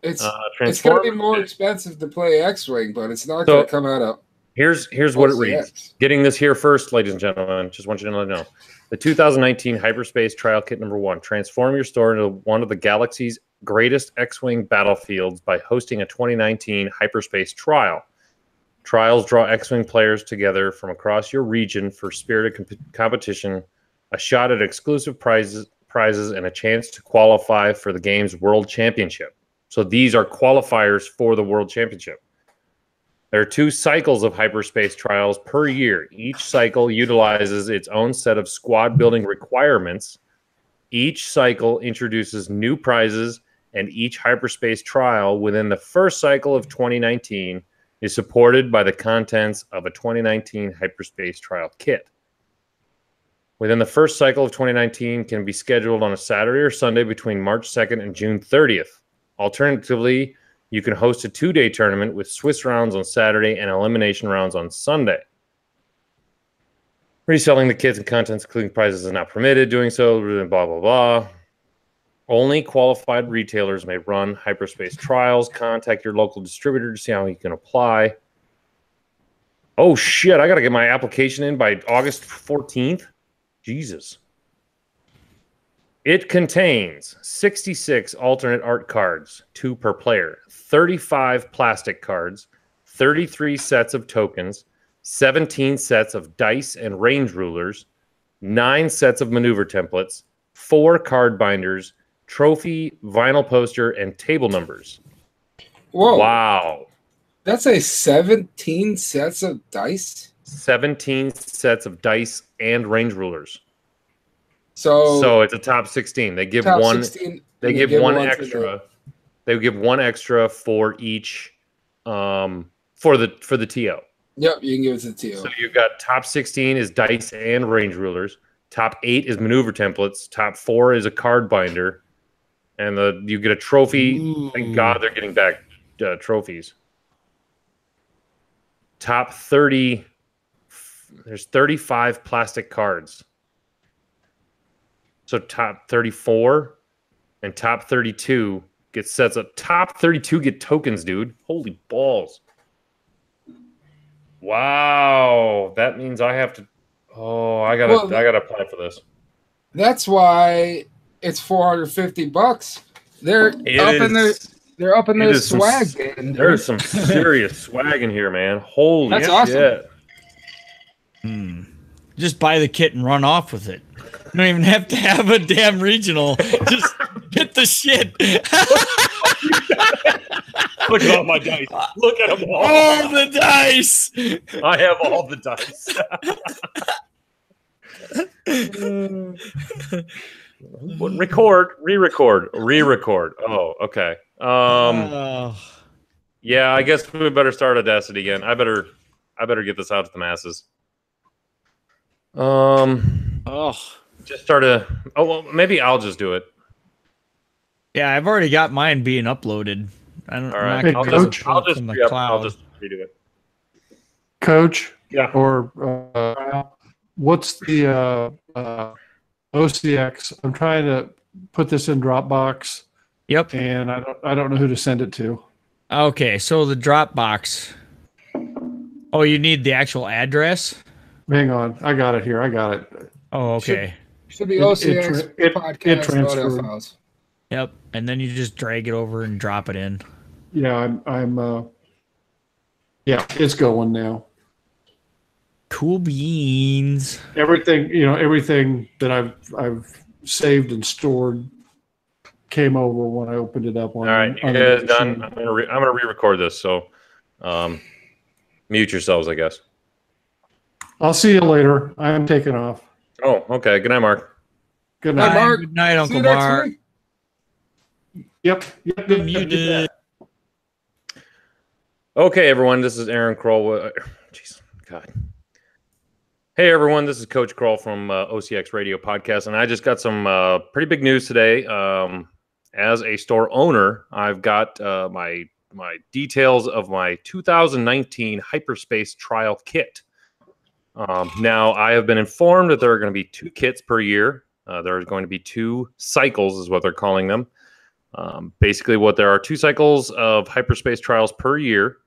H: It's going to
A: Transform.
H: be more expensive to play X-Wing, but it's not
A: So-
H: going to come out of
A: Here's what it
H: OCX.
A: reads. Getting this here first, ladies and gentlemen. Just want you to know. The 2019 Hyperspace Trial Kit number 1. Transform your store into one of the galaxy's greatest X-Wing battlefields by hosting a 2019 Hyperspace Trial. Trials draw X-Wing players together from across your region for spirited competition, a shot at exclusive prizes, and a chance to qualify for the game's World Championship. So these are qualifiers for the World Championship. There are 2 cycles of hyperspace trials per year. Each cycle utilizes its own set of squad building requirements. Each cycle introduces new prizes, and each hyperspace trial within the first cycle of 2019 is supported by the contents of a 2019 hyperspace trial kit. Within the first cycle of 2019 can be scheduled on a Saturday or Sunday between March 2nd and June 30th. Alternatively, you can host a 2-day tournament with Swiss rounds on Saturday and elimination rounds on Sunday. Reselling the kits and contents, including prizes, is not permitted. Doing so, blah, blah, blah. Only qualified retailers may run hyperspace trials. Contact your local distributor to see how you can apply. Oh, shit. I got to get my application in by August 14th. Jesus. It contains 66 alternate art cards, 2 per player, 35 plastic cards, 33 sets of tokens, 17 sets of dice and range rulers, 9 sets of maneuver templates, 4 card binders, trophy, vinyl poster, and table numbers.
H: Whoa.
A: Wow.
H: That's a 17 sets of dice?
A: 17 sets of dice and range rulers.
H: So
A: it's a top 16. They give
H: top
A: one
H: 16,
A: they
H: and
A: give one
H: to
A: extra. They give one extra for each for the TO.
H: Yep, you can give it to the TO.
A: So you've got top 16 is dice and range rulers. Top 8 is maneuver templates. Top 4 is a card binder. And you get a trophy.
D: Ooh.
A: Thank God they're getting back trophies. Top 30. There's 35 plastic cards. So top 34 and top 32 get sets up. Top 32 get tokens, dude. Holy balls. Wow. That means I have to. Oh, I gotta apply for this.
H: That's why it's $450. They're up in their swag game.
A: There's some serious swag in here, man. Holy
H: That's
A: shit.
H: awesome.
D: Just buy the kit and run off with it. You don't even have to have a damn regional. Just get the shit.
A: Look at all my dice. Look at them all.
D: All the dice.
A: I have all the dice. Re-record. Oh, okay. Yeah, I guess we better start Audacity again. I better get this out to the masses. Just start maybe I'll just do it.
D: Yeah, I've already got mine being uploaded. I don't.
A: All right,
D: I'm not gonna
B: Coach,
D: pull it from the cloud.
A: I'll just redo it.
B: Coach,
A: Yeah.
B: or what's the OCX? I'm trying to put this in Dropbox,
D: Yep.
B: and I don't know who to send it to.
D: Okay, so the Dropbox. Oh, you need the actual address?
B: Hang on, I got it here. I got it.
D: Oh, okay.
H: Should be
B: It-
H: OCX
B: it
H: podcast
B: transferred.
H: audio files.
D: Yep. And then you just drag it over and drop it in.
B: Yeah, yeah, it's going now.
D: Cool beans.
B: Everything that I've saved and stored came over when I opened it up.
A: All right, you guys done? I'm gonna re-record this. So, mute yourselves, I guess.
B: I'll see you later. I'm taking off.
A: Oh, okay. Good night, Mark.
B: Good
H: Hi,
B: night.
H: Mark.
D: Good night,
H: See
D: Uncle
H: you next
D: Mark.
H: week.
B: Yep.
D: Muted.
A: Okay, everyone. This is Aaron Kroll. Jeez, God. Hey, everyone. This is Coach Kroll from OCX Radio Podcast, and I just got some pretty big news today. As a store owner, I've got my details of my 2019 Hyperspace Trial Kit. Now, I have been informed that there are going to be 2 kits per year. There are going to be 2 cycles, is what they're calling them. Basically, what there are 2 cycles of hyperspace trials per year,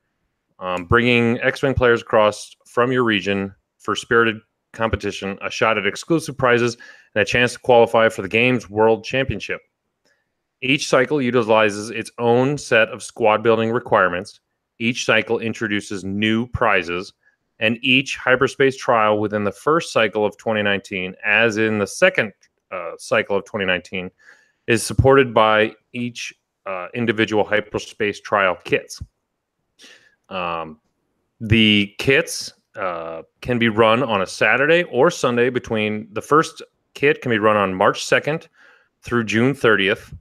A: bringing X-Wing players across from your region for spirited competition, a shot at exclusive prizes, and a chance to qualify for the game's World Championship. Each cycle utilizes its own set of squad building requirements. Each cycle introduces new prizes, and each hyperspace trial within the first cycle of 2019, as in the second cycle of 2019, is supported by each individual hyperspace trial kits. The kits can be run on a Saturday or Sunday. Between the first kit can be run on March 2nd through June 30th.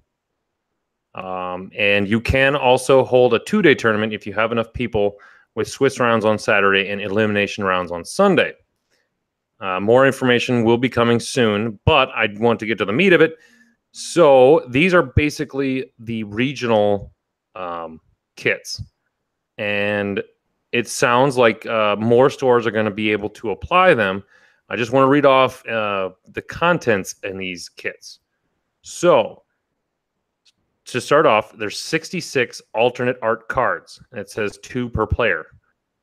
A: And you can also hold a 2-day tournament if you have enough people, with Swiss rounds on Saturday and elimination rounds on Sunday. More information will be coming soon, but I want to get to the meat of it. So these are basically the regional kits. And it sounds like more stores are going to be able to apply them. I just want to read off the contents in these kits. So to start off, there's 66 alternate art cards, and it says 2 per player.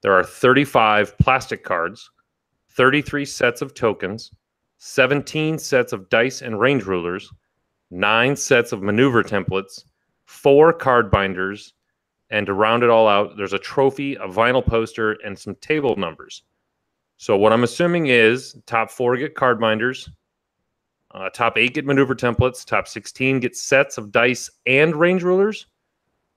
A: There are 35 plastic cards, 33 sets of tokens, 17 sets of dice and range rulers, 9 sets of maneuver templates, 4 card binders, and to round it all out, there's a trophy, a vinyl poster, and some table numbers. So what I'm assuming is top 4 get card binders, top 8 get maneuver templates, top 16 get sets of dice and range rulers,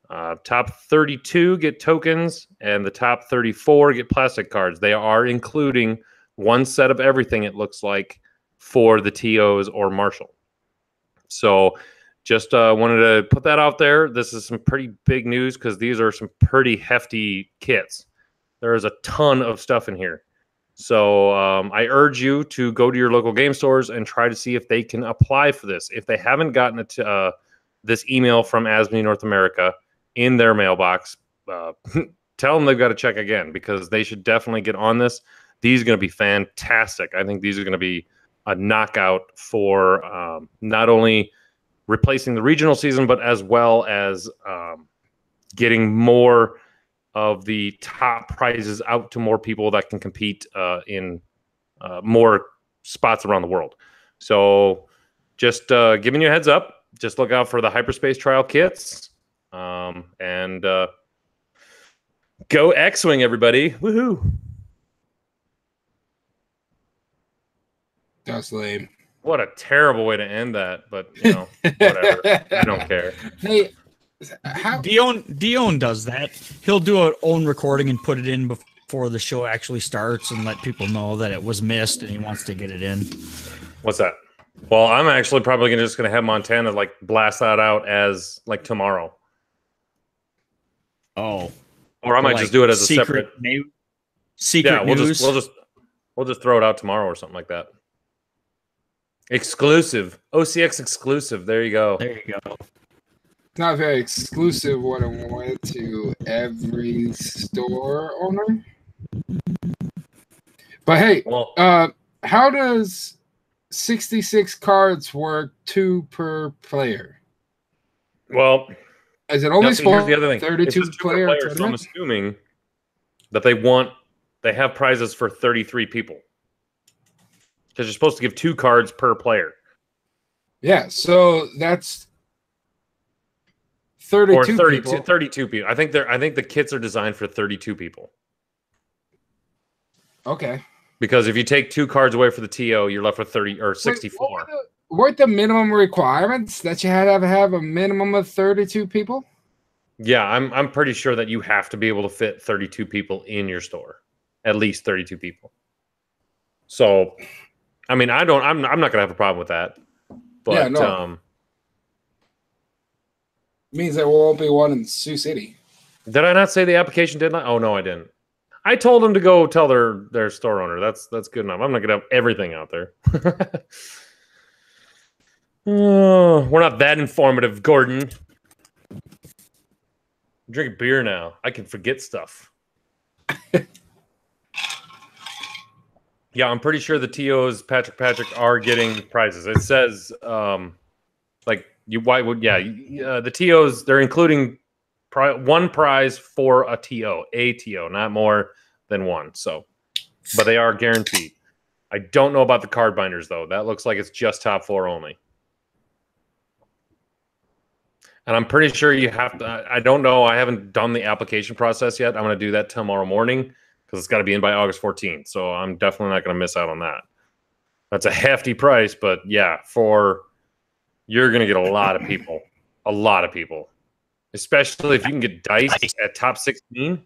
A: top 32 get tokens, and the top 34 get plastic cards. They are including 1 set of everything, it looks like, for the TOs or Marshal. So just wanted to put that out there. This is some pretty big news because these are some pretty hefty kits. There is a ton of stuff in here. So I urge you to go to your local game stores and try to see if they can apply for this. If they haven't gotten it this email from ASME North America in their mailbox, tell them they've got to check again, because they should definitely get on this. These are going to be fantastic. I think these are going to be a knockout for not only replacing the regional season, but as well as getting more of the top prizes out to more people that can compete in more spots around the world. So just giving you a heads up, just look out for the hyperspace trial kits, and go X-Wing, everybody. Woohoo.
H: That's lame.
A: What a terrible way to end that, but you know, whatever. I don't care.
H: Hey, how
D: Dion does that. He'll do an own recording and put it in before the show actually starts and let people know that it was missed and he wants to get it in.
A: What's that? Well, I'm actually probably just going to have Montana like blast that out as like tomorrow.
D: Oh,
A: or I might
D: like
A: just do it as a separate.
D: Secret news.
A: We'll just throw it out tomorrow or something like that. Exclusive. OCX exclusive. There you go.
D: There you go.
H: It's not very exclusive when it went to every store owner. But hey,
A: well,
H: how does 66 cards work 2 per player?
A: Well,
H: is it only
A: here's the other thing.
H: 32 player
A: so I'm assuming that they have prizes for 33 people. Because you're supposed to give 2 cards per player.
H: Yeah, so that's 32
A: or 32
H: people.
A: 32 people. I think the kits are designed for 32 people.
H: Okay.
A: Because if you take 2 cards away for the TO, you're left with 30 or 64.
H: Wait, weren't the minimum requirements that you had to have a minimum of 32 people?
A: Yeah, I'm pretty sure that you have to be able to fit 32 people in your store. At least 32 people. So, I mean, I'm not going to have a problem with that. But
H: yeah, no. Means there won't be one in Sioux City.
A: Did I not say the application deadline? Oh no, I didn't. I told them to go tell their store owner. That's good enough. I'm not gonna have everything out there. Oh, we're not that informative, Gordon. I'm drinking beer now. I can forget stuff. Yeah, I'm pretty sure the TOs, Patrick, are getting prizes. It says, the TOs, they're including one prize for a TO, not more than one. So, but they are guaranteed. I don't know about the card binders, though. That looks like it's just top 4 only. And I'm pretty sure you have to, I don't know. I haven't done the application process yet. I'm going to do that tomorrow morning because it's got to be in by August 14th. So I'm definitely not going to miss out on that. That's a hefty price, but yeah, you're going to get a lot of people. A lot of people. Especially if you can get dice at top 16.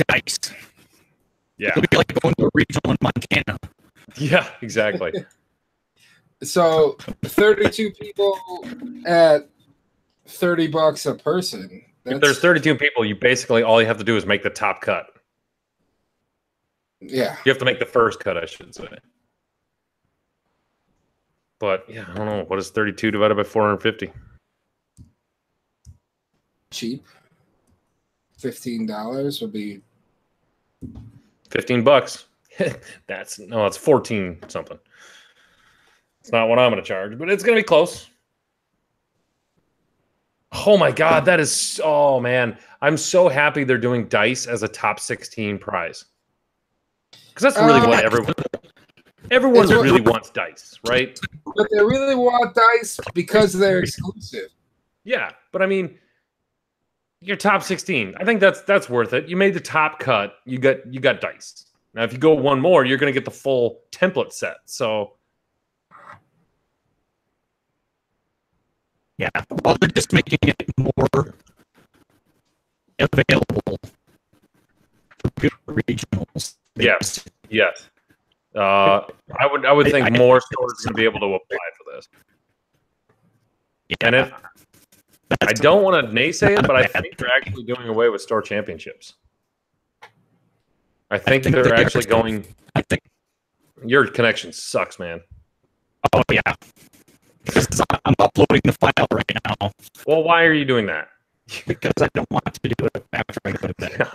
D: Dice.
A: Yeah.
D: It'll be like going to a regional in Montana.
A: Yeah, exactly.
H: So 32 people at $30 a person.
A: If there's 32 people, you basically all you have to do is make the top cut.
H: Yeah.
A: You have to make the first cut, I should say. But yeah, I don't know. What is 32 divided by 450?
H: Cheap. $15 would be
A: $15. That's 14 something. It's not what I'm going to charge, but it's going to be close. Oh my God, that is, oh man. I'm so happy they're doing dice as a top 16 prize. Because that's really what everyone really wants dice, right?
H: But they really want dice because they're exclusive.
A: Yeah, but I mean, your top 16. I think that's worth it. You made the top cut. You got dice. Now, if you go one more, you're going to get the full template set. So,
D: yeah, well, they're just making it more available for regionals.
A: yes. I would think more stores are going to be able to apply for this.
D: Yeah.
A: And if I don't want to naysay it, but I think they're actually doing away with store championships. I think they're actually going.
D: I think
A: your connection sucks, man.
D: Oh yeah, because I'm uploading the file right now.
A: Well, why are you doing that?
D: Because I don't want to do it after I go to bed.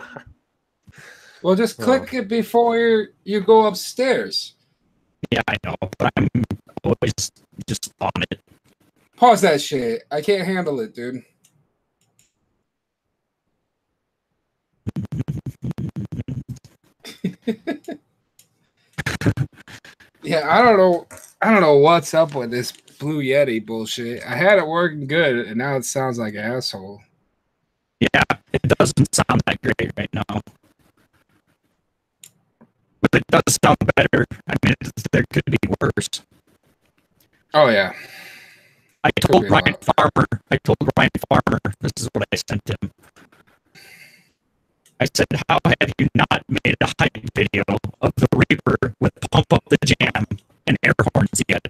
H: Well, just click it before you go upstairs.
D: Yeah, I know, but I'm always just on it.
H: Pause that shit. I can't handle it, dude. Yeah, I don't know what's up with this Blue Yeti bullshit. I had it working good, and now it sounds like an asshole.
D: Yeah, it doesn't sound that great right now. But it does sound better. I mean, there could be worse.
H: Oh, yeah.
D: I told Ryan Farmer, this is what I sent him. I said, how have you not made a hype video of the Reaper with Pump Up the Jam and air horns yet?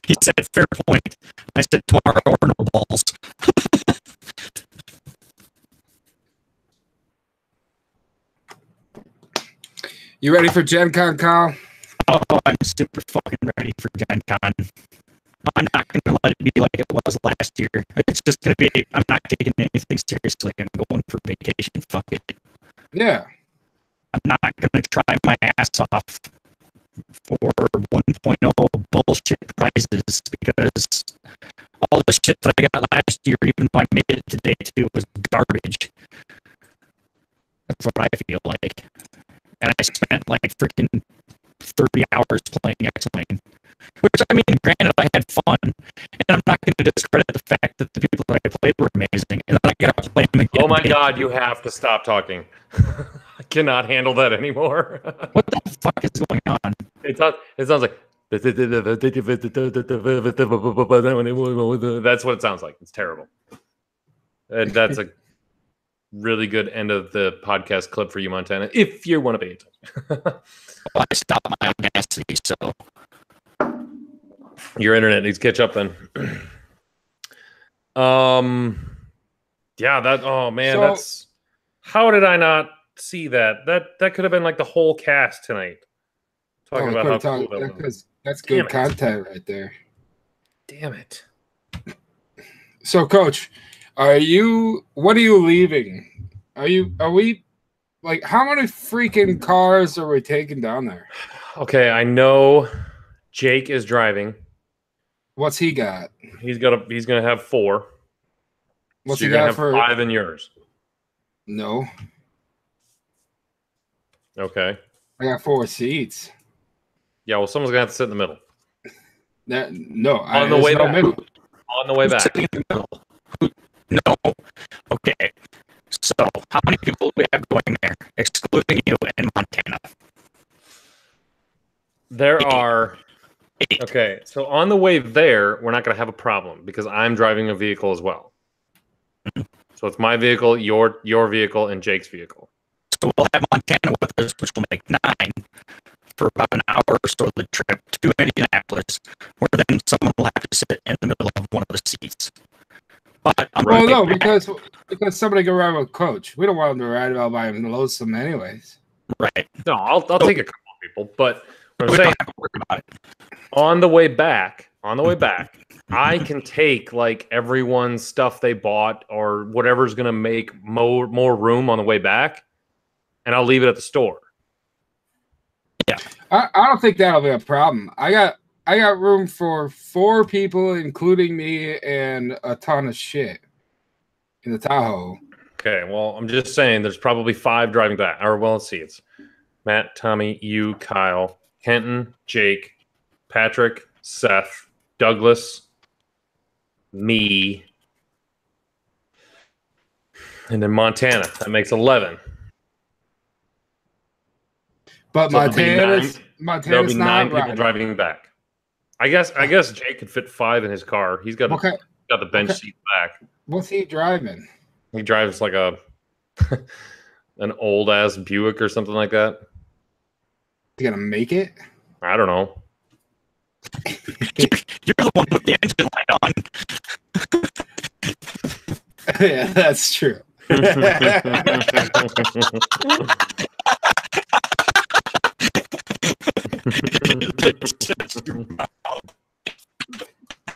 D: He said, fair point. I said, tomorrow or no balls.
H: You ready for Gen Con, Kyle?
D: Oh, I'm super fucking ready for Gen Con. I'm not going to let it be like it was last year. It's just going to be, I'm not taking anything seriously. I'm going for vacation. Fuck it.
H: Yeah.
D: I'm not going to try my ass off for 1.0 bullshit prizes because all the shit that I got last year, even though I made it today too, was garbage. That's what I feel like. And I spent like freaking 30 hours playing X-Wing. Which, I mean, granted, I had fun, and I'm not going to discredit the fact that the people that I played were amazing, and then I got to play them again.
A: Oh my God, you have to stop talking. I cannot handle that anymore.
D: What the fuck is going on?
A: It sounds like that's what it sounds like. It's terrible. And that's a really good end of the podcast clip for you, Montana, if you want to pay attention.
D: Well, I stopped my audacity, so
A: your internet needs to catch up then. Yeah, that, oh man, that's, how did I not see that? That could have been like the whole cast tonight. Talking about how cool that was.
H: That's good content right there.
A: Damn it.
H: So, Coach, what are you leaving? Are we like, how many freaking cars are we taking down there?
A: Okay, I know Jake is driving.
H: What's he got?
A: He's gonna have 4.
H: What's
A: So
H: he
A: you're gonna
H: got
A: have
H: for?
A: 5 in yours.
H: No,
A: Okay.
H: I got 4 seats.
A: Yeah, well, someone's gonna have to sit in the middle.
H: No,
A: On the
H: there's
A: way
H: no
A: back.
H: middle.
A: On the way back.
D: Sitting in the middle. No. Okay. So, how many people do we have going there, excluding you in Montana?
A: There are
D: 8.
A: okay. So on the way there, we're not gonna have a problem because I'm driving a vehicle as well. So it's my vehicle, your vehicle, and Jake's vehicle.
D: So we'll have Montana with us, which will make 9 for about an hour or so of the trip to Indianapolis, where then someone will have to sit in the middle of one of the seats. But
H: Well, no, because somebody can ride with Coach. We don't want him to ride all by him lonesome, anyways.
D: right,
A: No, I'll take a couple of people, but what I'm
D: we
A: saying
D: don't have to worry about it.
A: on the way back, I can take like everyone's stuff they bought or whatever's gonna make more room on the way back, and I'll leave it at the store.
H: I don't think that'll be a problem. I got room for 4 people, including me, and a ton of shit in the Tahoe.
A: Okay, well, I'm just saying there's probably 5 driving back. Or well, let's see, it's Matt, Tommy, you, Kyle, Kenton, Jake, Patrick, Seth, Douglas, me, and then Montana. That makes 11.
H: But
A: So there'll be
H: Montana's
A: There'll be 9
H: not
A: people
H: riding.
A: driving back. I guess Jake could fit 5 in his car. He's got
H: Okay,
A: got the bench
H: okay.
A: seat back.
H: What's he driving?
A: He drives like a an old ass Buick or something like that.
H: He gonna make it?
A: I don't know.
D: You're the one with the engine light on.
H: Yeah, that's true.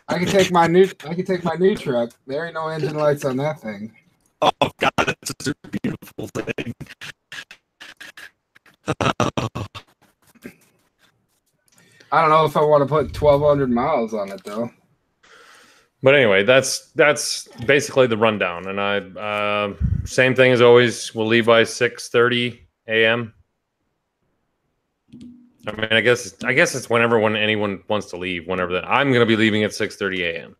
H: I can take my new truck. There ain't no engine lights on that thing.
D: Oh God, that's a beautiful thing.
H: I don't know if I want to put 1,200 miles on it though.
A: But anyway, that's basically the rundown. And I same thing as always. We'll leave by 6:30 a.m. I mean, I guess it's when anyone wants to leave. Whenever that, I'm going to be leaving at 6:30 a.m.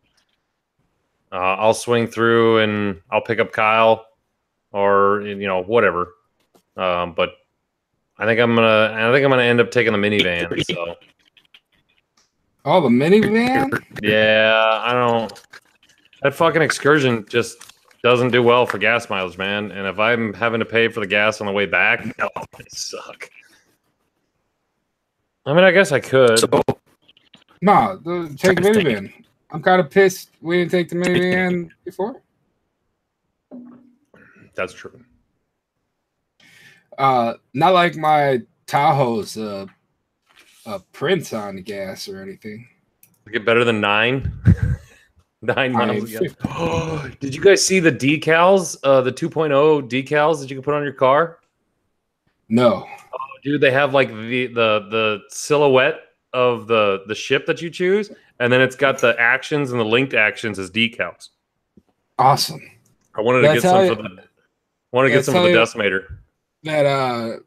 A: I'll swing through and I'll pick up Kyle, or whatever. But I think I'm gonna end up taking the minivan. So
H: Oh, the minivan?
A: yeah, I don't. That fucking excursion just doesn't do well for gas mileage, man. And if I'm having to pay for the gas on the way back, no, they suck. I mean, I guess I could.
H: No, take the minivan. I'm kind of pissed we didn't take the minivan before.
A: That's true.
H: Not like my Tahoe's a Prince on gas or anything.
A: Get better than 9. 9 miles.
H: I-
A: Oh, did you guys see the decals? The 2.0 decals that you can put on your car?
H: No.
A: Dude, they have like the silhouette of the ship that you choose, and then it's got the actions and the linked actions as decals.
H: Awesome.
A: I wanted to
H: That's
A: get some
H: how
A: for the for the decimator.
H: That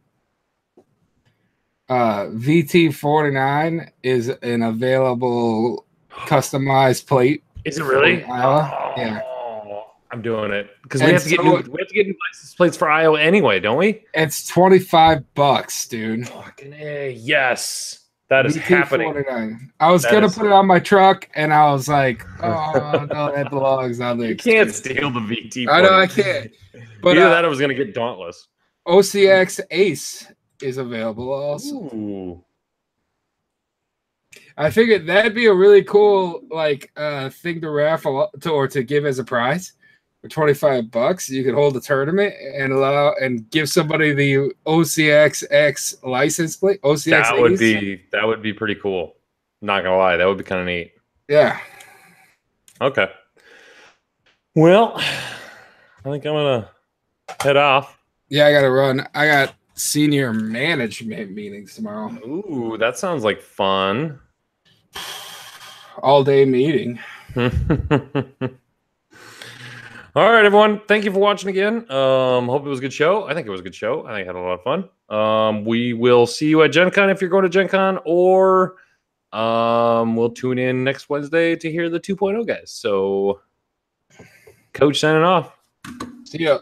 H: VT49 is an available customized plate.
A: Is it really?
H: For Iowa.
A: Oh,
H: Yeah.
A: I'm doing it because
H: And
A: we have to get new license plates for Iowa anyway, don't we?
H: It's $25, dude.
A: Fucking A, yes. That is
H: VT49.
A: happening.
H: I was
A: That
H: gonna
A: is-
H: put it on my truck, and I was like, "Oh no, that belongs on the."
A: You can't steal the VT.
H: I know I can't. But
A: Either that, I was gonna get Dauntless.
H: OCX Ace is available also.
A: Ooh.
H: I figured that'd be a really cool thing to raffle or to give as a prize. For $25, you could hold a tournament and give somebody the OCX X license plate. OCX
A: That would be pretty cool. Not gonna lie, that would be kind of neat.
H: Yeah.
A: Okay. Well, I think I'm gonna head off.
H: Yeah, I got to run. I got senior management meetings tomorrow.
A: Ooh, that sounds like fun.
H: All day meeting.
A: All right, everyone. Thank you for watching again. Hope it was a good show. I think it was a good show. I think I had a lot of fun. We will see you at Gen Con if you're going to Gen Con, or we'll tune in next Wednesday to hear the 2.0 guys. So, Coach signing off.
H: See ya.